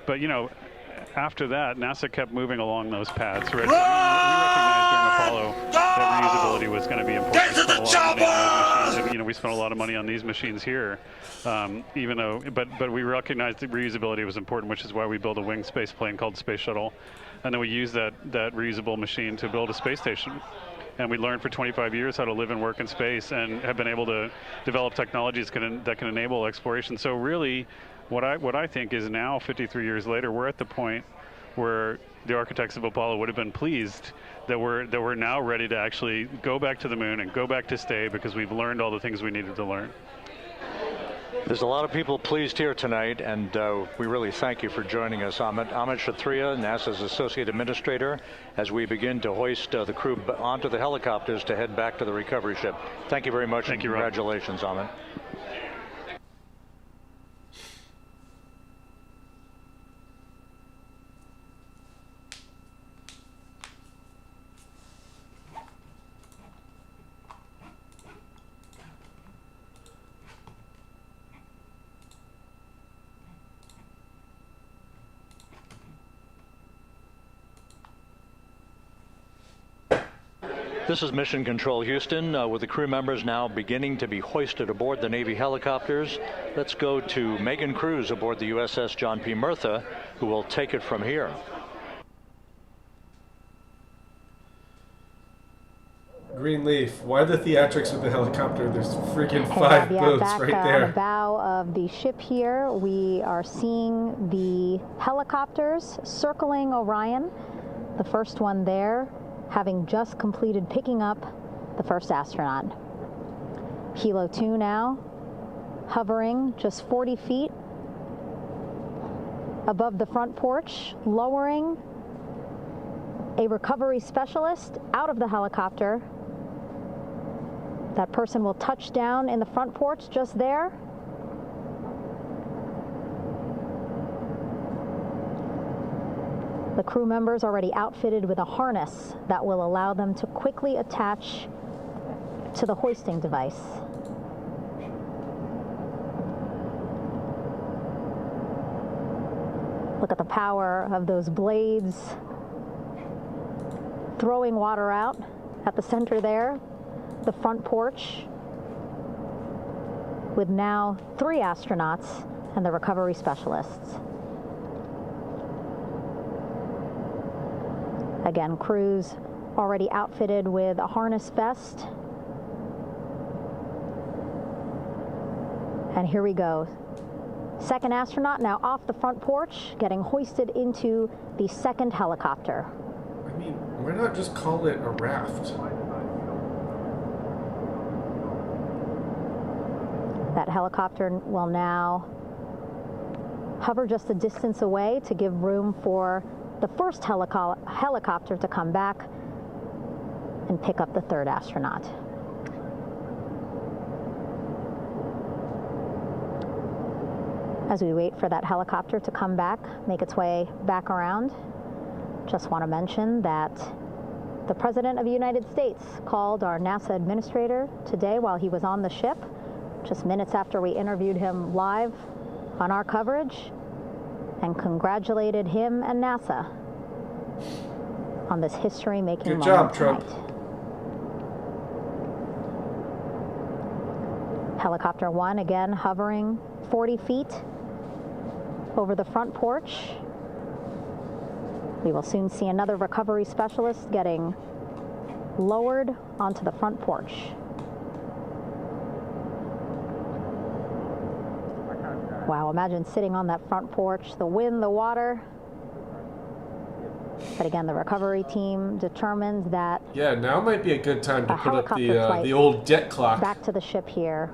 But after that, NASA kept moving along those paths. We recognized during Apollo that reusability was going to be important. We spent a lot of money on these machines here, but we recognized that reusability was important, which is why we built a winged space plane called Space Shuttle, and then we used that reusable machine to build a space station. And we learned for 25 years how to live and work in space, and have been able to develop technologies that can enable exploration. So really, what I think is now, 53 years later, we're at the point where the architects of Apollo would have been pleased that we're now ready to actually go back to the moon and go back to stay, because we've learned all the things we needed to learn. There's a lot of people pleased here tonight, and we really thank you for joining us. Amit Kshatriya, NASA's Associate Administrator, as we begin to hoist the crew onto the helicopters to head back to the recovery ship. Thank you very much, and congratulations, Amit. This is Mission Control Houston, with the crew members now beginning to be hoisted aboard the Navy helicopters. Let's go to Megan Cruz aboard the USS John P. Murtha, who will take it from here. Greenleaf, why the theatrics with the helicopter? There's freaking 5 boats back, right on there. the bow of the ship here, we are seeing the helicopters circling Orion. The first one there, having just completed picking up the first astronaut. Helo 2 now, hovering just 40 feet above the front porch, lowering a recovery specialist out of the helicopter. That person will touch down in the front porch just there. The crew members already outfitted with a harness that will allow them to quickly attach to the hoisting device. Look at the power of those blades throwing water out at the center there, the front porch, with now 3 astronauts and the recovery specialists. Again, crews already outfitted with a harness vest. And here we go. Second astronaut now off the front porch, getting hoisted into the second helicopter. I mean, why not just call it a raft? That helicopter will now hover just a distance away to give room for the first helicopter to come back and pick up the third astronaut. As we wait for that helicopter to come back, make its way back around, just want to mention that the President of the United States called our NASA administrator today while he was on the ship, just minutes after we interviewed him live on our coverage, and congratulated him and NASA on this history-making moment. Good job, Trump. Helicopter 1 again hovering 40 feet over the front porch. We will soon see another recovery specialist getting lowered onto the front porch. Wow, imagine sitting on that front porch, the wind, the water. But again, the recovery team determined that yeah, now might be a good time to put up the old jet clock. Back to the ship here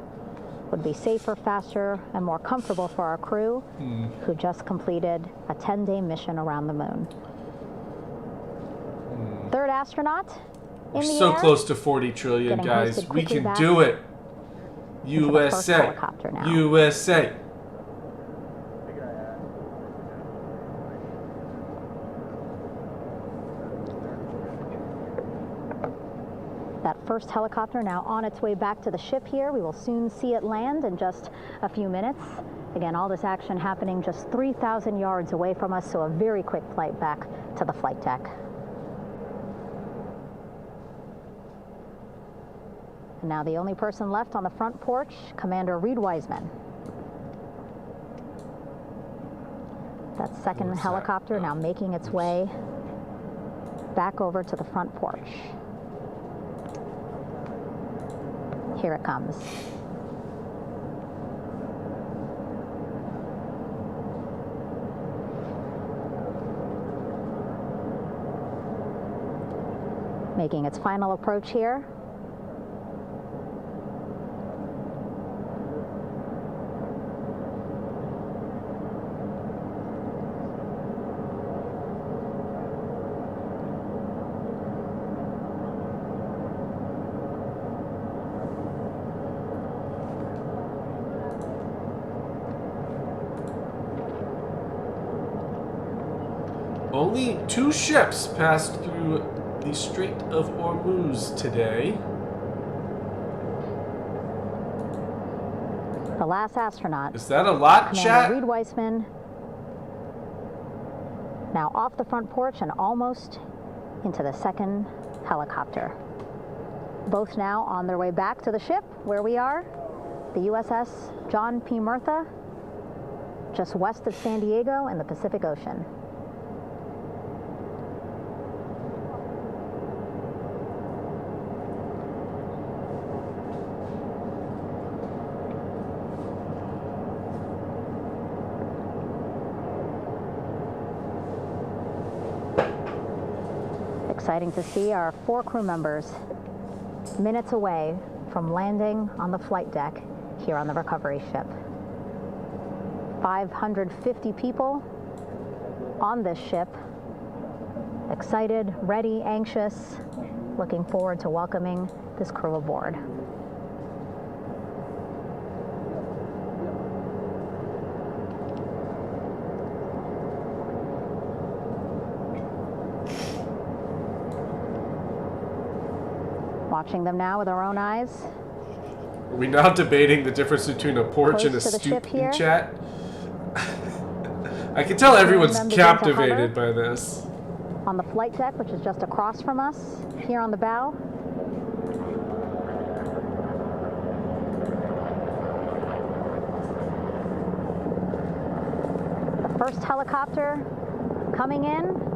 would be safer, faster, and more comfortable for our crew who just completed a 10-day mission around the moon. Third astronaut in the so air, close to 40 trillion, guys. We can do it. USA. USA. That first helicopter now on its way back to the ship here. We will soon see it land in just a few minutes. Again, all this action happening just 3,000 yards away from us, so a very quick flight back to the flight deck. And now the only person left on the front porch, Commander Reed Wiseman. That second helicopter now making its way back over to the front porch. Here it comes. Making its final approach here. Only 2 ships passed through the Strait of Hormuz today. The last astronaut. Is that a lot, chat? Reed Wiseman. Now off the front porch and almost into the second helicopter. Both now on their way back to the ship where we are, the USS John P. Murtha, just west of San Diego in the Pacific Ocean. Exciting to see our 4 crew members minutes away from landing on the flight deck here on the recovery ship. 550 people on this ship, excited, ready, anxious, looking forward to welcoming this crew aboard. Watching them now with our own eyes. Are we now debating the difference between a porch and a stoop in chat? I can tell everyone's captivated by this. On the flight deck, which is just across from us, here on the bow. The first helicopter coming in.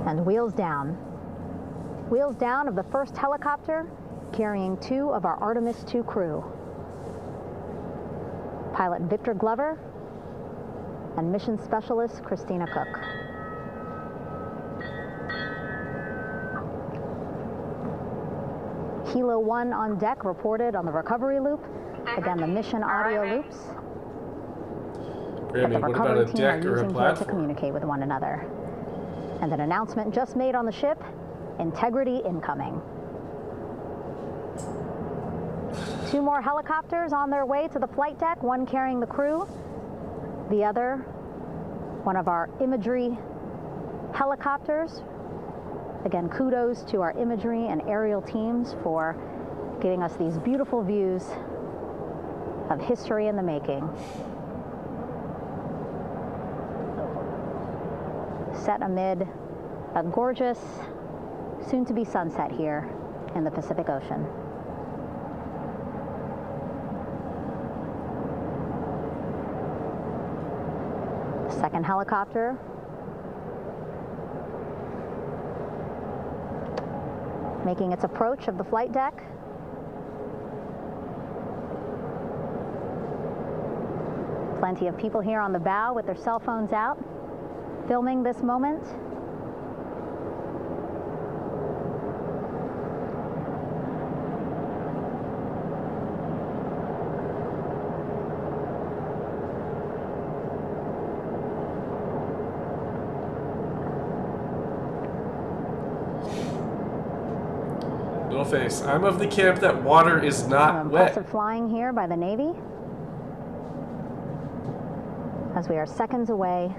And wheels down. Wheels down of the first helicopter carrying 2 of our Artemis II crew. Pilot Victor Glover and mission specialist Christina Cook. Hilo 1 on deck reported on the recovery loop. Again, the mission audio loops. Grammy, what about a deck or a platform? To communicate with one another. And an announcement just made on the ship, integrity incoming. 2 more helicopters on their way to the flight deck, one carrying the crew, the other, one of our imagery helicopters. Again, kudos to our imagery and aerial teams for giving us these beautiful views of history in the making. Set amid a gorgeous, soon-to-be sunset here in the Pacific Ocean. Second helicopter making its approach of the flight deck. Plenty of people here on the bow with their cell phones out, filming this moment. Face. I'm of the camp that water is not wet. Impressive flying here by the Navy, as we are seconds away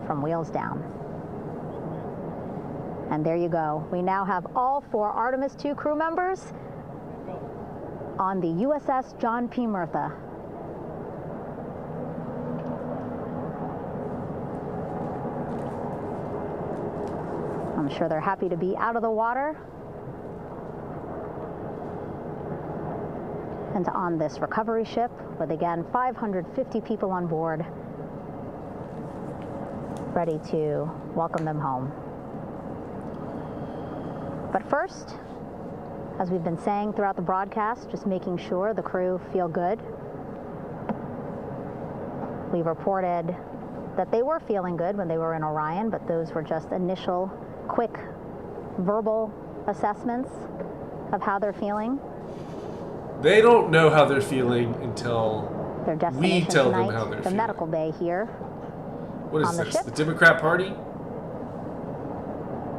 from wheels down. And there you go. We now have all 4 Artemis II crew members on the USS John P. Murtha. I'm sure they're happy to be out of the water and on this recovery ship with, again, 550 people on board, ready to welcome them home. But first, as we've been saying throughout the broadcast, just making sure the crew feel good. We reported that they were feeling good when they were in Orion, but those were just initial, quick, verbal assessments of how they're feeling. They don't know how they're feeling until Their we destination tell tonight, them how they're the feeling. medical bay here. What is on the this? ship. The Democrat Party?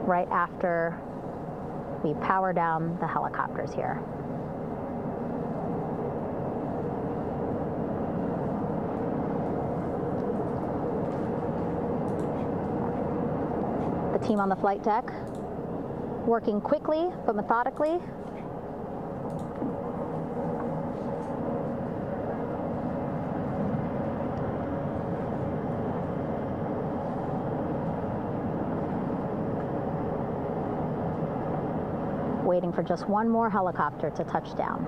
Right after we power down the helicopters here. The team on the flight deck working quickly but methodically. Waiting for just one more helicopter to touch down.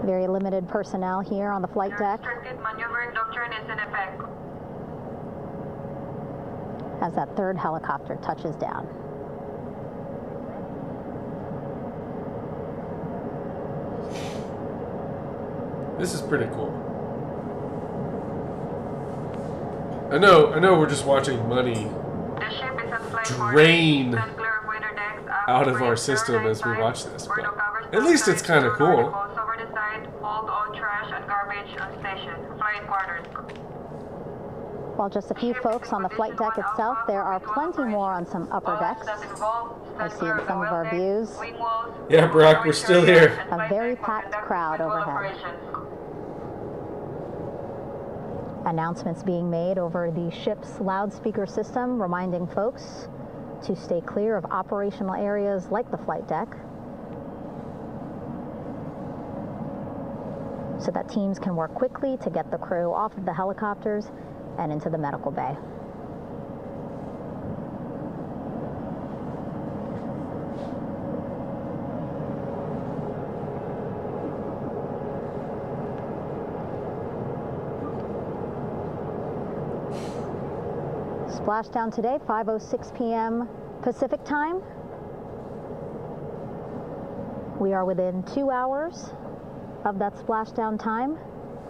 Very limited personnel here on the flight deck. Restricted maneuvering doctrine is in effect. As that third helicopter touches down. This is pretty cool. I know we're just watching money drain out of our system as we watch this, but at least it's kind of cool. While just a few folks on the flight deck itself, there are plenty more on some upper decks. I see in some of our views. Yeah, Brock, we're still here. A very packed crowd overhead. Announcements being made over the ship's loudspeaker system, reminding folks to stay clear of operational areas like the flight deck, so that teams can work quickly to get the crew off of the helicopters and into the medical bay. Splashdown today, 5:06 p.m. Pacific time. We are within 2 hours of that splashdown time,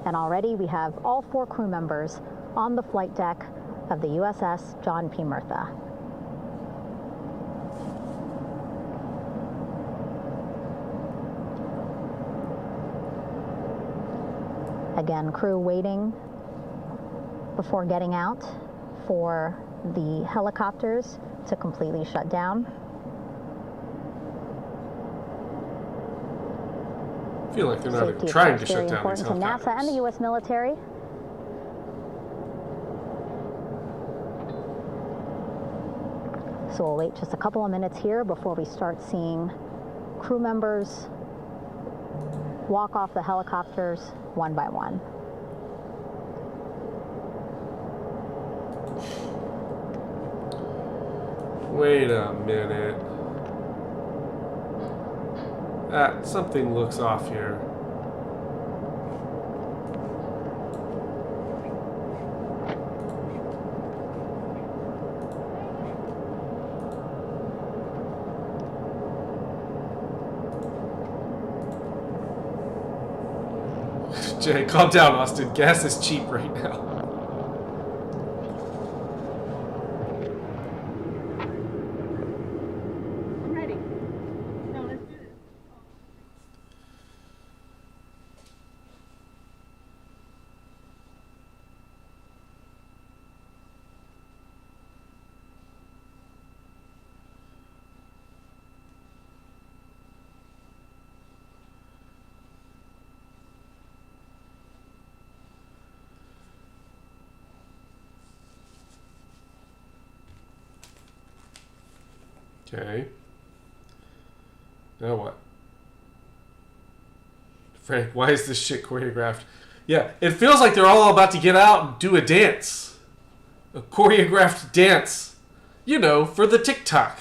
and already we have all 4 crew members on the flight deck of the USS John P. Murtha. Again, crew waiting before getting out for the helicopters to completely shut down. I feel like they're not even trying to shut down these helicopters. Very important to NASA and the U.S. military. So we'll wait just a couple of minutes here before we start seeing crew members walk off the helicopters one by one. Wait a minute. Something looks off here. Jay, calm down, Austin. Gas is cheap right now. I'm ready. No, let's do this. Okay. Now what? Frank, why is this shit choreographed? Yeah, it feels like they're all about to get out and do a dance. A choreographed dance. You know, for the TikTok.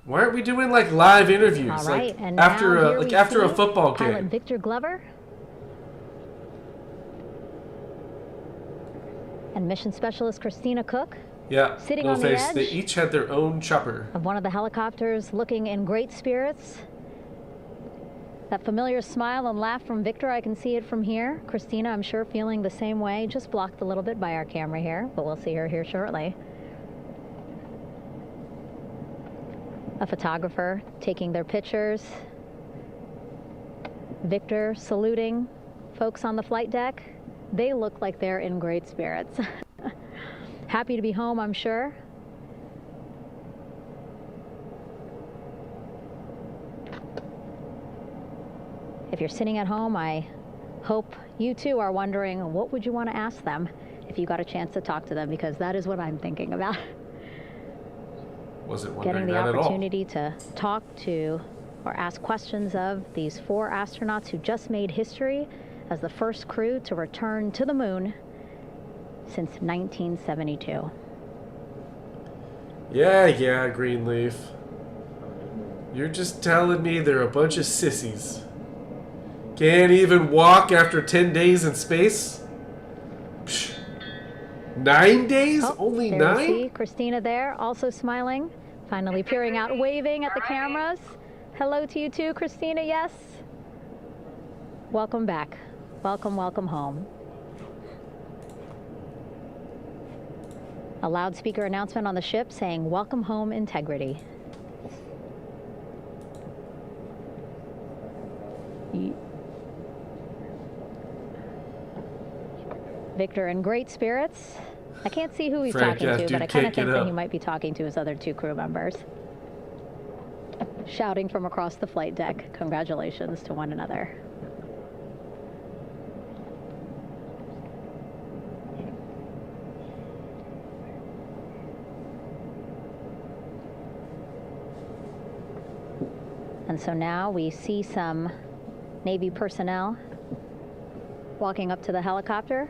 Why aren't we doing like live interviews? All right, like and after a football game. Pilot Victor Glover and mission specialist Christina Cook. Yeah, sitting on the edge. They each had their own chopper. Of one of the helicopters, looking in great spirits. That familiar smile and laugh from Victor, I can see it from here. Christina, I'm sure, feeling the same way. Just blocked a little bit by our camera here, but we'll see her here shortly. A photographer taking their pictures. Victor saluting folks on the flight deck. They look like they're in great spirits. Happy to be home, I'm sure. If you're sitting at home, I hope you too are wondering, what would you want to ask them if you got a chance to talk to them? Because that is what I'm thinking about. Wasn't wondering getting the that opportunity to talk to or ask questions of these 4 astronauts who just made history as the first crew to return to the moon since 1972. Yeah, Greenleaf. You're just telling me they're a bunch of sissies. Can't even walk after 10 days in space? Psh. 9 days? Only 9? See Christina there, also smiling, finally peering out, waving at the cameras. Hello to you too, Christina, yes? Welcome back. Welcome home. A loudspeaker announcement on the ship saying, "Welcome home, Integrity." Victor in great spirits. I can't see who he's talking to, but I kind of think that he might be talking to his other 2 crew members. Shouting from across the flight deck, congratulations to one another. And so now we see some Navy personnel walking up to the helicopter.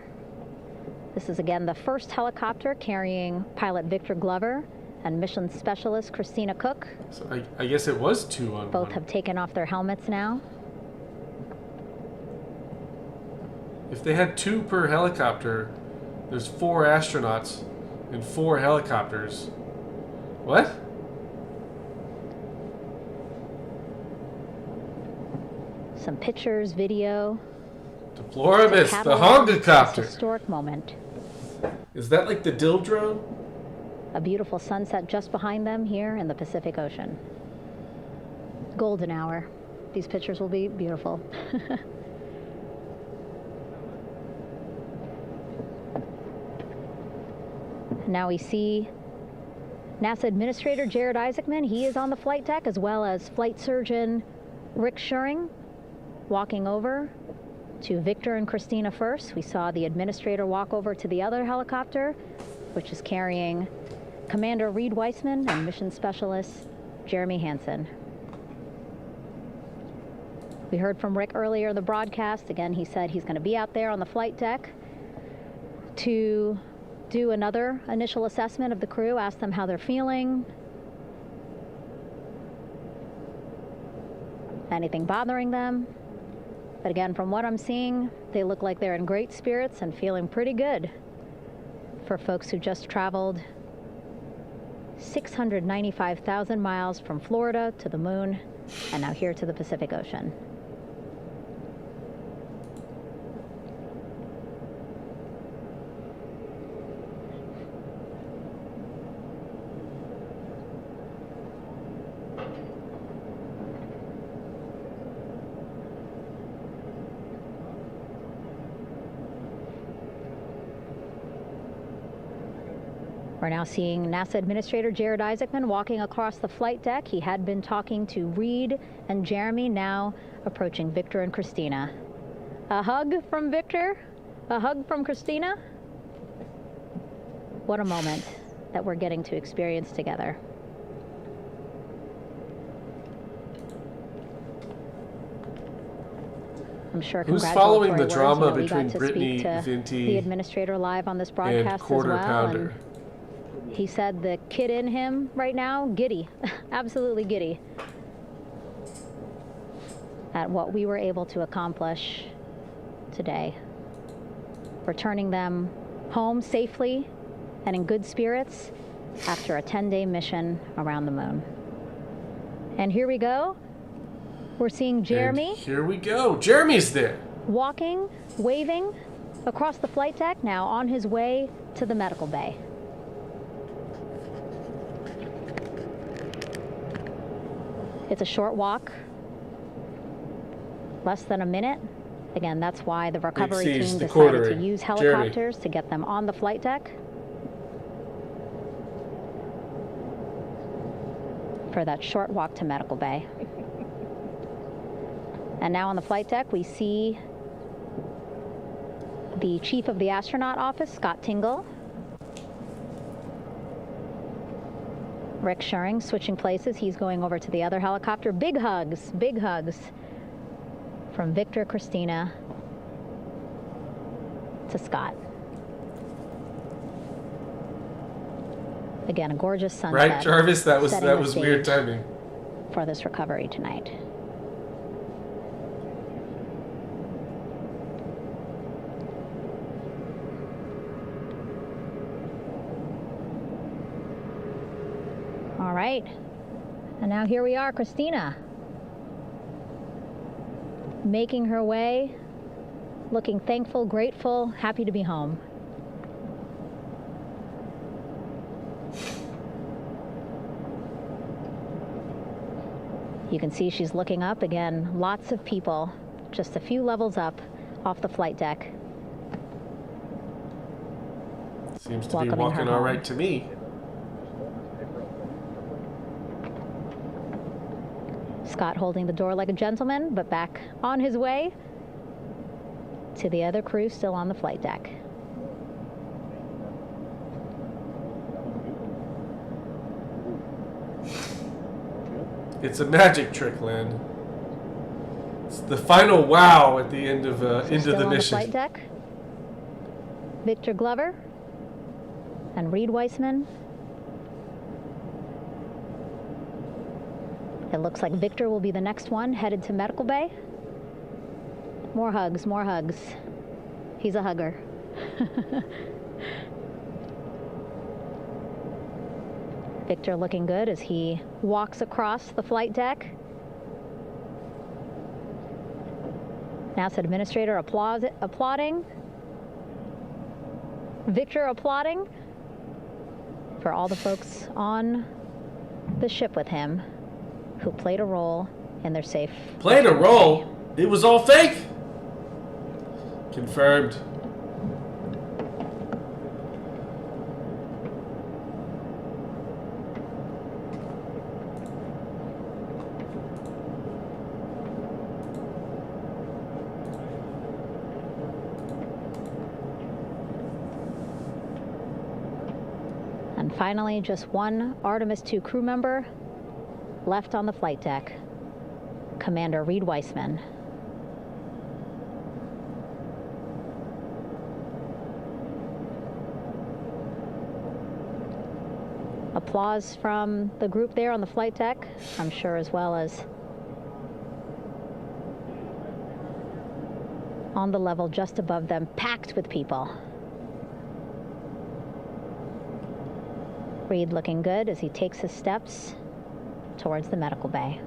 This is again the first helicopter carrying pilot Victor Glover and mission specialist Christina Cook. So I guess it was 2 on Both 1. have taken off their helmets now. If they had 2 per helicopter, there's 4 astronauts and 4 helicopters. What? Some pictures, video. Deploramus, the Hongacopter. Historic moment. Is that like the Dill drone? A beautiful sunset just behind them here in the Pacific Ocean. Golden hour. These pictures will be beautiful. Now we see NASA Administrator Jared Isaacman, he is on the flight deck, as well as Flight Surgeon Rick Schuring walking over to Victor and Christina first. We saw the administrator walk over to the other helicopter, which is carrying Commander Reed Weissman and Mission Specialist Jeremy Hansen. We heard from Rick earlier in the broadcast. Again, he said he's going to be out there on the flight deck to do another initial assessment of the crew, ask them how they're feeling, anything bothering them. But again, from what I'm seeing, they look like they're in great spirits and feeling pretty good for folks who just traveled 695,000 miles from Florida to the moon and now here to the Pacific Ocean. We're now seeing NASA Administrator Jared Isaacman walking across the flight deck. He had been talking to Reed and Jeremy, now approaching Victor and Christina. A hug from Victor, a hug from Christina. What a moment that we're getting to experience together. I'm sure Who's congratulatory following the words, drama we between got to Brittany, speak to Vinty, the administrator live on this broadcast and Quarter as well. Pounder? And he said the kid in him right now, giddy, absolutely giddy at what we were able to accomplish today. Returning them home safely and in good spirits after a 10-day mission around the moon. And here we go. We're seeing Jeremy. And here we go. Jeremy's there. Walking, waving across the flight deck, now on his way to the medical bay. It's a short walk, less than a minute. Again, that's why the recovery team decided to use helicopters to get them on the flight deck for that short walk to medical bay. And now on the flight deck, we see the chief of the astronaut office, Scott Tingle. Rick Schuring switching places. He's going over to the other helicopter. Big hugs from Victor, Christina to Scott. Again, a gorgeous sunset. Right, Jarvis? That was weird timing for this recovery tonight. All right, and now here we are, Christina, making her way, looking thankful, grateful, happy to be home. You can see she's looking up again, lots of people, just a few levels up off the flight deck. Seems to be walking all right to me. Scott holding the door like a gentleman, but back on his way to the other crew still on the flight deck. It's a magic trick, Lynn. It's the final wow at the end of into the mission. On the flight deck, Victor Glover and Reed Weissman. It looks like Victor will be the next one headed to medical bay. More hugs, more hugs. He's a hugger. Victor looking good as he walks across the flight deck. NASA Administrator applauding. Victor applauding for all the folks on the ship with him who played a role in their safe. Played a role? It was all fake? Confirmed. And finally, just one Artemis 2 crew member left on the flight deck, Commander Reed Weissman. Applause from the group there on the flight deck, I'm sure, as well as on the level just above them, packed with people. Reed looking good as he takes his steps towards the medical bay.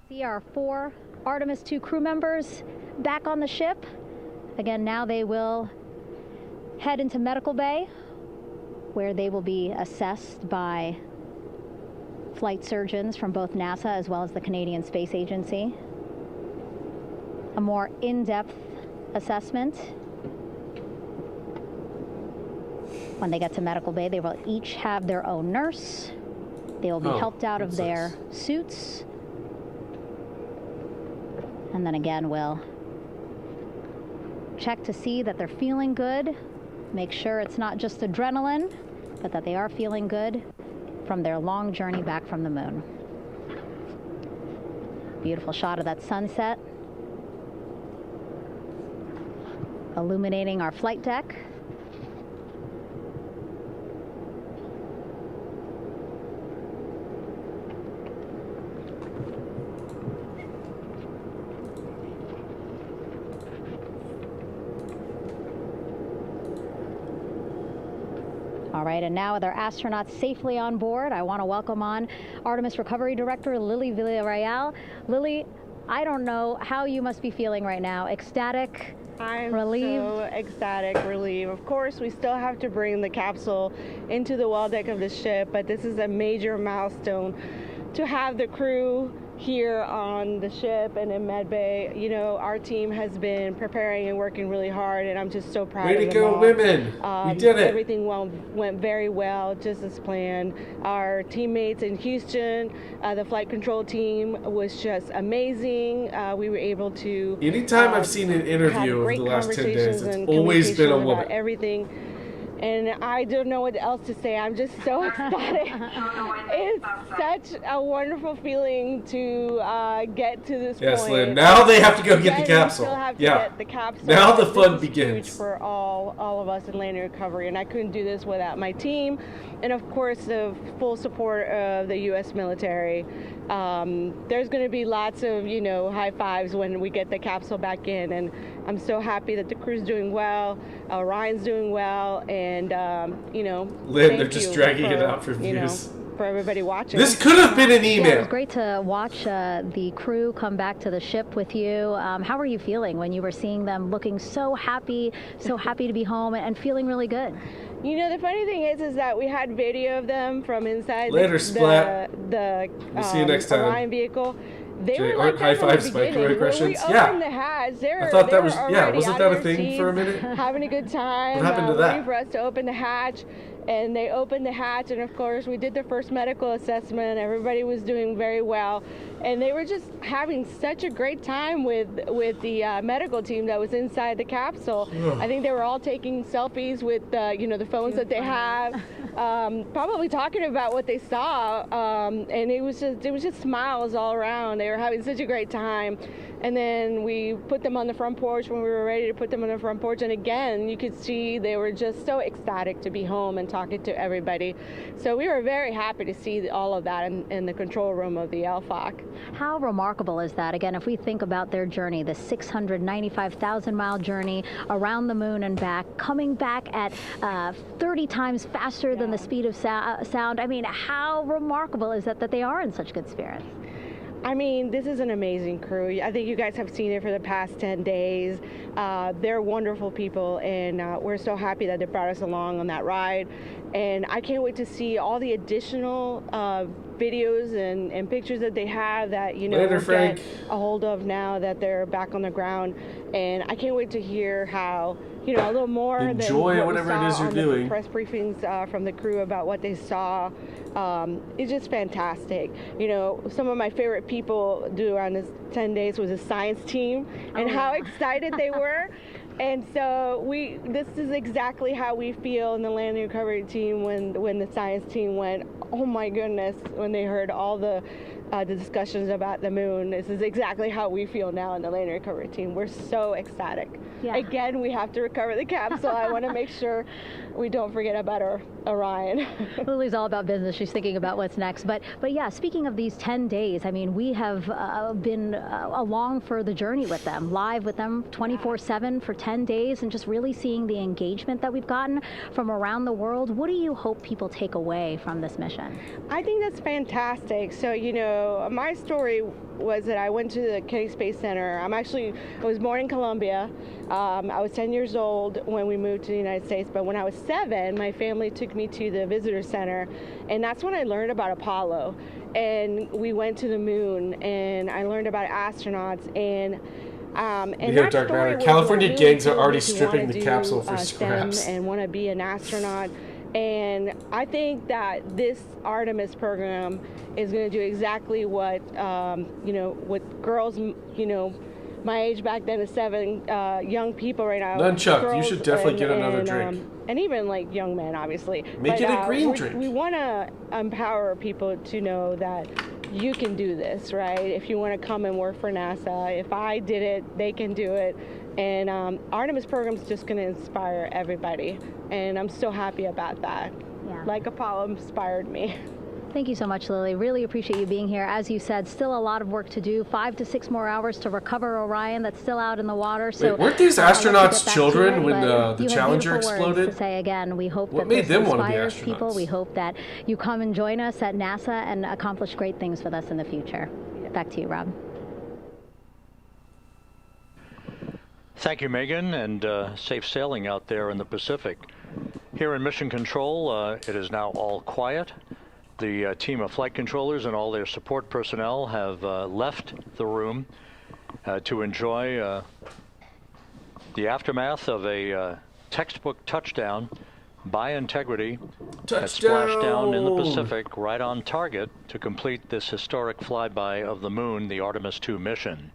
See our 4 Artemis 2 crew members back on the ship. Again, now they will head into medical bay, where they will be assessed by flight surgeons from both NASA as well as the Canadian Space Agency. A more in-depth assessment. When they get to medical bay, they will each have their own nurse. They will be helped out of their suits. And then again, we'll check to see that they're feeling good. Make sure it's not just adrenaline, but that they are feeling good from their long journey back from the moon. Beautiful shot of that sunset, illuminating our flight deck. All right, and now with our astronauts safely on board, I want to welcome on Artemis Recovery Director Lily Villarreal. Lily, I don't know how you must be feeling right now. Ecstatic, relieved? So ecstatic, relieved. Of course, we still have to bring the capsule into the well deck of the ship, but this is a major milestone to have the crew here on the ship and in medbay. You know, our team has been preparing and working really hard, and I'm just so proud of them. Way to go, women! We did it. Everything went very well, just as planned. Our teammates in Houston, the flight control team was just amazing. We were able to. Anytime I've seen an interview of the last 10 days, it's always been a woman. Everything. And I don't know what else to say. I'm just so ecstatic. It's such a wonderful feeling to get to this point. Yes, Lynn. Now they have to go get the capsule. Still have to get the capsule. Now the fun This is begins. huge for all of us in landing recovery, and I couldn't do this without my team, and of course the full support of the U.S. military. There's going to be lots of high fives when we get the capsule back in, and I'm so happy that the crew's doing well, Ryan's doing well, and Lynn, they're just dragging it out for views. For everybody watching. This could have been an email. Yeah, it was great to watch the crew come back to the ship with you. How were you feeling when you were seeing them looking so happy to be home and feeling really good? You know, the funny thing is that we had video of them from inside Later, Splat. the We'll see you next time. Orion vehicle. They Jay, were aren't high fives microwave questions? When we opened the hatch, I thought that was, already wasn't out that of a their thing seats, for a minute? having a good time. What happened to that? Waiting for us to open the hatch. And they opened the hatch, and of course we did the first medical assessment. Everybody was doing very well, and they were just having such a great time with the medical team that was inside the capsule. I think they were all taking selfies with the phones that they have, probably talking about what they saw, and it was just smiles all around. They were having such a great time. And then we put them on the front porch when we were ready to put them on the front porch. And again, you could see they were just so ecstatic to be home and talking to everybody. So we were very happy to see all of that in the control room of the LFOC. How remarkable is that? Again, if we think about their journey, the 695,000-mile journey around the moon and back, coming back at 30 times faster than the speed of sound. I mean, how remarkable is that they are in such good spirits? I mean, this is an amazing crew. I think you guys have seen it for the past 10 days. They're wonderful people, and we're so happy that they brought us along on that ride. And I can't wait to see all the additional videos and pictures that they have that, we'll get a hold of now that they're back on the ground. And I can't wait to hear how a little more enjoy than what whatever we saw it is you're on doing. The press briefings from the crew about what they saw. It's just fantastic. Some of my favorite people around this 10 days was the science team and how excited they were. And so this is exactly how we feel in the landing recovery team when the science team went, oh my goodness, when they heard all the discussions about the moon. This is exactly how we feel now in the landing recovery team. We're so ecstatic. Yeah. Again, we have to recover the capsule. I want to make sure we don't forget about our Orion. Lily's all about business. She's thinking about what's next. But yeah, speaking of these 10 days, I mean, we have been along for the journey with them, live with them 24/7 for 10 days, and just really seeing the engagement that we've gotten from around the world. What do you hope people take away from this mission? I think that's fantastic. So, my story was that I went to the Kennedy Space Center. I was born in Colombia. I was 10 years old when we moved to the United States, but when I was 7, my family took me to the visitor center, and that's when I learned about Apollo. And we went to the moon, and I learned about astronauts, and that dark story matter. was California what really gangs are drove already me to stripping wanna the do, capsule for STEM scraps. and want to be an astronaut. And I think that this Artemis program is going to do exactly what, what girls, my age back then is 7, young people right now. Nunchuck, you should definitely get another drink. And even like young men, obviously. Make it a green drink. We want to empower people to know that you can do this, right? If you want to come and work for NASA, if I did it, they can do it. And Artemis program is just going to inspire everybody. And I'm so happy about that. Yeah. Like Apollo inspired me. Thank you so much, Lily. Really appreciate you being here. As you said, still a lot of work to do. 5 to 6 more hours to recover Orion that's still out in the water. So weren't these astronauts children when the Challenger exploded? To say again, we hope what that made this them want to be inspires astronauts? people. We hope that you come and join us at NASA and accomplish great things with us in the future. Back to you, Rob. Thank you, Megan, and safe sailing out there in the Pacific. Here in Mission Control, it is now all quiet. The team of flight controllers and all their support personnel have left the room to enjoy the aftermath of a textbook touchdown by Integrity at Splashdown in the Pacific, right on target to complete this historic flyby of the moon, the Artemis II mission.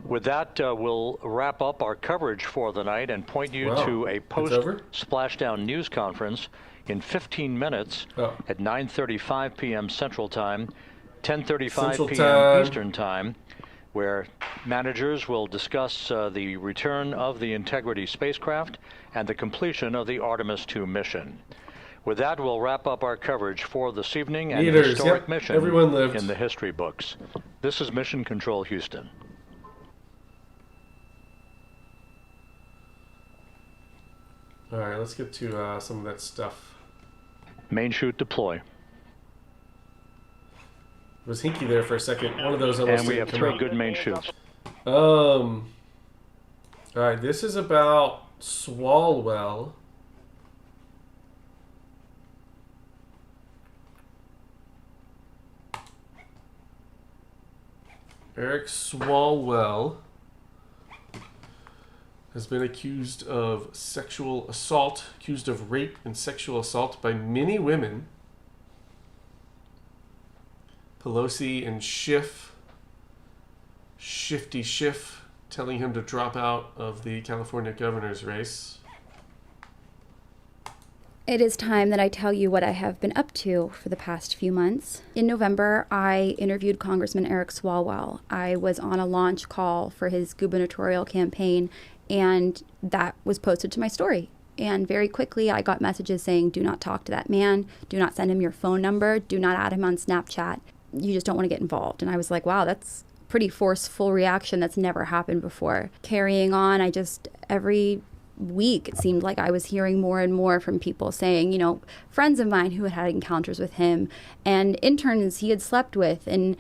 With that, we'll wrap up our coverage for the night and point you to a post-splashdown news conference in 15 minutes at 9:35 p.m. Central Time, 10:35 p.m. Eastern Time, where managers will discuss the return of the Integrity spacecraft and the completion of the Artemis II mission. With that, we'll wrap up our coverage for this evening and a historic mission in the history books. This is Mission Control Houston. All right, let's get to some of that stuff. Main chute deploy. Was Hinky there for a second? One of those almost. And we have 3 good main chutes. All right, this is about Swalwell. Eric Swalwell has been accused of sexual assault, accused of rape and sexual assault by many women. Pelosi and Shifty Schiff, telling him to drop out of the California governor's race. It is time that I tell you what I have been up to for the past few months. In November, I interviewed Congressman Eric Swalwell. I was on a launch call for his gubernatorial campaign, and that was posted to my story. And very quickly, I got messages saying, do not talk to that man, do not send him your phone number, do not add him on Snapchat. You just don't want to get involved. And I was like, wow, that's a pretty forceful reaction. That's never happened before. Carrying on, every week, it seemed like I was hearing more and more from people saying, friends of mine who had had encounters with him and interns he had slept with and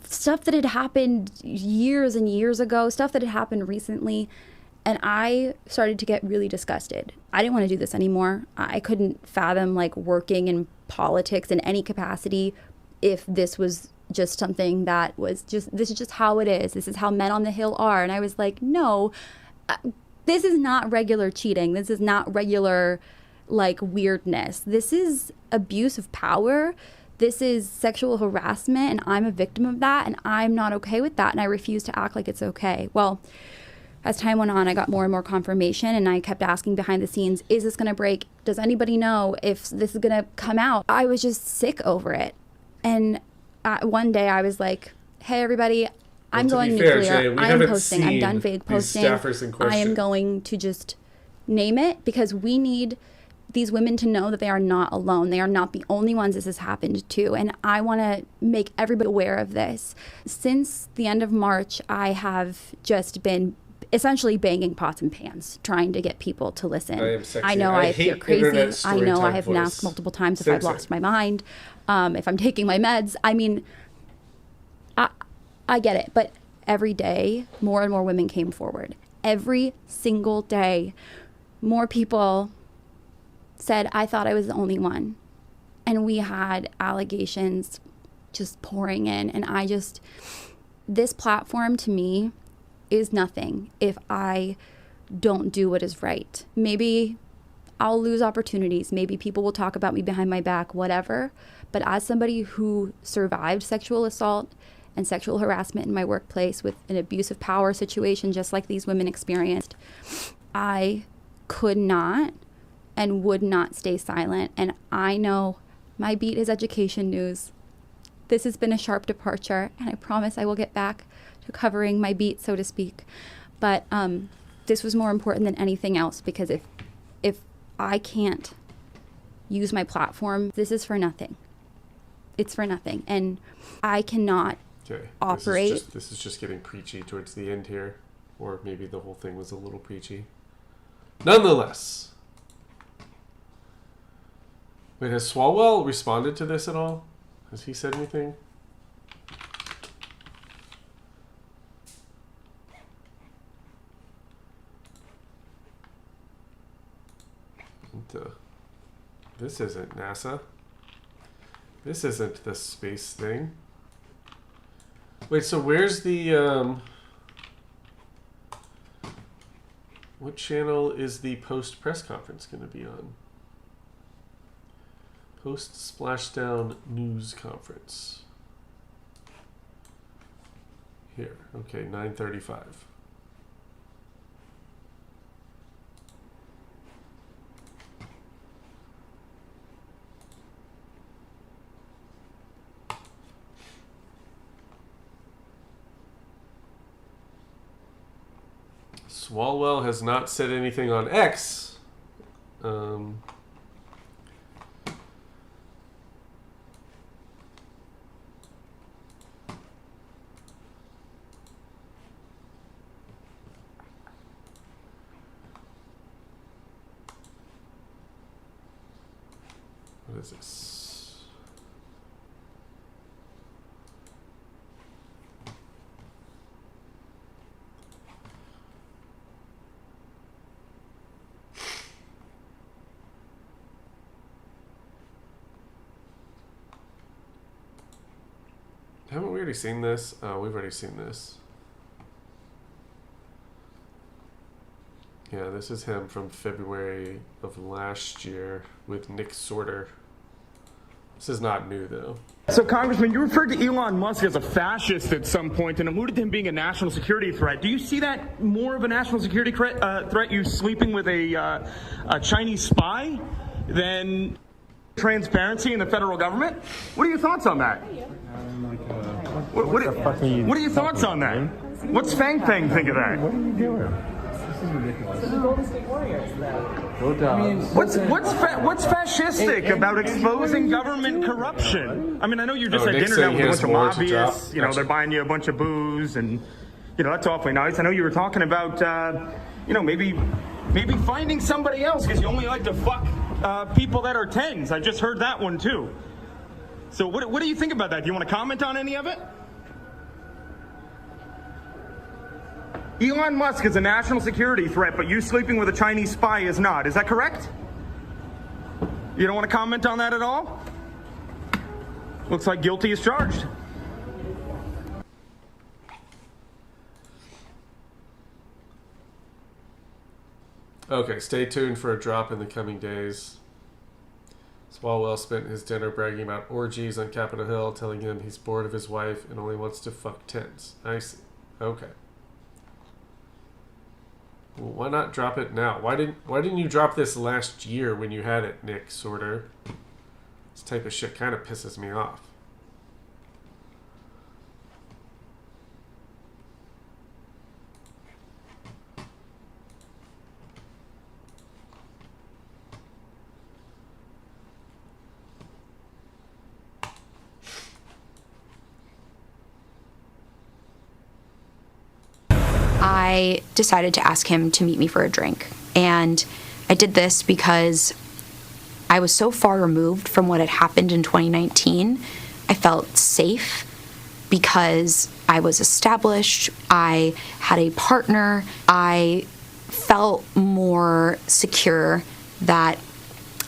stuff that had happened years and years ago, stuff that had happened recently. And I started to get really disgusted. I didn't want to do this anymore. I couldn't fathom working in politics in any capacity if this was just something that was this is just how it is. This is how men on the Hill are. And I was like, no, This is not regular cheating. This is not regular, like, weirdness. This is abuse of power. This is sexual harassment, and I'm a victim of that, and I'm not okay with that, and I refuse to act like it's okay. Well, as time went on, I got more and more confirmation, and I kept asking behind the scenes, is this going to break? Does anybody know if this is going to come out? I was just sick over it. And one day I was like, hey, everybody, I'm going nuclear. I am posting. I'm done vague posting. I am going to just name it, because we need these women to know that they are not alone. They are not the only ones this has happened to. And I want to make everybody aware of this. Since the end of March, I have just been essentially banging pots and pans, trying to get people to listen. I know I appear crazy. I know I have been asked multiple times if I've lost my mind, if I'm taking my meds. I mean, I get it. But every day, more and more women came forward. Every single day, more people said, I thought I was the only one. And we had allegations just pouring in. And this platform to me is nothing if I don't do what is right. Maybe I'll lose opportunities. Maybe people will talk about me behind my back, whatever. But as somebody who survived sexual assault and sexual harassment in my workplace with an abuse of power situation just like these women experienced, I could not and would not stay silent. And I know my beat is education news. This has been a sharp departure, and I promise I will get back to covering my beat, so to speak. But this was more important than anything else, because if I can't use my platform, this is for nothing. It's for nothing. And I cannot operate. This is just getting preachy towards the end here. Or maybe the whole thing was a little preachy. Nonetheless. Wait, has Swalwell responded to this at all? Has he said anything? This isn't NASA. This isn't the space thing. Wait, so where's the what channel is the post press conference going to be on? Post-splashdown news conference. Here, okay, 9:35. Swalwell has not said anything on X. What is this? Haven't we already seen this? Oh, we've already seen this. Yeah, this is him from February of last year with Nick Sorter. This is not new, though. So, Congressman, you referred to Elon Musk as a fascist at some point and alluded to him being a national security threat. Do you see that more of a national security threat, you sleeping with a Chinese spy, than transparency in the federal government? What are your thoughts on that? What are your thoughts on that? What's Fang Fang think of that? What are you doing? This is ridiculous. This is Golden State Warriors. I mean, what's fascistic about exposing government corruption? I mean, I know you're just at dinner now with a bunch of lobbyists. You know, they're buying you a bunch of booze, and you know that's awfully nice. I know you were talking about, maybe finding somebody else because you only like to fuck people that are 10s. I just heard that one too. So what do you think about that? Do you want to comment on any of it? Elon Musk is a national security threat, but you sleeping with a Chinese spy is not. Is that correct? You don't want to comment on that at all? Looks like guilty as charged. Okay, stay tuned for a drop in the coming days. Swalwell spent his dinner bragging about orgies on Capitol Hill, telling him he's bored of his wife and only wants to fuck tens. I see. Okay. Well, why not drop it now? Why didn't you drop this last year when you had it, Nick Sorter? This type of shit kind of pisses me off. I decided to ask him to meet me for a drink. And I did this because I was so far removed from what had happened in 2019. I felt safe because I was established. I had a partner. I felt more secure that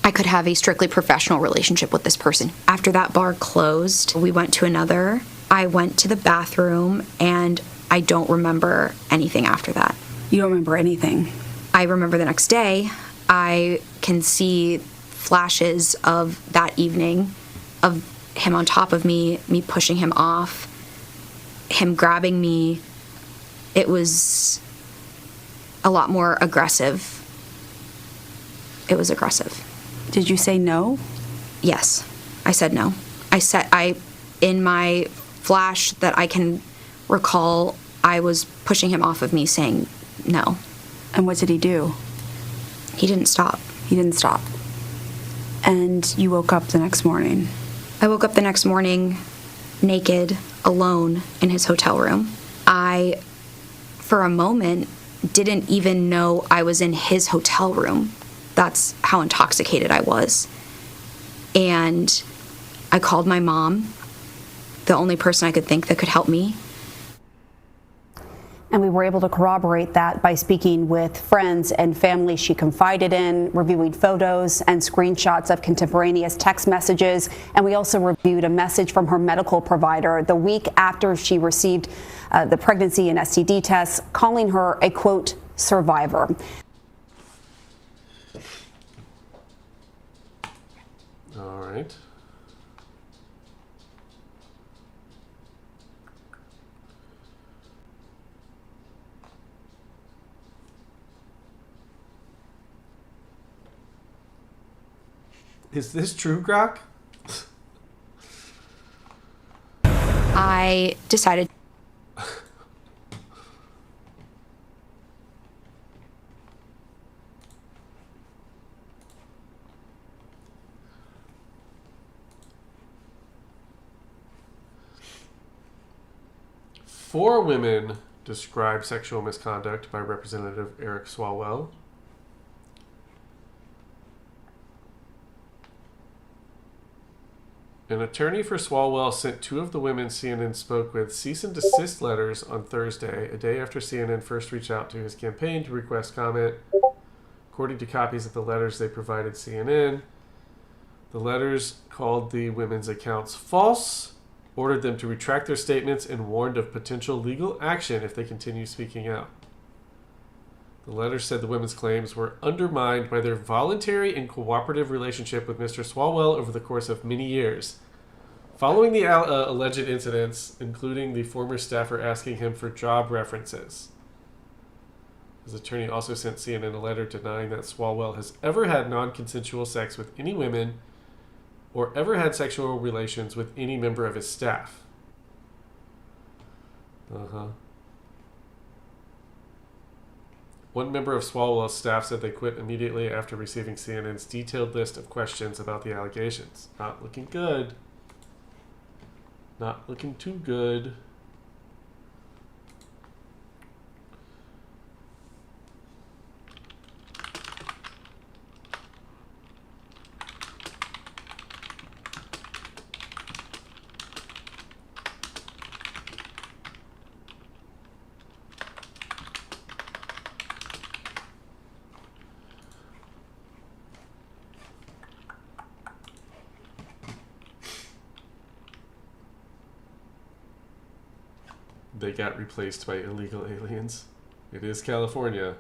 I could have a strictly professional relationship with this person. After that bar closed, we went to another. I went to the bathroom and I don't remember anything after that. You don't remember anything? I remember the next day, I can see flashes of that evening, of him on top of me pushing him off, him grabbing me. It was a lot more aggressive. It was aggressive. Did you say no? Yes, I said no. In my flash that I can recall, I was pushing him off of me saying no. And what did he do? He didn't stop. He didn't stop. And you woke up the next morning? I woke up the next morning naked, alone in his hotel room. I, for a moment, didn't even know I was in his hotel room. That's how intoxicated I was. And I called my mom, the only person I could think that could help me. And we were able to corroborate that by speaking with friends and family she confided in, reviewing photos and screenshots of contemporaneous text messages. And we also reviewed a message from her medical provider the week after she received the pregnancy and STD tests, calling her a, quote, survivor. All right. Is this true, Grok? I decided. Four women describe sexual misconduct by Representative Eric Swalwell. An attorney for Swalwell sent two of the women CNN spoke with cease and desist letters on Thursday, a day after CNN first reached out to his campaign to request comment. According to copies of the letters they provided CNN, the letters called the women's accounts false, ordered them to retract their statements, and warned of potential legal action if they continue speaking out. The letters said the women's claims were undermined by their voluntary and cooperative relationship with Mr. Swalwell over the course of many years. Following the alleged incidents, including the former staffer asking him for job references. His attorney also sent CNN a letter denying that Swalwell has ever had non-consensual sex with any women or ever had sexual relations with any member of his staff. One member of Swalwell's staff said they quit immediately after receiving CNN's detailed list of questions about the allegations. Not looking good. Not looking too good. They got replaced by illegal aliens. It is California.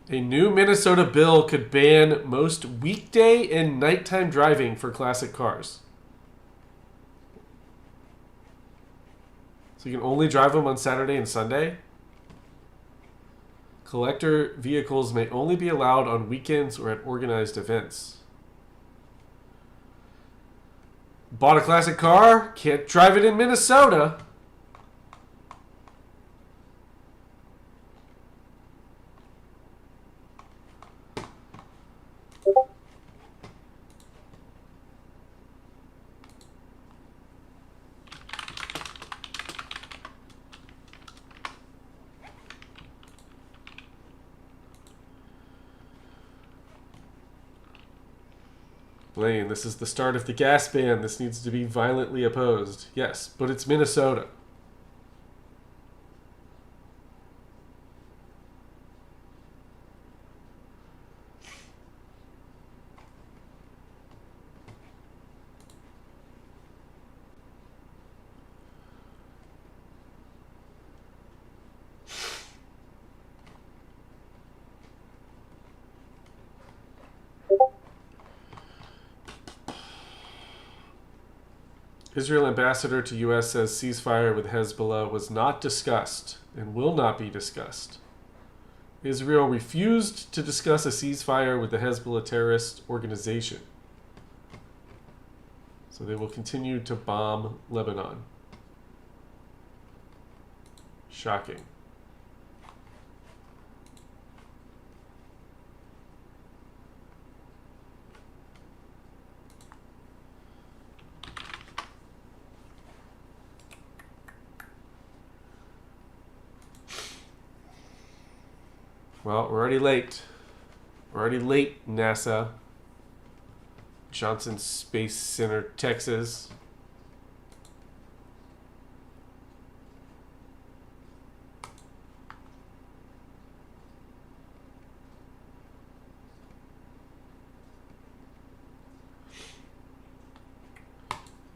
A new Minnesota bill could ban most weekday and nighttime driving for classic cars. So you can only drive them on Saturday and Sunday. Collector vehicles may only be allowed on weekends or at organized events. Bought a classic car, can't drive it in Minnesota. Blaine, this is the start of the gas ban. This needs to be violently opposed. Yes, but it's Minnesota. Israel ambassador to U.S. says ceasefire with Hezbollah was not discussed and will not be discussed. Israel refused to discuss a ceasefire with the Hezbollah terrorist organization. So they will continue to bomb Lebanon. Shocking. Well, we're already late. We're already late, NASA. Johnson Space Center, Texas.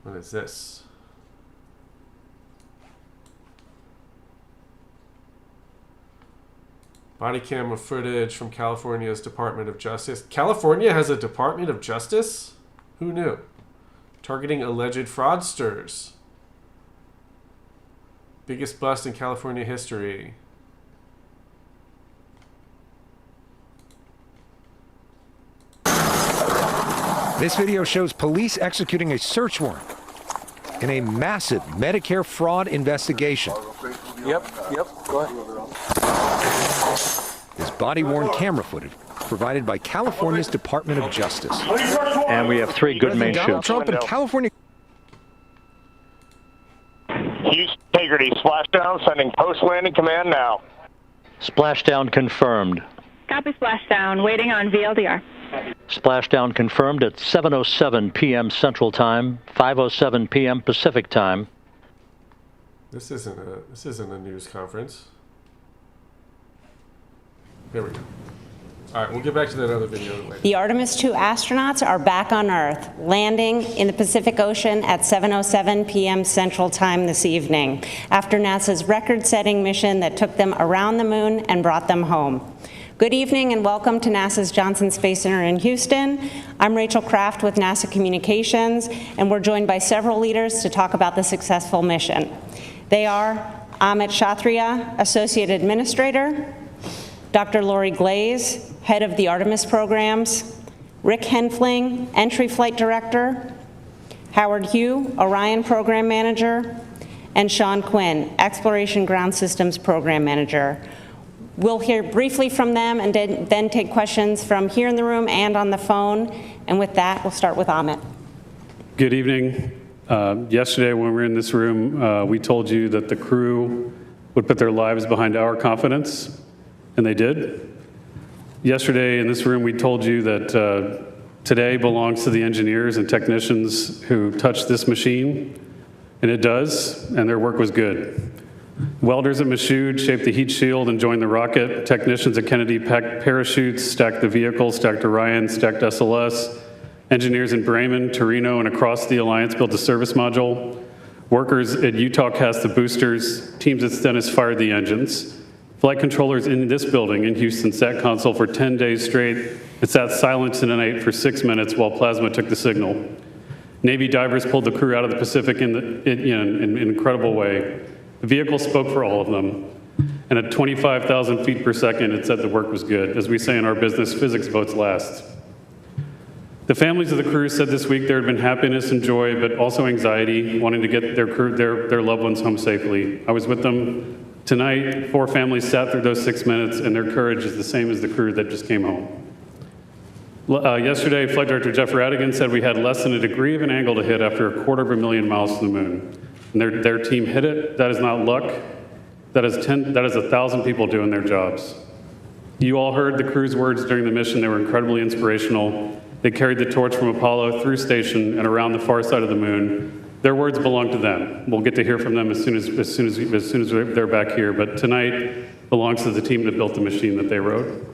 What is this? Body camera footage from California's Department of Justice. California has a Department of Justice? Who knew? Targeting alleged fraudsters. Biggest bust in California history. This video shows police executing a search warrant in a massive Medicare fraud investigation. Yep, go ahead. This body-worn camera footage provided by California's Department of Justice. And we have three good main Donald shoots. Trump and California. Houston Integrity splashdown, sending post landing command now. Splashdown confirmed. Copy splashdown, waiting on VLDR. Splashdown confirmed at 7:07 p.m. Central Time, 5:07 p.m. Pacific Time. This isn't a news conference. There we go. All right, we'll get back to that other video later. The Artemis 2 astronauts are back on Earth, landing in the Pacific Ocean at 7:07 p.m. Central Time this evening, after NASA's record-setting mission that took them around the moon and brought them home. Good evening and welcome to NASA's Johnson Space Center in Houston. I'm Rachel Kraft with NASA Communications, and we're joined by several leaders to talk about the successful mission. They are Amit Kshatriya, Associate Administrator, Dr. Lori Glaze, Head of the Artemis Programs, Rick Henfling, Entry Flight Director, Howard Hugh, Orion Program Manager, and Sean Quinn, Exploration Ground Systems Program Manager. We'll hear briefly from them and then take questions from here in the room and on the phone. And with that, we'll start with Amit. Good evening. Yesterday when we were in this room, we told you that the crew would put their lives behind our confidence, and they did. Yesterday in this room, we told you that today belongs to the engineers and technicians who touched this machine, and it does, and their work was good. Welders at Michoud shaped the heat shield and joined the rocket. Technicians at Kennedy packed parachutes, stacked the vehicle, stacked Orion, stacked SLS. Engineers in Bremen, Torino, and across the Alliance built the service module. Workers at Utah cast the boosters. Teams at Stennis fired the engines. Flight controllers in this building in Houston sat console for 10 days straight and sat silent in the night for 6 minutes while plasma took the signal. Navy divers pulled the crew out of the Pacific in an incredible way. The vehicle spoke for all of them. And at 25,000 feet per second, it said the work was good. As we say in our business, physics votes last. The families of the crew said this week there had been happiness and joy, but also anxiety, wanting to get their loved ones home safely. I was with them tonight. 4 families sat through those 6 minutes, and their courage is the same as the crew that just came home. Yesterday, Flight Director Jeff Radigan said we had less than a degree of an angle to hit after 250,000 miles to the moon. And their team hit it. That is not luck. That is 1,000 people doing their jobs. You all heard the crew's words during the mission. They were incredibly inspirational. They carried the torch from Apollo through station and around the far side of the moon. Their words belong to them. We'll get to hear from them as soon as they're back here. But tonight belongs to the team that built the machine that they rode.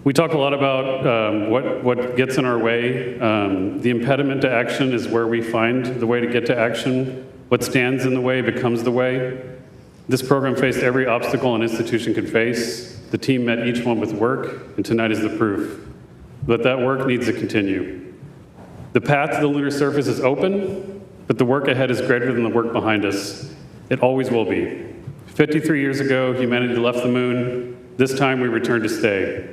We talk a lot about what gets in our way. The impediment to action is where we find the way to get to action. What stands in the way becomes the way. This program faced every obstacle an institution could face. The team met each one with work, and tonight is the proof. But that work needs to continue. The path to the lunar surface is open, but the work ahead is greater than the work behind us. It always will be. 53 years ago, humanity left the moon. This time we return to stay.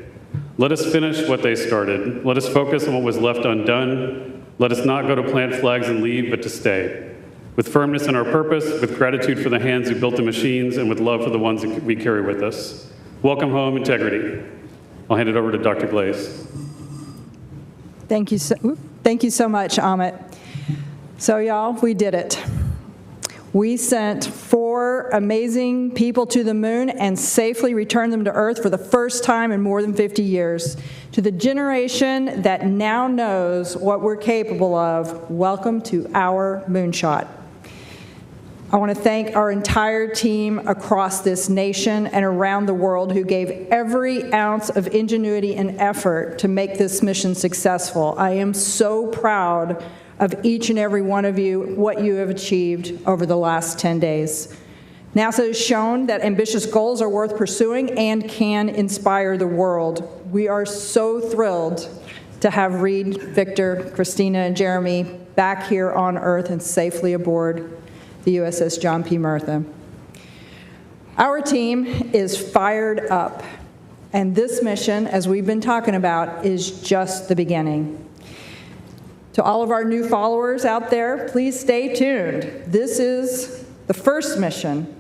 Let us finish what they started. Let us focus on what was left undone. Let us not go to plant flags and leave, but to stay. With firmness in our purpose, with gratitude for the hands who built the machines, and with love for the ones that we carry with us. Welcome home, integrity. I'll hand it over to Dr. Glaze. Thank you so much, Amit. So y'all, we did it. We sent 4 amazing people to the moon and safely returned them to Earth for the first time in more than 50 years. To the generation that now knows what we're capable of, welcome to our moonshot. I want to thank our entire team across this nation and around the world who gave every ounce of ingenuity and effort to make this mission successful. I am so proud of each and every one of you, what you have achieved over the last 10 days. NASA has shown that ambitious goals are worth pursuing and can inspire the world. We are so thrilled to have Reed, Victor, Christina, and Jeremy back here on Earth and safely aboard the USS John P. Murtha. Our team is fired up, and this mission, as we've been talking about, is just the beginning. To all of our new followers out there, please stay tuned. This is the first mission,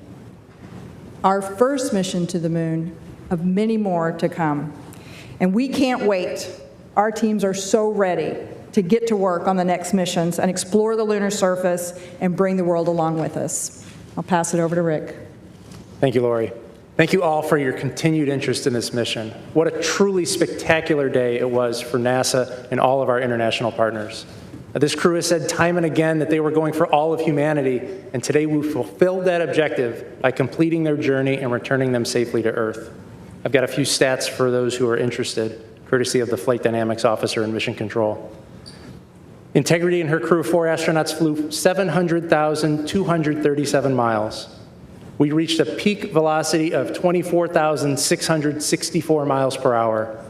our first mission to the moon, of many more to come. And we can't wait. Our teams are so ready to get to work on the next missions and explore the lunar surface and bring the world along with us. I'll pass it over to Rick. Thank you, Lori. Thank you all for your continued interest in this mission. What a truly spectacular day it was for NASA and all of our international partners. This crew has said time and again that they were going for all of humanity, and today we fulfilled that objective by completing their journey and returning them safely to Earth. I've got a few stats for those who are interested, courtesy of the Flight Dynamics Officer in Mission Control. Integrity and her crew of 4 astronauts flew 700,237 miles. We reached a peak velocity of 24,664 miles per hour.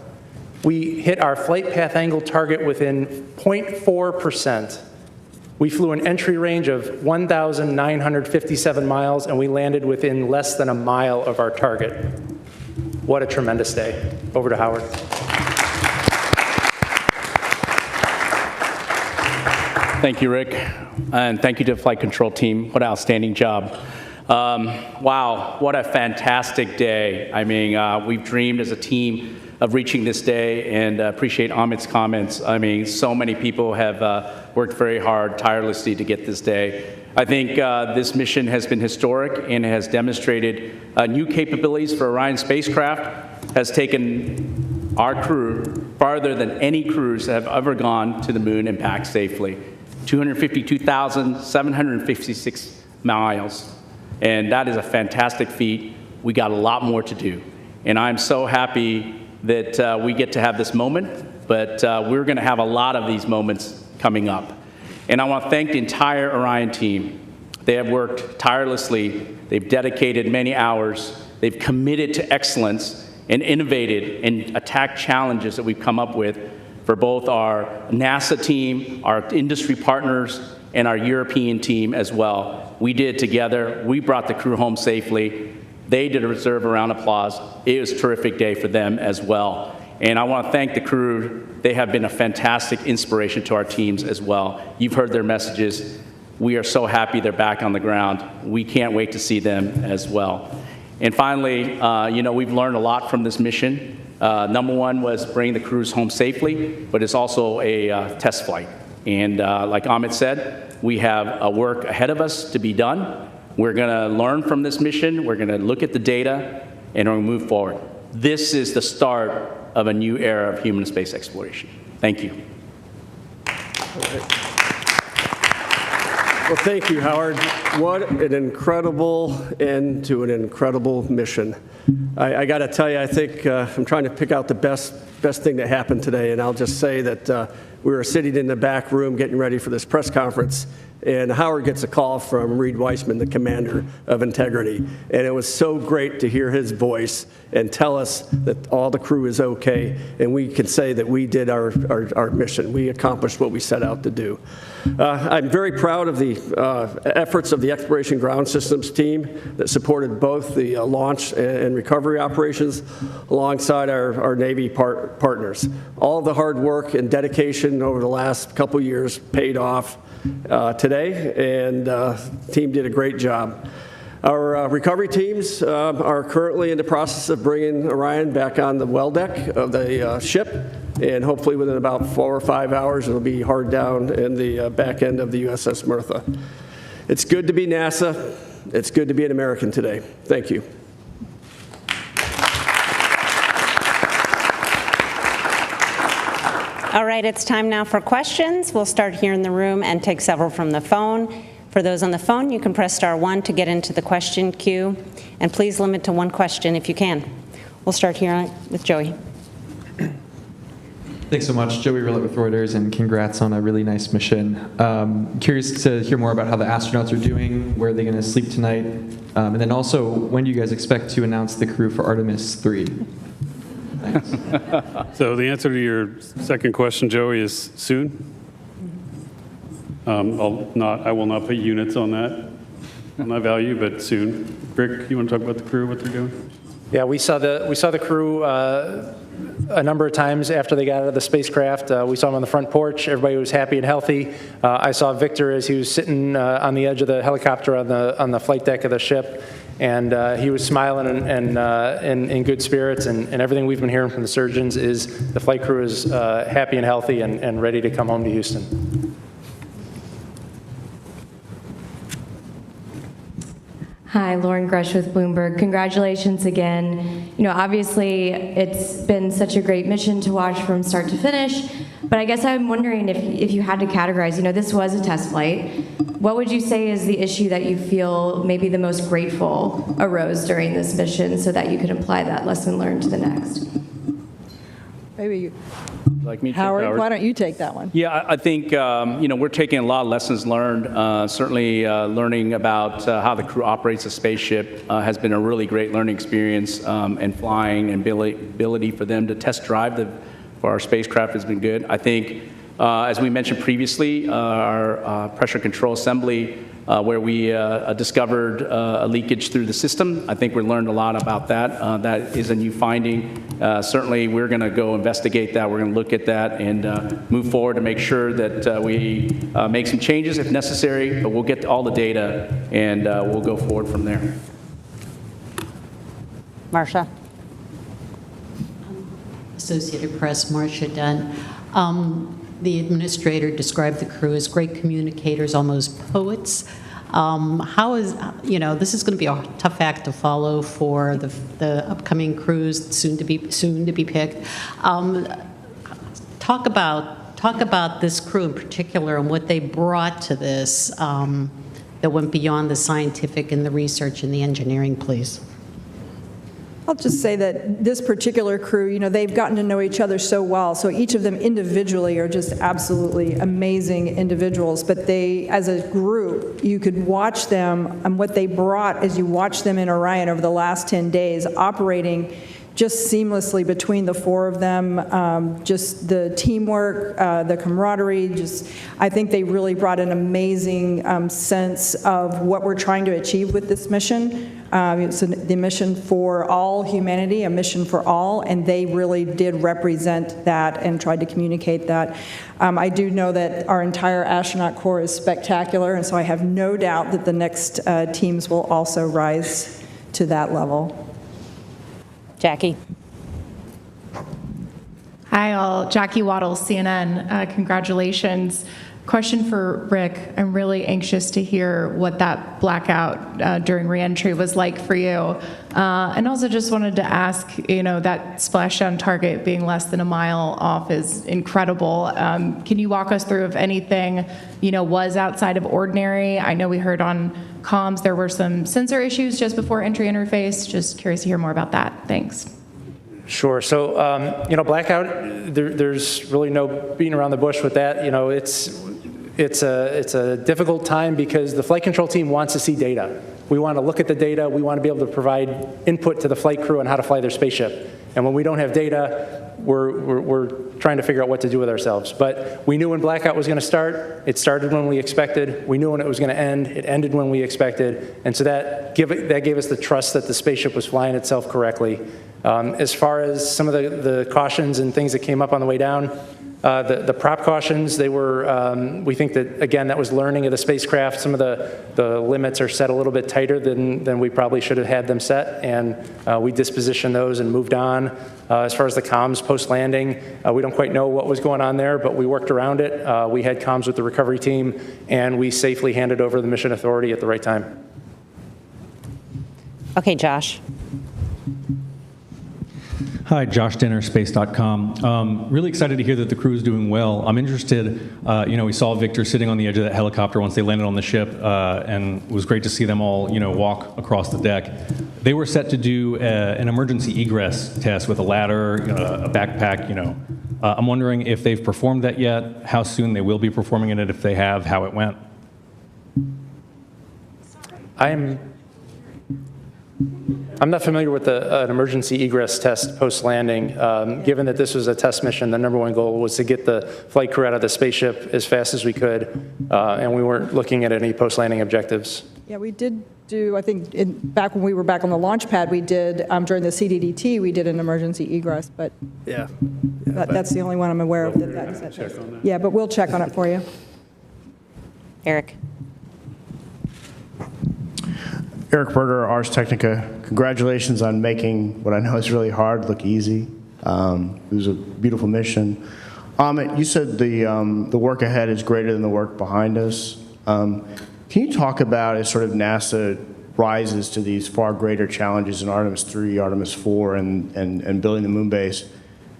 We hit our flight path angle target within 0.4%. We flew an entry range of 1,957 miles, and we landed within less than a mile of our target. What a tremendous day. Over to Howard. Thank you, Rick, and thank you to the flight control team. What an outstanding job. Wow, what a fantastic day. I mean, we've dreamed as a team of reaching this day, and appreciate Amit's comments. I mean, so many people have worked very hard, tirelessly to get this day. I think this mission has been historic and has demonstrated new capabilities for Orion spacecraft, has taken our crew farther than any crews that have ever gone to the moon and back safely. 252,756 miles. And that is a fantastic feat. We got a lot more to do. And I'm so happy that we get to have this moment, but we're gonna have a lot of these moments coming up. And I wanna thank the entire Orion team. They have worked tirelessly. They've dedicated many hours They've committed to excellence and innovated and attacked challenges that we've come up with for both our NASA team, our industry partners, and our European team as well. We did it together. We brought the crew home safely. They did deserve a round of applause. It was a terrific day for them as well. And I want to thank the crew. They have been a fantastic inspiration to our teams as well. You've heard their messages. We are so happy they're back on the ground. We can't wait to see them as well. And finally, we've learned a lot from this mission. Number one was bringing the crews home safely, but it's also a test flight. And like Amit said, we have a work ahead of us to be done. We're going to learn from this mission. We're going to look at the data, and we're going to move forward. This is the start of a new era of human space exploration. Thank you. Well, thank you, Howard. What an incredible end to an incredible mission. I got to tell you, I think I'm trying to pick out the best thing that happened today, and I'll just say that we were sitting in the back room getting ready for this press conference, and Howard gets a call from Reed Weissman, the commander of Integrity, and it was so great to hear his voice and tell us that all the crew is okay, and we can say that we did our mission. We accomplished what we set out to do. I'm very proud of the efforts of the Exploration Ground Systems team that supported both the launch and recovery operations alongside our Navy partners. All the hard work and dedication over the last couple years paid off today, and the team did a great job. Our recovery teams are currently in the process of bringing Orion back on the well deck of the ship, and hopefully within about 4 or 5 hours it'll be hard down in the back end of the USS Martha. It's good to be NASA. It's good to be an American today. Thank you. All right, it's time now for questions. We'll start here in the room and take several from the phone. For those on the phone, you can press *1 to get into the question queue, and please limit to one question if you can. We'll start here with Joey. Thanks so much. Joey Rillett with Reuters, and congrats on a really nice mission. Curious to hear more about how the astronauts are doing, where are they going to sleep tonight, and then also, when do you guys expect to announce the crew for Artemis 3? Thanks. So the answer to your second question, Joey, is soon. I will not put units on that value, but soon. Rick, you want to talk about the crew, what they're doing? Yeah, we saw the crew a number of times after they got out of the spacecraft. We saw them on the front porch. Everybody was happy and healthy. I saw Victor as he was sitting on the edge of the helicopter on the flight deck of the ship, and he was smiling and in good spirits. And everything we've been hearing from the surgeons is the flight crew is happy and healthy and ready to come home to Houston. Hi, Lauren Grush with Bloomberg. Congratulations again. Obviously, it's been such a great mission to watch from start to finish, but I guess I'm wondering if you had to categorize, this was a test flight. What would you say is the issue that you feel maybe the most grateful arose during this mission so that you could apply that lesson learned to the next? Maybe you. Like me, Howard, why don't you take that one? Yeah, I think we're taking a lot of lessons learned. Certainly, learning about how the crew operates a spaceship has been a really great learning experience, and flying and ability for them to test drive for our spacecraft has been good. I think, as we mentioned previously, our pressure control assembly, where we discovered a leakage through the system. I think we learned a lot about that. That is a new finding. Certainly, we're going to go investigate that. We're going to look at that and move forward to make sure that we make some changes if necessary, but we'll get all the data and we'll go forward from there. Marcia. Associated Press, Marcia Dunn. The administrator described the crew as great communicators, almost poets. How is, this is going to be a tough act to follow for the upcoming crews soon to be picked. Talk about this crew in particular and what they brought to this that went beyond the scientific and the research and the engineering, please. I'll just say that this particular crew, they've gotten to know each other so well, so each of them individually are just absolutely amazing individuals, but they, as a group, you could watch them, and what they brought as you watch them in Orion over the last 10 days, operating just seamlessly between the four of them, just the teamwork, the camaraderie, I think they really brought an amazing sense of what we're trying to achieve with this mission. It's the mission for all humanity, a mission for all, and they really did represent that and tried to communicate that. I do know that our entire astronaut corps is spectacular, and so I have no doubt that the next teams will also rise to that level. Jackie. Hi all, Jackie Waddle, CNN. Congratulations. Question for Rick. I'm really anxious to hear what that blackout during reentry was like for you. And also just wanted to ask, that splashdown target being less than a mile off is incredible. Can you walk us through if anything, was outside of ordinary? I know we heard on comms there were some sensor issues just before entry interface. Just curious to hear more about that. Thanks. Sure. So, blackout, there's really no beating around the bush with that. It's a difficult time because the flight control team wants to see data. We want to look at the data. We want to be able to provide input to the flight crew on how to fly their spaceship. And when we don't have data, we're trying to figure out what to do with ourselves. But we knew when blackout was going to start. It started when we expected. We knew when it was going to end. It ended when we expected. And so that gave us the trust that the spaceship was flying itself correctly. As far as some of the cautions and things that came up on the way down, the prop cautions, they were, we think that, again, that was learning of the spacecraft. Some of the limits are set a little bit tighter than we probably should have had them set, and we dispositioned those and moved on. As far as the comms post-landing, we don't quite know what was going on there, but we worked around it. We had comms with the recovery team, and we safely handed over the mission authority at the right time. Okay, Josh. Hi, Josh Denner, space.com. Really excited to hear that the crew is doing well. I'm interested, we saw Victor sitting on the edge of that helicopter once they landed on the ship, and it was great to see them all, walk across the deck. They were set to do an emergency egress test with a ladder, a backpack, I'm wondering if they've performed that yet, how soon they will be performing it, if they have, how it went. I'm not familiar with an emergency egress test post-landing. Given that this was a test mission, the number one goal was to get the flight crew out of the spaceship as fast as we could, and we weren't looking at any post-landing objectives. Yeah, we did do, I think, back when we were back on the launch pad, we did, during the CDDT, we did an emergency egress, but that's the only one I'm aware of that. Yeah, but we'll check on it for you. Eric. Eric Berger, Ars Technica. Congratulations on making what I know is really hard look easy. It was a beautiful mission. Amit, you said the work ahead is greater than the work behind us. Can you talk about, as sort of NASA rises to these far greater challenges in Artemis 3, Artemis 4, and building the moon base,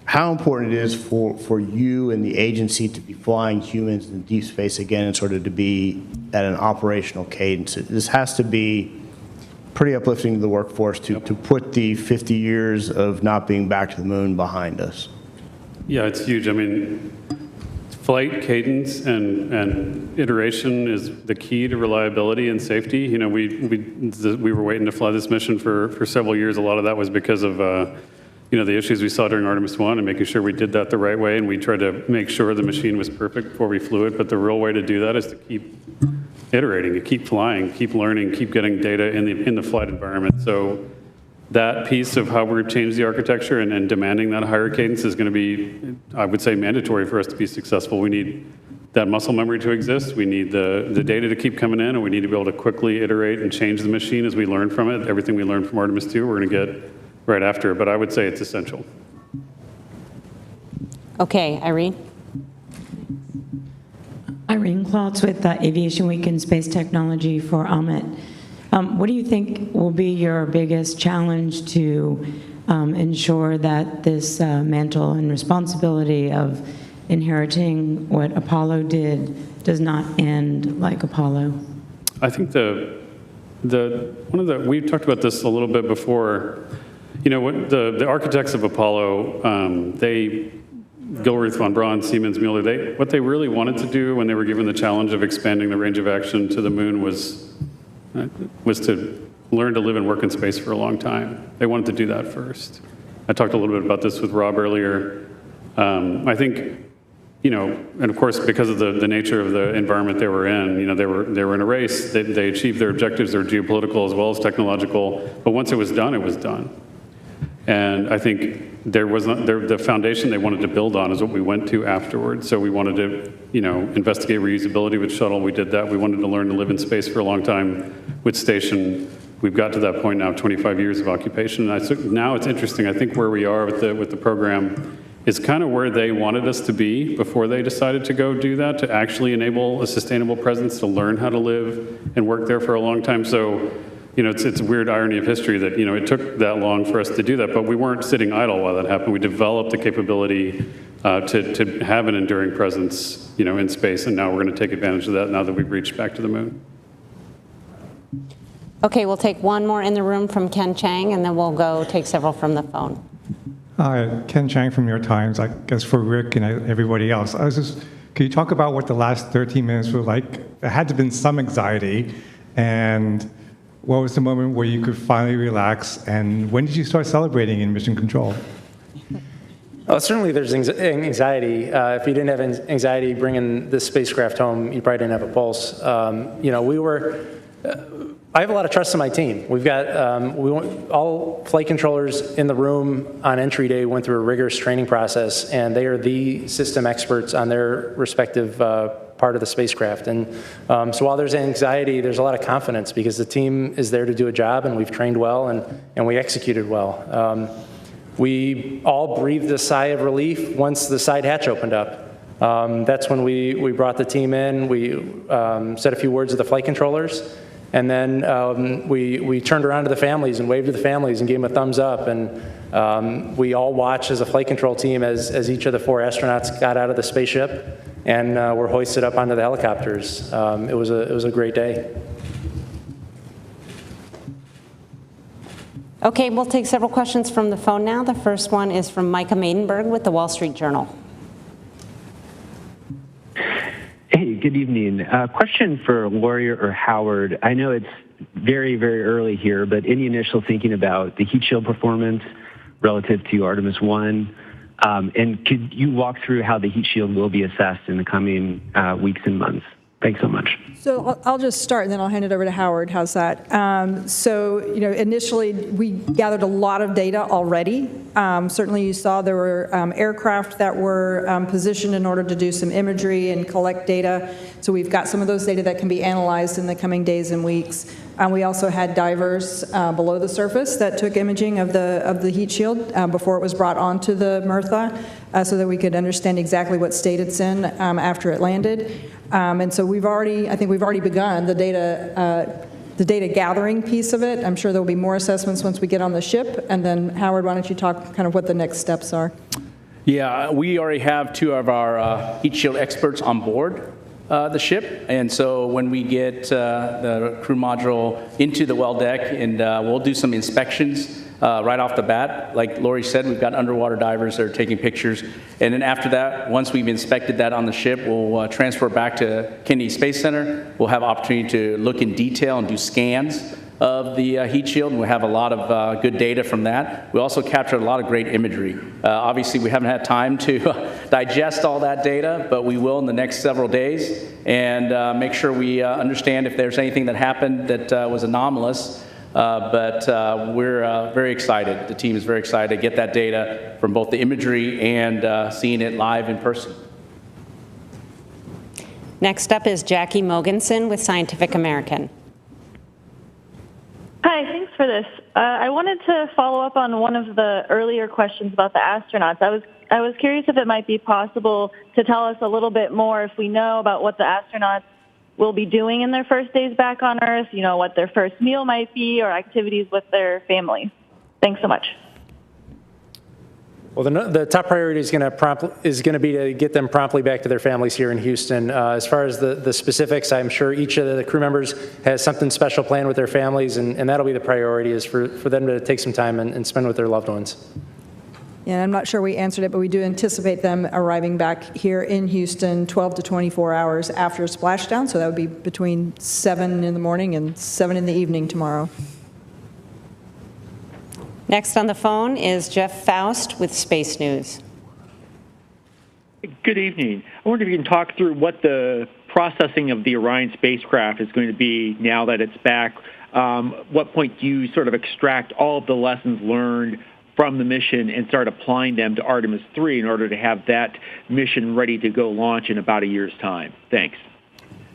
how important it is for you and the agency to be flying humans in deep space again and sort of to be at an operational cadence? This has to be pretty uplifting to the workforce to put the 50 years of not being back to the moon behind us. Yeah, it's huge. I mean, flight cadence and iteration is the key to reliability and safety. We were waiting to fly this mission for several years. A lot of that was because of the issues we saw during Artemis 1 and making sure we did that the right way, and we tried to make sure the machine was perfect before we flew it. But the real way to do that is to keep iterating, to keep flying, keep learning, keep getting data in the flight environment. So that piece of how we've changed the architecture and demanding that higher cadence is going to be, I would say, mandatory for us to be successful. We need that muscle memory to exist. We need the data to keep coming in, and we need to be able to quickly iterate and change the machine as we learn from it. Everything we learned from Artemis 2, we're going to get right after it, but I would say it's essential. Okay, Irene. Irene Klotz with Aviation Week in Space Technology for Amit. What do you think will be your biggest challenge to ensure that this mantle and responsibility of inheriting what Apollo did does not end like Apollo? I think we talked about this a little bit before. You know, what the architects of Apollo, Gilruth, von Braun, Siemens, Mueller, what they really wanted to do when they were given the challenge of expanding the range of action to the moon was to learn to live and work in space for a long time. They wanted to do that first. I talked a little bit about this with Rob earlier. I think, you know, and of course, because of the nature of the environment they were in, you know, they were in a race. They achieved their objectives, their geopolitical as well as technological. But once it was done, it was done. And I think the foundation they wanted to build on is what we went to afterwards. So we wanted to, you know, investigate reusability with shuttle. We did that. We wanted to learn to live in space for a long time with station. We've got to that point now, 25 years of occupation. And now it's interesting. I think where we are with the program is kind of where they wanted us to be before they decided to go do that, to actually enable a sustainable presence, to learn how to live and work there for a long time. So, you know, it's a weird irony of history that, you know, it took that long for us to do that, but we weren't sitting idle while that happened. We developed the capability to have an enduring presence, you know, in space, and now we're going to take advantage of that now that we've reached back to the moon. Okay, we'll take one more in the room from Ken Chang, and then we'll go take several from the phone. Hi, Ken Chang from New York Times. I guess for Rick and everybody else, can you talk about what the last 13 minutes were like? There had to have been some anxiety, and what was the moment where you could finally relax, and when did you start celebrating in Mission Control? Well, certainly there's anxiety. If you didn't have anxiety bringing the spacecraft home, you probably didn't have a pulse. You know, I have a lot of trust in my team. We've got all flight controllers in the room on entry day went through a rigorous training process, and they are the system experts on their respective part of the spacecraft. And so while there's anxiety, there's a lot of confidence because the team is there to do a job, and we've trained well, and we executed well. We all breathed a sigh of relief once the side hatch opened up. That's when we brought the team in. We said a few words with the flight controllers. And then we turned around to the families and waved to the families and gave them a thumbs up. And we all watched as a flight control team as each of the 4 astronauts got out of the spaceship and were hoisted up onto the helicopters. It was a great day. Okay, we'll take several questions from the phone now. The first one is from Micah Maidenberg with the Wall Street Journal. Hey, good evening. Question for Lori or Howard. I know it's very, very early here, but any initial thinking about the heat shield performance relative to Artemis 1? And could you walk through how the heat shield will be assessed in the coming weeks and months? Thanks so much. So I'll just start, and then I'll hand it over to Howard. How's that? So, you know, initially we gathered a lot of data already. Certainly you saw there were aircraft that were positioned in order to do some imagery and collect data. So we've got some of those data that can be analyzed in the coming days and weeks. We also had divers below the surface that took imaging of the heat shield before it was brought onto the Mertha, so that we could understand exactly what state it's in after it landed. And so I think we've already begun the data gathering piece of it. I'm sure there'll be more assessments once we get on the ship. And then Howard, why don't you talk kind of what the next steps are? Yeah, we already have 2 of our heat shield experts on board the ship, and so when we get the crew module into the well deck, and we'll do some inspections right off the bat. Like Lori said, we've got underwater divers that are taking pictures, and then after that, once we've inspected that on the ship, we'll transfer back to Kennedy Space Center. We'll have opportunity to look in detail and do scans of the heat shield, and we have a lot of good data from that. We also captured a lot of great imagery. Obviously, we haven't had time to digest all that data, but we will in the next several days, and make sure we understand if there's anything that happened that was anomalous. But we're very excited. The team is very excited to get that data from both the imagery and seeing it live in person. Next up is Jackie Mogensen with Scientific American. Hi, thanks for this. I wanted to follow up on one of the earlier questions about the astronauts. I was curious if it might be possible to tell us a little bit more if we know about what the astronauts will be doing in their first days back on Earth, you know, what their first meal might be or activities with their families. Thanks so much. Well, the top priority is going to be to get them promptly back to their families here in Houston. As far as the specifics, I'm sure each of the crew members has something special planned with their families, and that'll be the priority, is for them to take some time and spend with their loved ones. And I'm not sure we answered it, but we do anticipate them arriving back here in Houston 12 to 24 hours after splashdown, so that would be between 7 in the morning and 7 in the evening tomorrow. Next on the phone is Jeff Faust with Space News. Good evening. I wonder if you can talk through what the processing of the Orion spacecraft is going to be now that it's back. What point do you sort of extract all of the lessons learned from the mission and start applying them to Artemis 3 in order to have that mission ready to go launch in about a year's time? Thanks.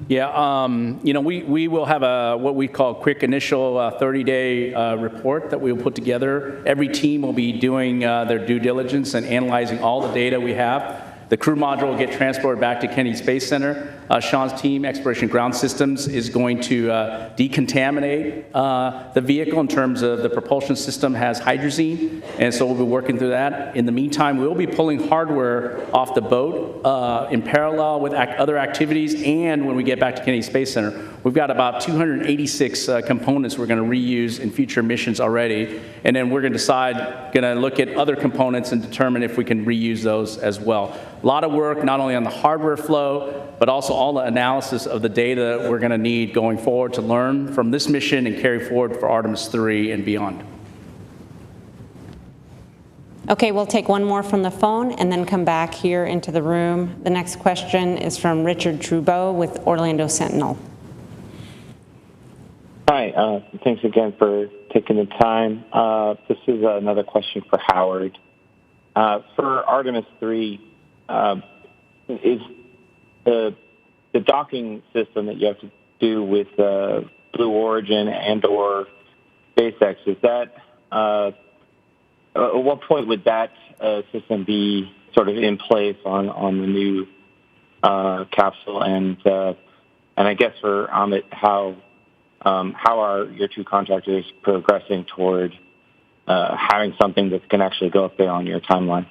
Yeah, we will have what we call a quick initial 30-day report that we will put together. Every team will be doing their due diligence and analyzing all the data we have. The crew module will get transported back to Kennedy Space Center. Sean's team, Exploration Ground Systems, is going to decontaminate the vehicle in terms of the propulsion system has hydrazine, and so we'll be working through that. In the meantime, we'll be pulling hardware off the boat in parallel with other activities, and when we get back to Kennedy Space Center, we've got about 286 components we're going to reuse in future missions already, and then we're going to look at other components and determine if we can reuse those as well. A lot of work, not only on the hardware flow, but also all the analysis of the data we're going to need going forward to learn from this mission and carry forward for Artemis 3 and beyond. Okay, we'll take one more from the phone and then come back here into the room. The next question is from Richard Trudeau with Orlando Sentinel. Hi, thanks again for taking the time. This is another question for Howard. For Artemis 3, is the docking system that you have to do with Blue Origin and/or SpaceX, is that at what point would that system be sort of in place on the new capsule? And I guess for Amit, how are your two contractors progressing toward having something that can actually go up there on your timeline?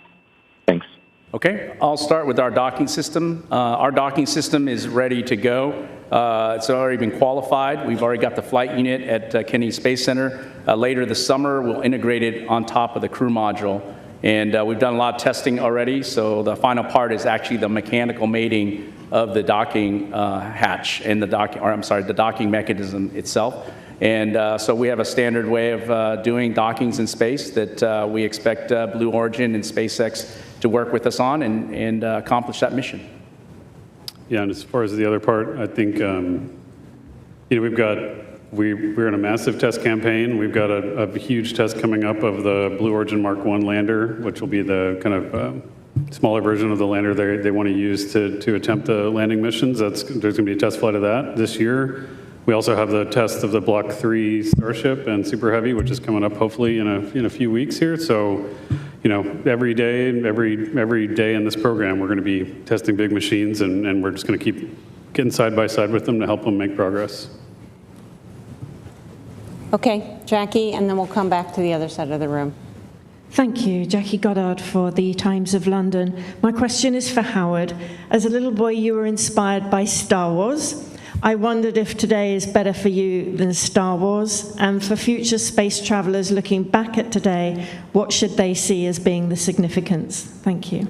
Thanks. Okay, I'll start with our docking system. Our docking system is ready to go. It's already been qualified. We've already got the flight unit at Kennedy Space Center. Later this summer, we'll integrate it on top of the crew module. And we've done a lot of testing already, so the final part is actually the mechanical mating of the docking hatch and the docking mechanism itself. And so we have a standard way of doing dockings in space that we expect Blue Origin and SpaceX to work with us on and accomplish that mission. Yeah, and as far as the other part, I think we're in a massive test campaign. We've got a huge test coming up of the Blue Origin Mark 1 lander, which will be the kind of smaller version of the lander they want to use to attempt the landing missions. There's going to be a test flight of that this year. We also have the test of the Block 3 Starship and Super Heavy, which is coming up hopefully in a few weeks here. So, every day in this program, we're going to be testing big machines, and we're just going to keep getting side by side with them to help them make progress. Okay, Jackie, and then we'll come back to the other side of the room. Thank you, Jackie Goddard for the Times of London. My question is for Howard. As a little boy, you were inspired by Star Wars. I wondered if today is better for you than Star Wars, and for future space travelers looking back at today, what should they see as being the significance? Thank you.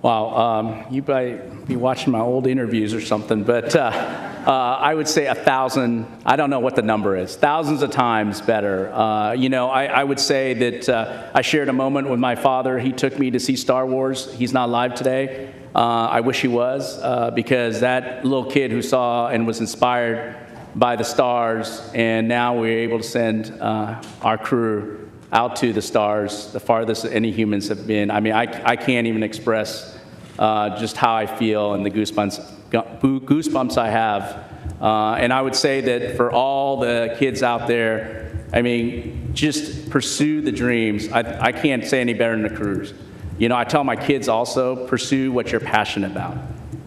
Wow, you might be watching my old interviews or something, but I would say 1,000, I don't know what the number is, thousands of times better. I would say that I shared a moment with my father. He took me to see Star Wars. He's not alive today. I wish he was, because that little kid who saw and was inspired by the stars, and now we're able to send our crew out to the stars, the farthest any humans have been. I mean, I can't even express just how I feel and the goosebumps I have. And I would say that for all the kids out there, I mean, just pursue the dreams. I can't say any better than the crews. I tell my kids also, pursue what you're passionate about.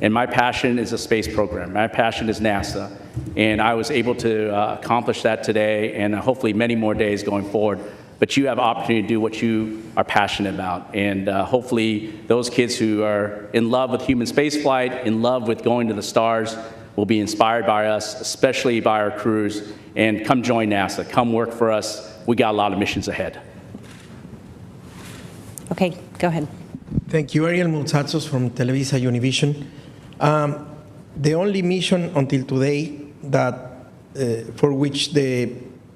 And my passion is a space program. My passion is NASA. And I was able to accomplish that today, and hopefully many more days going forward, but you have opportunity to do what you are passionate about. And hopefully those kids who are in love with human spaceflight, in love with going to the stars, will be inspired by us, especially by our crews, and come join NASA, come work for us. We got a lot of missions ahead. Okay, go ahead. Thank you. Ariel Multzatsos from Televisa Univision. The only mission until today that for which the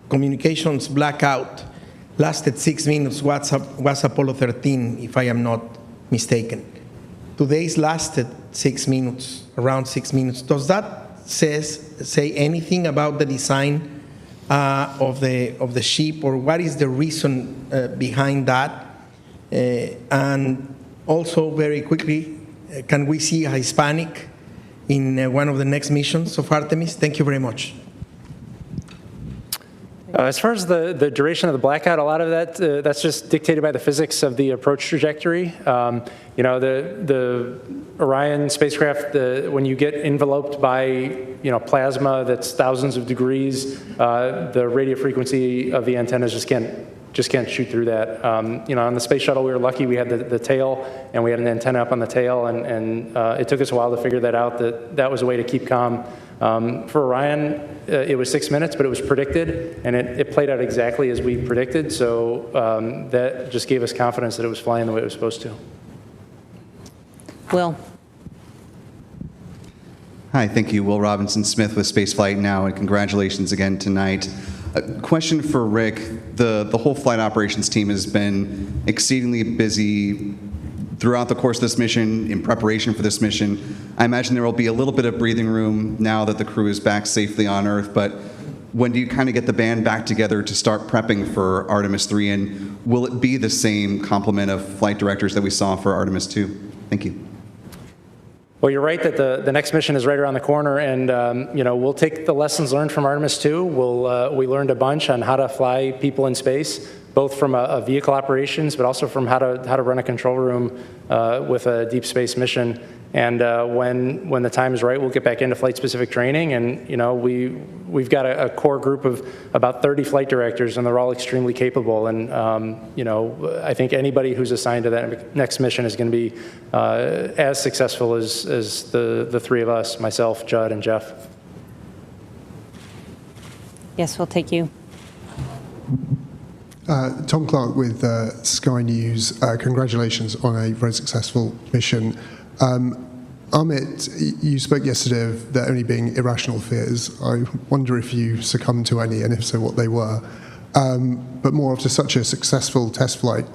communications blackout lasted 6 minutes was Apollo 13, if I am not mistaken. Today's lasted 6 minutes, around 6 minutes. Does that say anything about the design of the ship, or what is the reason behind that? And also, very quickly, can we see a Hispanic in one of the next missions of Artemis? Thank you very much. As far as the duration of the blackout, a lot of that, that's just dictated by the physics of the approach trajectory. You know, the Orion spacecraft, when you get enveloped by, plasma that's thousands of degrees, the radio frequency of the antennas just can't shoot through that. On the space shuttle, we were lucky we had the tail, and we had an antenna up on the tail, and it took us a while to figure that out, that was a way to keep calm. For Orion, it was 6 minutes, but it was predicted, and it played out exactly as we predicted, so that just gave us confidence that it was flying the way it was supposed to. Will. Hi, thank you. Will Robinson-Smith with Spaceflight Now, and congratulations again tonight. A question for Rick. The whole flight operations team has been exceedingly busy throughout the course of this mission, in preparation for this mission. I imagine there will be a little bit of breathing room now that the crew is back safely on Earth, but when do you kind of get the band back together to start prepping for Artemis 3, and will it be the same complement of flight directors that we saw for Artemis 2? Thank you. Well, you're right that the next mission is right around the corner, and we'll take the lessons learned from Artemis 2. We learned a bunch on how to fly people in space, both from a vehicle operations, but also from how to run a control room with a deep space mission. And when the time is right, we'll get back into flight-specific training. And we've got a core group of about 30 flight directors, and they're all extremely capable. And I think anybody who's assigned to that next mission is going to be as successful as the three of us, myself, Judd, and Jeff. Yes, we'll take you. Tom Clark with Sky News. Congratulations on a very successful mission. Amit, you spoke yesterday of there only being irrational fears. I wonder if you succumbed to any, and if so, what they were. But more after such a successful test flight,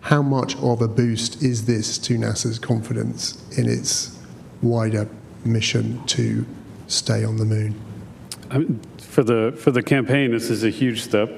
how much of a boost is this to NASA's confidence in its wider mission to stay on the moon? For the campaign, this is a huge step.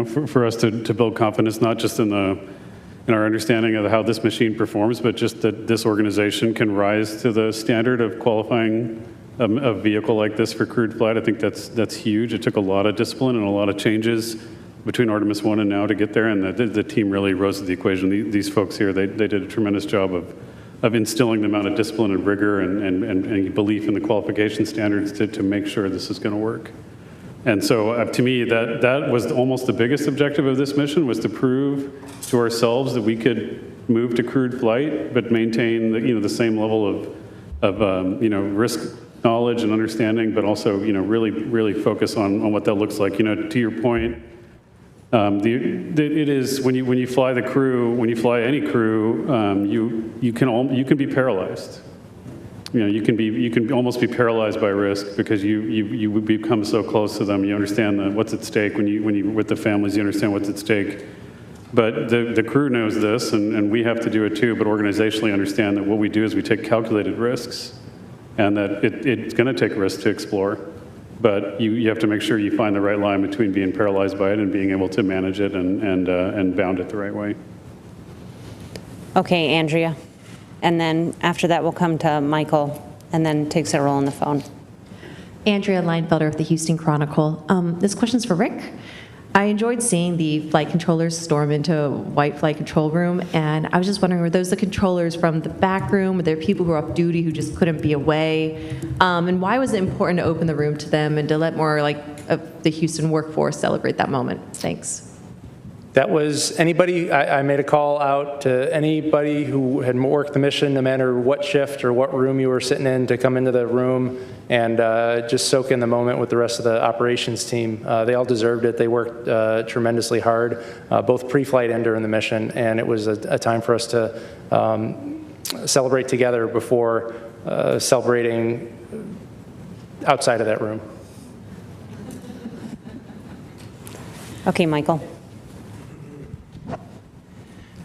For us to build confidence, not just in our understanding of how this machine performs, but just that this organization can rise to the standard of qualifying a vehicle like this for crewed flight. I think that's huge. It took a lot of discipline and a lot of changes between Artemis 1 and now to get there, and the team really rose to the equation. These folks here, they did a tremendous job of instilling the amount of discipline and rigor and belief in the qualification standards to make sure this is going to work. And so to me, that was almost the biggest objective of this mission, was to prove to ourselves that we could move to crewed flight, but maintain the same level of risk knowledge and understanding, but also really focus on what that looks like. To your point, it is when you fly the crew, when you fly any crew, you can be paralyzed. You can almost be paralyzed by risk, because you become so close to them. You understand what's at stake when you with the families. You understand what's at stake. But the crew knows this, and we have to do it too. But organizationally, understand that what we do is we take calculated risks, and that it's going to take risks to explore. But you have to make sure you find the right line between being paralyzed by it and being able to manage it and bound it the right way. Okay, Andrea. And then after that, we'll come to Michael, and then take Cyril on the phone. Andrea Leinfelder of the Houston Chronicle. This question's for Rick. I enjoyed seeing the flight controllers storm into White Flight Control Room, and I was just wondering, were those the controllers from the back room? Were there people who were off duty who just couldn't be away? And why was it important to open the room to them and to let more of the Houston workforce celebrate that moment? Thanks. That was anybody, I made a call out to anybody who had worked the mission, no matter what shift or what room you were sitting in, to come into the room and just soak in the moment with the rest of the operations team. They all deserved it. They worked tremendously hard, both pre-flight and during the mission, and it was a time for us to celebrate together before celebrating outside of that room. Okay, Michael.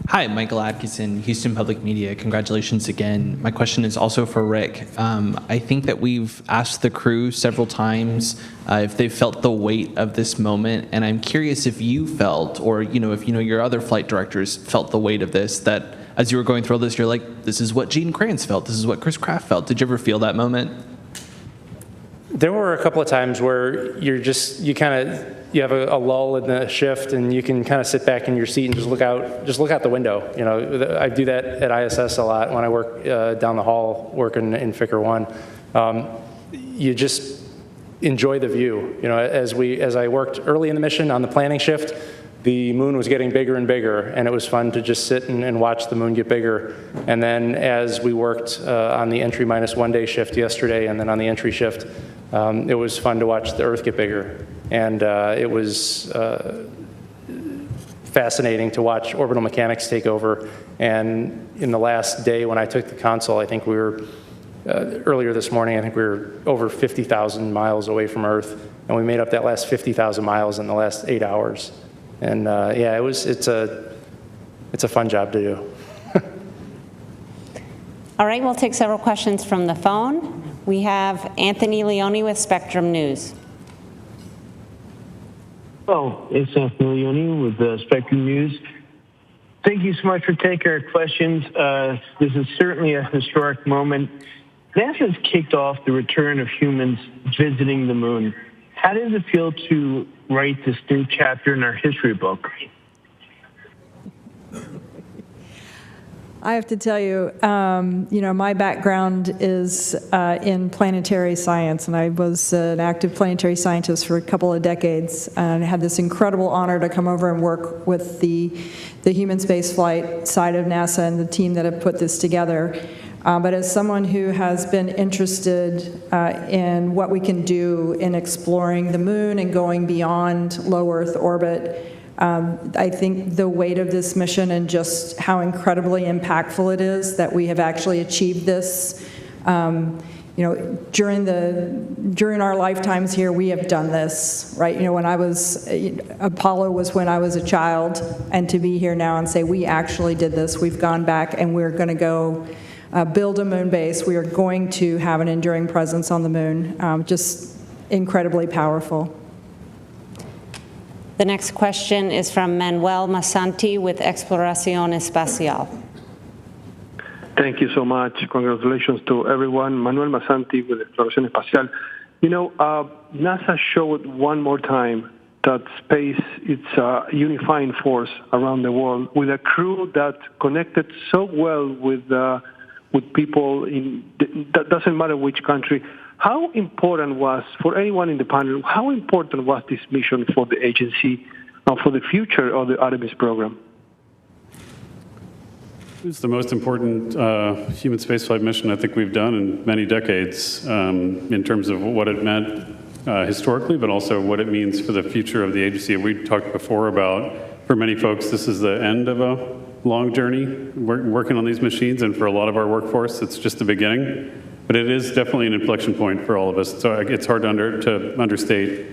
Hi, Michael Atkinson, Houston Public Media. Congratulations again. My question is also for Rick. I think that we've asked the crew several times if they felt the weight of this moment, and I'm curious if you felt, or if your other flight directors felt the weight of this, that as you were going through all this, you're like, this is what Gene Kranz felt, this is what Chris Kraft felt. Did you ever feel that moment? There were a couple of times where you have a lull in the shift, and you can kind of sit back in your seat and just look out the window. I do that at ISS a lot when I work down the hall working in Ficker 1. You just enjoy the view. As I worked early in the mission on the planning shift, the moon was getting bigger and bigger, and it was fun to just sit and watch the moon get bigger. And then as we worked on the entry -1 day shift yesterday, and then on the entry shift, it was fun to watch the Earth get bigger. And it was fascinating to watch orbital mechanics take over. And in the last day when I took the console, I think we were, earlier this morning, I think we were over 50,000 miles away from Earth, and we made up that last 50,000 miles in the last 8 hours. And it's a fun job to do. All right, we'll take several questions from the phone. We have Anthony Leone with Spectrum News. Oh, it's Anthony Leone with Spectrum News. Thank you so much for taking our questions. This is certainly a historic moment. NASA's kicked off the return of humans visiting the moon. How does it feel to write this new chapter in our history book? I have to tell you, my background is in planetary science, and I was an active planetary scientist for a couple of decades, and I had this incredible honor to come over and work with the human spaceflight side of NASA and the team that have put this together. But as someone who has been interested in what we can do in exploring the moon and going beyond low Earth orbit, I think the weight of this mission and just how incredibly impactful it is that we have actually achieved this. During our lifetimes here, we have done this, right? When Apollo was when I was a child, and to be here now and say we actually did this, we've gone back and we're going to go build a moon base. We are going to have an enduring presence on the moon. Just incredibly powerful. The next question is from Manuel Masanti with Exploración Espacial. Thank you so much. Congratulations to everyone. Manuel Masanti with Exploración Espacial. NASA showed one more time that space is a unifying force around the world, with a crew that connected so well with people that doesn't matter which country. How important was, for anyone in the panel, how important was this mission for the agency and for the future of the Artemis program? It was the most important human spaceflight mission I think we've done in many decades, in terms of what it meant historically, but also what it means for the future of the agency. We talked before about, for many folks, this is the end of a long journey working on these machines, and for a lot of our workforce, it's just the beginning. But it is definitely an inflection point for all of us. So it's hard to understate,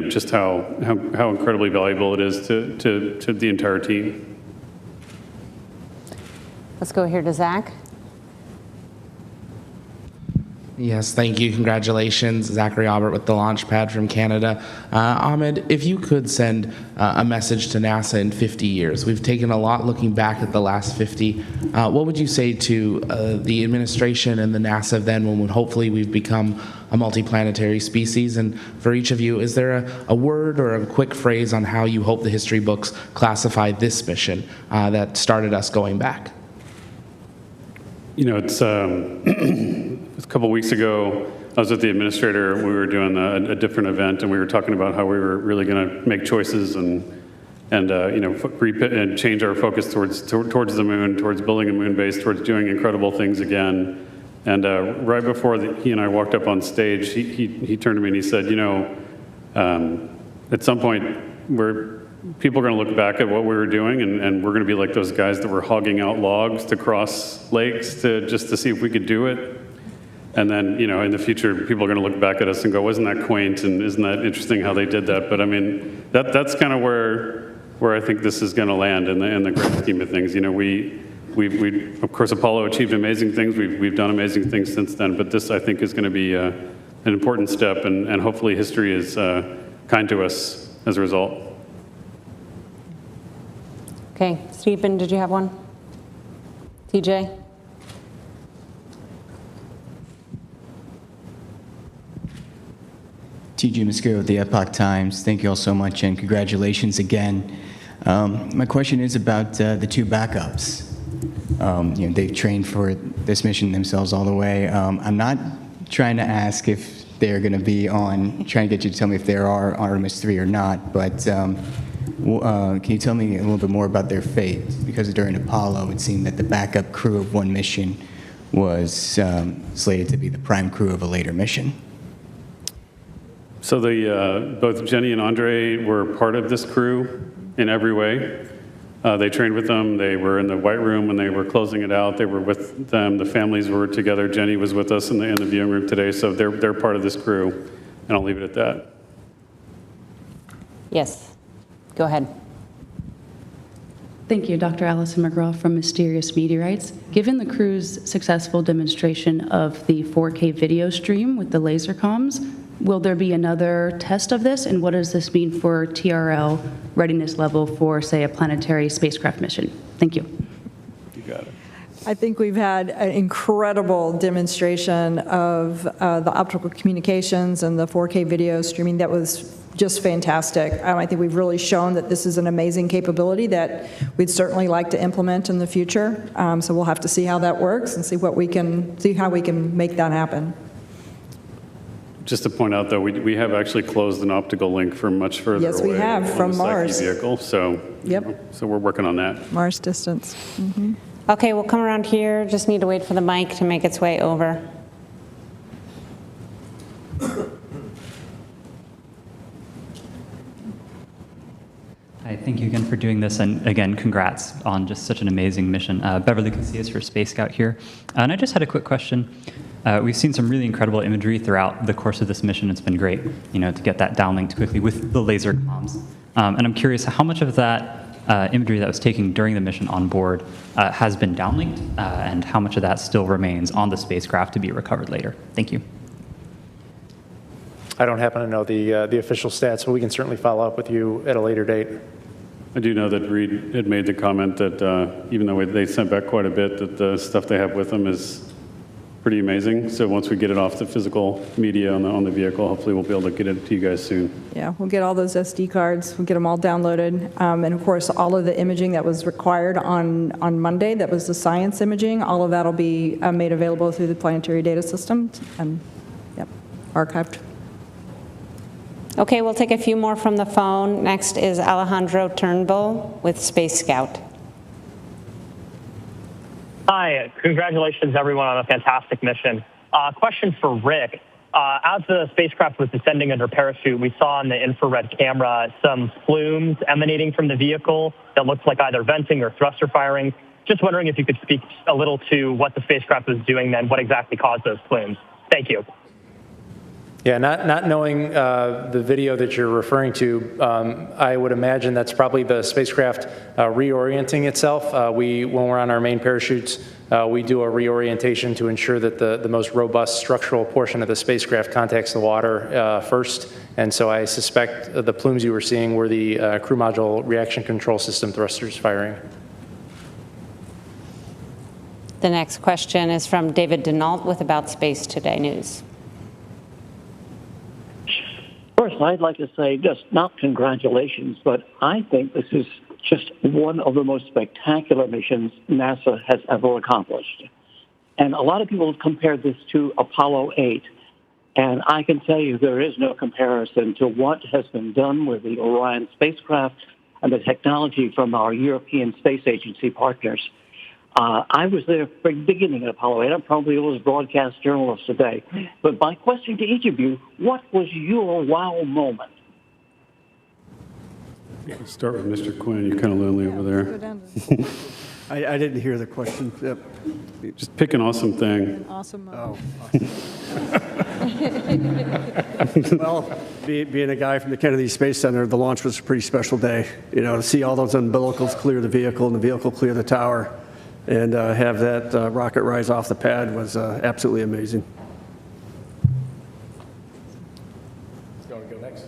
just how incredibly valuable it is to the entire team. Let's go here to Zach. Yes, thank you. Congratulations. Zachary Albert with the Launchpad from Canada. Ahmed, if you could send a message to NASA in 50 years, we've taken a lot looking back at the last 50. What would you say to the administration and the NASA then, when hopefully we've become a multiplanetary species? And for each of you, is there a word or a quick phrase on how you hope the history books classify this mission that started us going back? It's a couple weeks ago, I was with the administrator. We were doing a different event, and we were talking about how we were really going to make choices and and and change our focus towards the moon, towards building a moon base, towards doing incredible things again. And right before he and I walked up on stage, he turned to me and he said, at some point, people are going to look back at what we were doing, and we're going to be like those guys that were hogging out logs to cross lakes just to see if we could do it. And then, in the future, people are going to look back at us and go, wasn't that quaint, and isn't that interesting how they did that? But I mean, that's kind of where I think this is going to land in the grand scheme of things. We of course, Apollo achieved amazing things. We've done amazing things since then, but this, I think, is going to be an important step, and hopefully history is kind to us as a result. Okay, Stephen, did you have one? TJ? TJ Mosquero with the Epoch Times. Thank you all so much, and congratulations again. My question is about the two backups. They've trained for this mission themselves all the way. I'm not trying to ask if they're going to be on, trying to get you to tell me if there are Artemis 3 or not, but can you tell me a little bit more about their fate? Because during Apollo, it seemed that the backup crew of one mission was slated to be the prime crew of a later mission. So both Jenny and Andre were part of this crew in every way. They trained with them. They were in the White Room when they were closing it out. They were with them. The families were together. Jenny was with us in the viewing room today. So they're part of this crew, and I'll leave it at that. Yes, go ahead. Thank you, Dr. Allison McGraw from Mysterious Meteorites. Given the crew's successful demonstration of the 4K video stream with the laser comms, will there be another test of this, and what does this mean for TRL readiness level for, say, a planetary spacecraft mission? Thank you. You got it. I think we've had an incredible demonstration of the optical communications and the 4K video streaming. That was just fantastic. I think we've really shown that this is an amazing capability that we'd certainly like to implement in the future. So we'll have to see how that works and see how we can make that happen. Just to point out, though, we have actually closed an optical link from much further away. Yes, we have, from the Mars. Psyche vehicle, so, yep. So we're working on that. Mars distance. Mm-hmm. Okay, we'll come around here. Just need to wait for the mic to make its way over. Hi, thank you again for doing this, and again, congrats on just such an amazing mission. Beverly Casillas for Space Scout here, and I just had a quick question. We've seen some really incredible imagery throughout the course of this mission. It's been great, to get that downlinked quickly with the laser comms. And I'm curious how much of that imagery that was taken during the mission on board has been downlinked, and how much of that still remains on the spacecraft to be recovered later. Thank you. I don't happen to know the official stats, but we can certainly follow up with you at a later date. I do know that Reed had made the comment that even though they sent back quite a bit, that the stuff they have with them is pretty amazing. So once we get it off the physical media on the vehicle, hopefully we'll be able to get it to you guys soon. Yeah, we'll get all those SD cards. We'll get them all downloaded. And of course, all of the imaging that was required on Monday, that was the science imaging, all of that will be made available through the planetary data system and archived. Okay, we'll take a few more from the phone. Next is Alejandro Turnbull with Space Scout. Hi, congratulations everyone on a fantastic mission. Question for Rick. As the spacecraft was descending under parachute, we saw on the infrared camera some plumes emanating from the vehicle that looked like either venting or thruster firing. Just wondering if you could speak a little to what the spacecraft was doing then, what exactly caused those plumes. Thank you. Yeah, not knowing the video that you're referring to, I would imagine that's probably the spacecraft reorienting itself. When we're on our main parachutes, we do a reorientation to ensure that the most robust structural portion of the spacecraft contacts the water first. And so I suspect the plumes you were seeing were the crew module reaction control system thrusters firing. The next question is from David Denault with About Space Today News. First, I'd like to say just not congratulations, but I think this is just one of the most spectacular missions NASA has ever accomplished. And a lot of people have compared this to Apollo 8, and I can tell you there is no comparison to what has been done with the Orion spacecraft and the technology from our European Space Agency partners. I was there from the beginning of Apollo 8. I'm probably the oldest broadcast journalist today. But my question to each of you, what was your wow moment? Let's start with Mr. Quinn. You're kind of lonely over there. I didn't hear the question. Yep. Just pick an awesome thing. Awesome. Oh. Well, being a guy from the Kennedy Space Center, the launch was a pretty special day. You know, to see all those umbilicals clear the vehicle and the vehicle clear the tower, and have that rocket rise off the pad was absolutely amazing.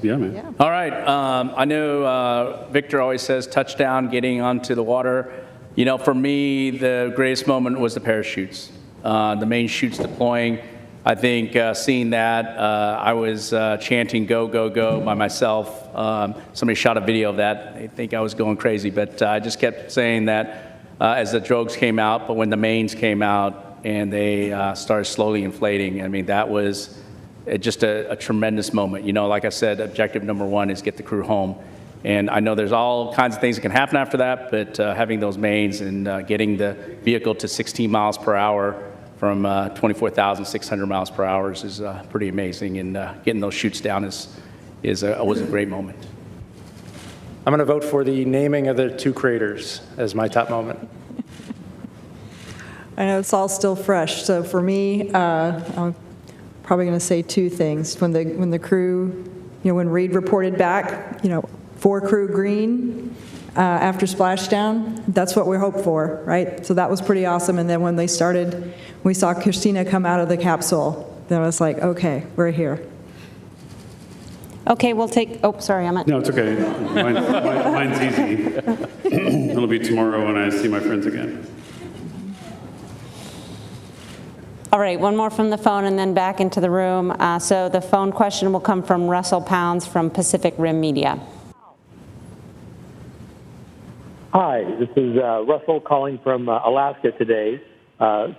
Yeah, man. All right. I know Victor always says touchdown, getting onto the water. You know, for me, the greatest moment was the parachutes, the main chutes deploying. I think seeing that, I was chanting "Go, go, go" by myself. Somebody shot a video of that. I think I was going crazy, but I just kept saying that as the drogues came out. But when the mains came out and they started slowly inflating, I mean, that was just a tremendous moment. You know, like I said, objective number one is get the crew home. And I know there's all kinds of things that can happen after that, but having those mains and getting the vehicle to 16 miles per hour from 24,600 miles per hour is pretty amazing. And getting those chutes down was a great moment. I'm going to vote for the naming of the two craters as my top moment. I know it's all still fresh, so for me, I'm probably going to say two things. When the crew, you know, when Reed reported back, you know, 4 crew green after splashdown, that's what we hoped for, right? So that was pretty awesome. And then when they started, we saw Christina come out of the capsule. Then I was like, okay, we're here. Okay, we'll take, oh, sorry, Emmett. No, it's okay. Mine's easy. It'll be tomorrow when I see my friends again. All right, one more from the phone and then back into the room. So the phone question will come from Russell Pounds from Pacific Rim Media. Hi, this is Russell calling from Alaska today.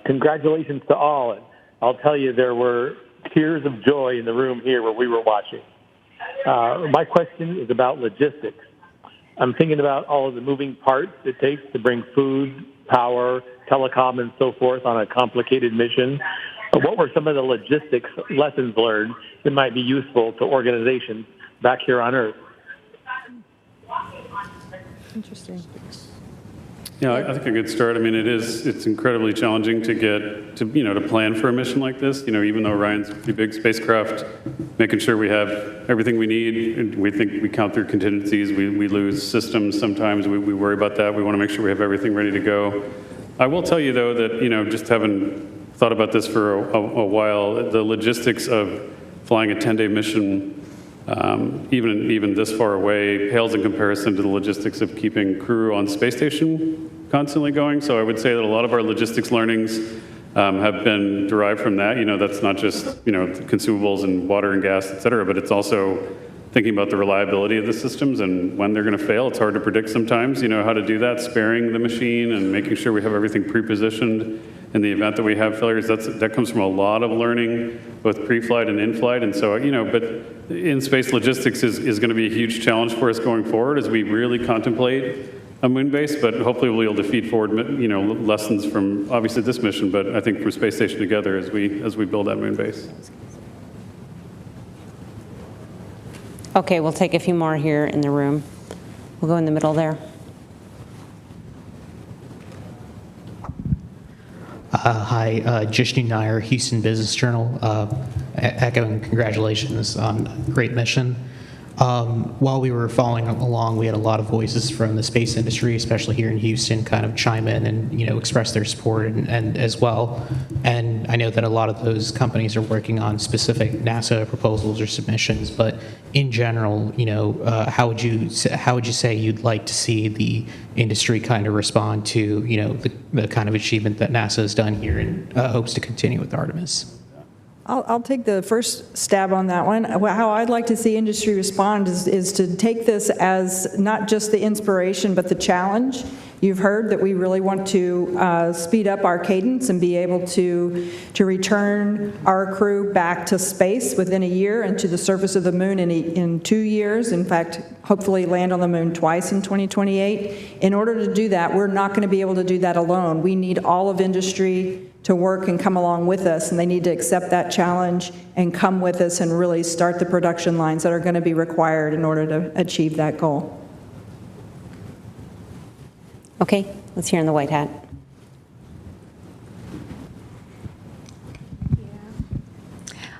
Congratulations to all. And I'll tell you, there were tears of joy in the room here where we were watching. My question is about logistics. I'm thinking about all of the moving parts it takes to bring food, power, telecom, and so forth on a complicated mission. What were some of the logistics lessons learned that might be useful to organizations back here on Earth? Interesting. Yeah, I think a good start. I mean, it's incredibly challenging to get to, to plan for a mission like this. You know, even though Orion's a pretty big spacecraft, making sure we have everything we need. And we think we count through contingencies. We lose systems sometimes. We worry about that. We want to make sure we have everything ready to go. I will tell you, though, that, just having thought about this for a while, the logistics of flying a 10-day mission, even this far away, pales in comparison to the logistics of keeping crew on space station constantly going. So I would say that a lot of our logistics learnings have been derived from that. That's not just, consumables and water and gas, et cetera, but it's also thinking about the reliability of the systems and when they're going to fail. It's hard to predict sometimes, how to do that, sparing the machine and making sure we have everything pre-positioned in the event that we have failures. That comes from a lot of learning, both pre-flight and in-flight. And so, but in-space logistics is going to be a huge challenge for us going forward as we really contemplate a moon base, but hopefully we'll be able to feed forward, lessons from obviously this mission, but I think from Space Station Together as we build that moon base. Okay, we'll take a few more here in the room. We'll go in the middle there. Hi, Jishnu Nair, Houston Business Journal, echoing congratulations on a great mission. While we were following along, we had a lot of voices from the space industry, especially here in Houston, kind of chime in and express their support and as well. And I know that a lot of those companies are working on specific NASA proposals or submissions. But in general, how would you say you'd like to see the industry kind of respond to the kind of achievement that NASA has done here and hopes to continue with Artemis? I'll take the first stab on that one. How I'd like to see industry respond is to take this as not just the inspiration, but the challenge, You've heard that we really want to speed up our cadence and be able to return our crew back to space within a year and to the surface of the moon in 2 years. In fact, hopefully land on the moon twice in 2028. In order to do that, we're not going to be able to do that alone. We need all of industry to work and come along with us, and they need to accept that challenge and come with us and really start the production lines that are going to be required in order to achieve that goal. Okay, let's hear in the white hat.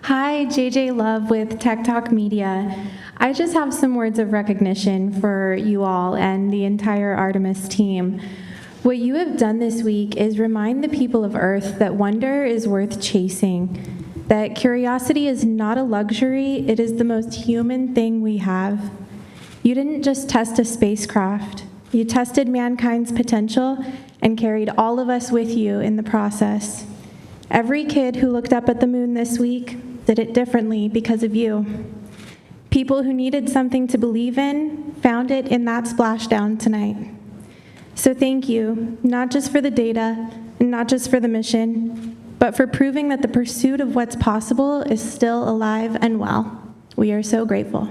Hi, JJ Love with Tech Talk Media. I just have some words of recognition for you all and the entire Artemis team. What you have done this week is remind the people of Earth that wonder is worth chasing, that curiosity is not a luxury, it is the most human thing we have. You didn't just test a spacecraft, you tested mankind's potential and carried all of us with you in the process. Every kid who looked up at the moon this week did it differently because of you. People who needed something to believe in found it in that splashdown tonight. So thank you, not just for the data, and not just for the mission, but for proving that the pursuit of what's possible is still alive and well. We are so grateful.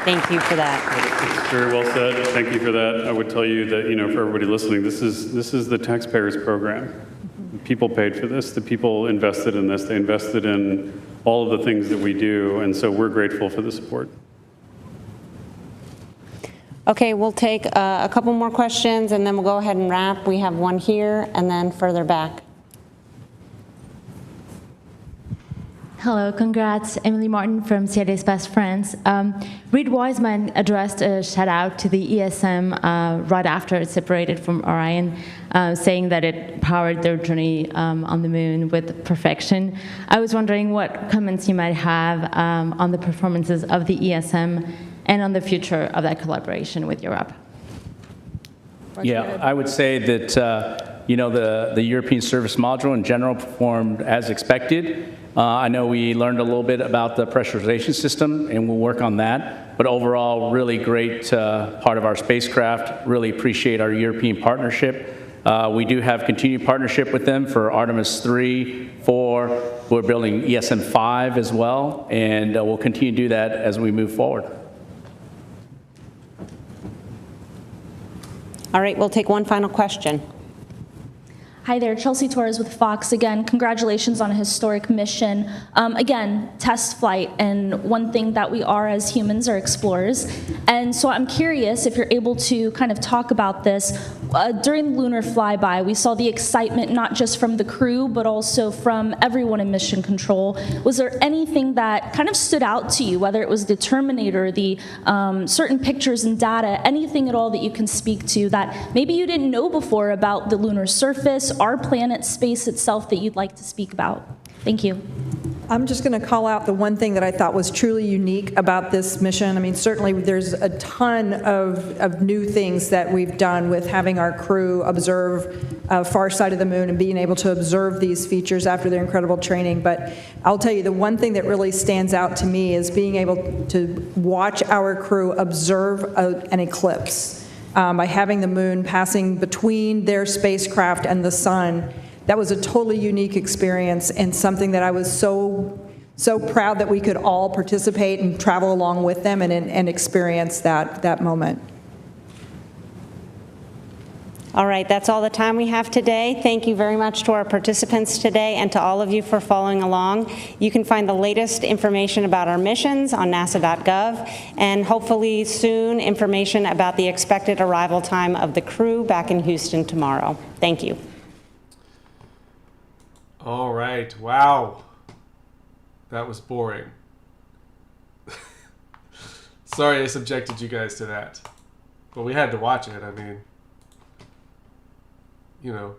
Thank you for that. It's very well said. Thank you for that. I would tell you that, for everybody listening, this is the taxpayers' program. People paid for this. The people invested in this. They invested in all of the things that we do, and so we're grateful for the support. Okay, we'll take a couple more questions, and then we'll go ahead and wrap. We have one here, and then further back. Hello, congrats. Emily Martin from Saturday's Best Friends. Reed Wiseman addressed a shout out to the ESM right after it separated from Orion, saying that it powered their journey on the moon with perfection. I was wondering what comments you might have on the performances of the ESM and on the future of that collaboration with Europe. Yeah, I would say that the European Service Module in general performed as expected. I know we learned a little bit about the pressurization system, and we'll work on that. But overall, really great part of our spacecraft. Really appreciate our European partnership. We do have continued partnership with them for Artemis 3, 4. We're building ESM 5 as well, and we'll continue to do that as we move forward. All right, we'll take one final question. Hi there, Chelsea Torres with Fox. Again, congratulations on a historic mission. Again, test flight, and one thing that we are as humans are explorers. And so I'm curious if you're able to kind of talk about this. During the lunar flyby, we saw the excitement not just from the crew, but also from everyone in mission control. Was there anything that kind of stood out to you, whether it was the Terminator, the certain pictures and data, anything at all that you can speak to that maybe you didn't know before about the lunar surface, our planet, space itself, that you'd like to speak about? Thank you. I'm just going to call out the one thing that I thought was truly unique about this mission. I mean, certainly there's a ton of new things that we've done with having our crew observe far side of the moon and being able to observe these features after their incredible training. But I'll tell you, the one thing that really stands out to me is being able to watch our crew observe an eclipse by having the moon passing between their spacecraft and the sun. That was a totally unique experience and something that I was so proud that we could all participate and travel along with them and experience that moment. All right, that's all the time we have today. Thank you very much to our participants today and to all of you for following along. You can find the latest information about our missions on nasa.gov, and hopefully soon information about the expected arrival time of the crew back in Houston tomorrow. Thank you. All right. Wow. That was boring. Sorry I subjected you guys to that. But we had to watch it. I mean,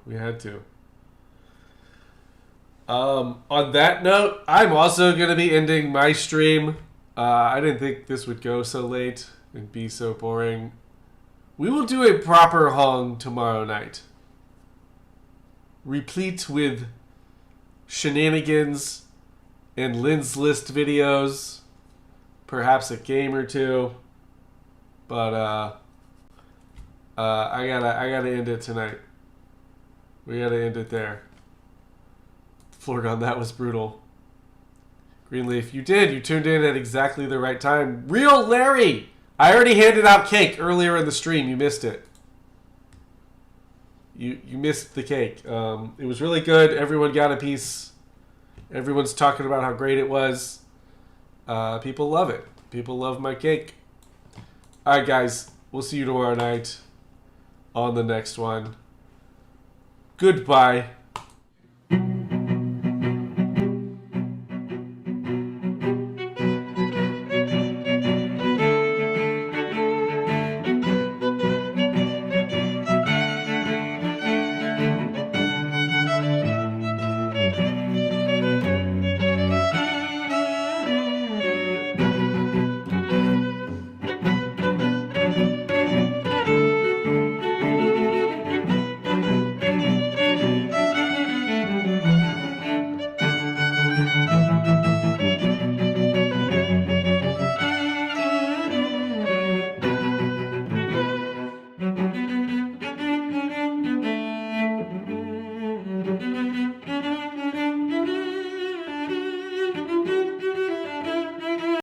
we had to. On that note, I'm also going to be ending my stream. I didn't think this would go so late and be so boring. We will do a proper hung tomorrow night, replete with shenanigans and Lynn's List videos, perhaps a game or two. But I gotta end it tonight. We gotta end it there. Floor gun, that was brutal. Greenleaf, you tuned in at exactly the right time. Real Larry! I already handed out cake earlier in the stream. You missed it. You missed the cake. It was really good. Everyone got a piece. Everyone's talking about how great it was. People love it. People love my cake. All right, guys. We'll see you tomorrow night on the next one. Goodbye.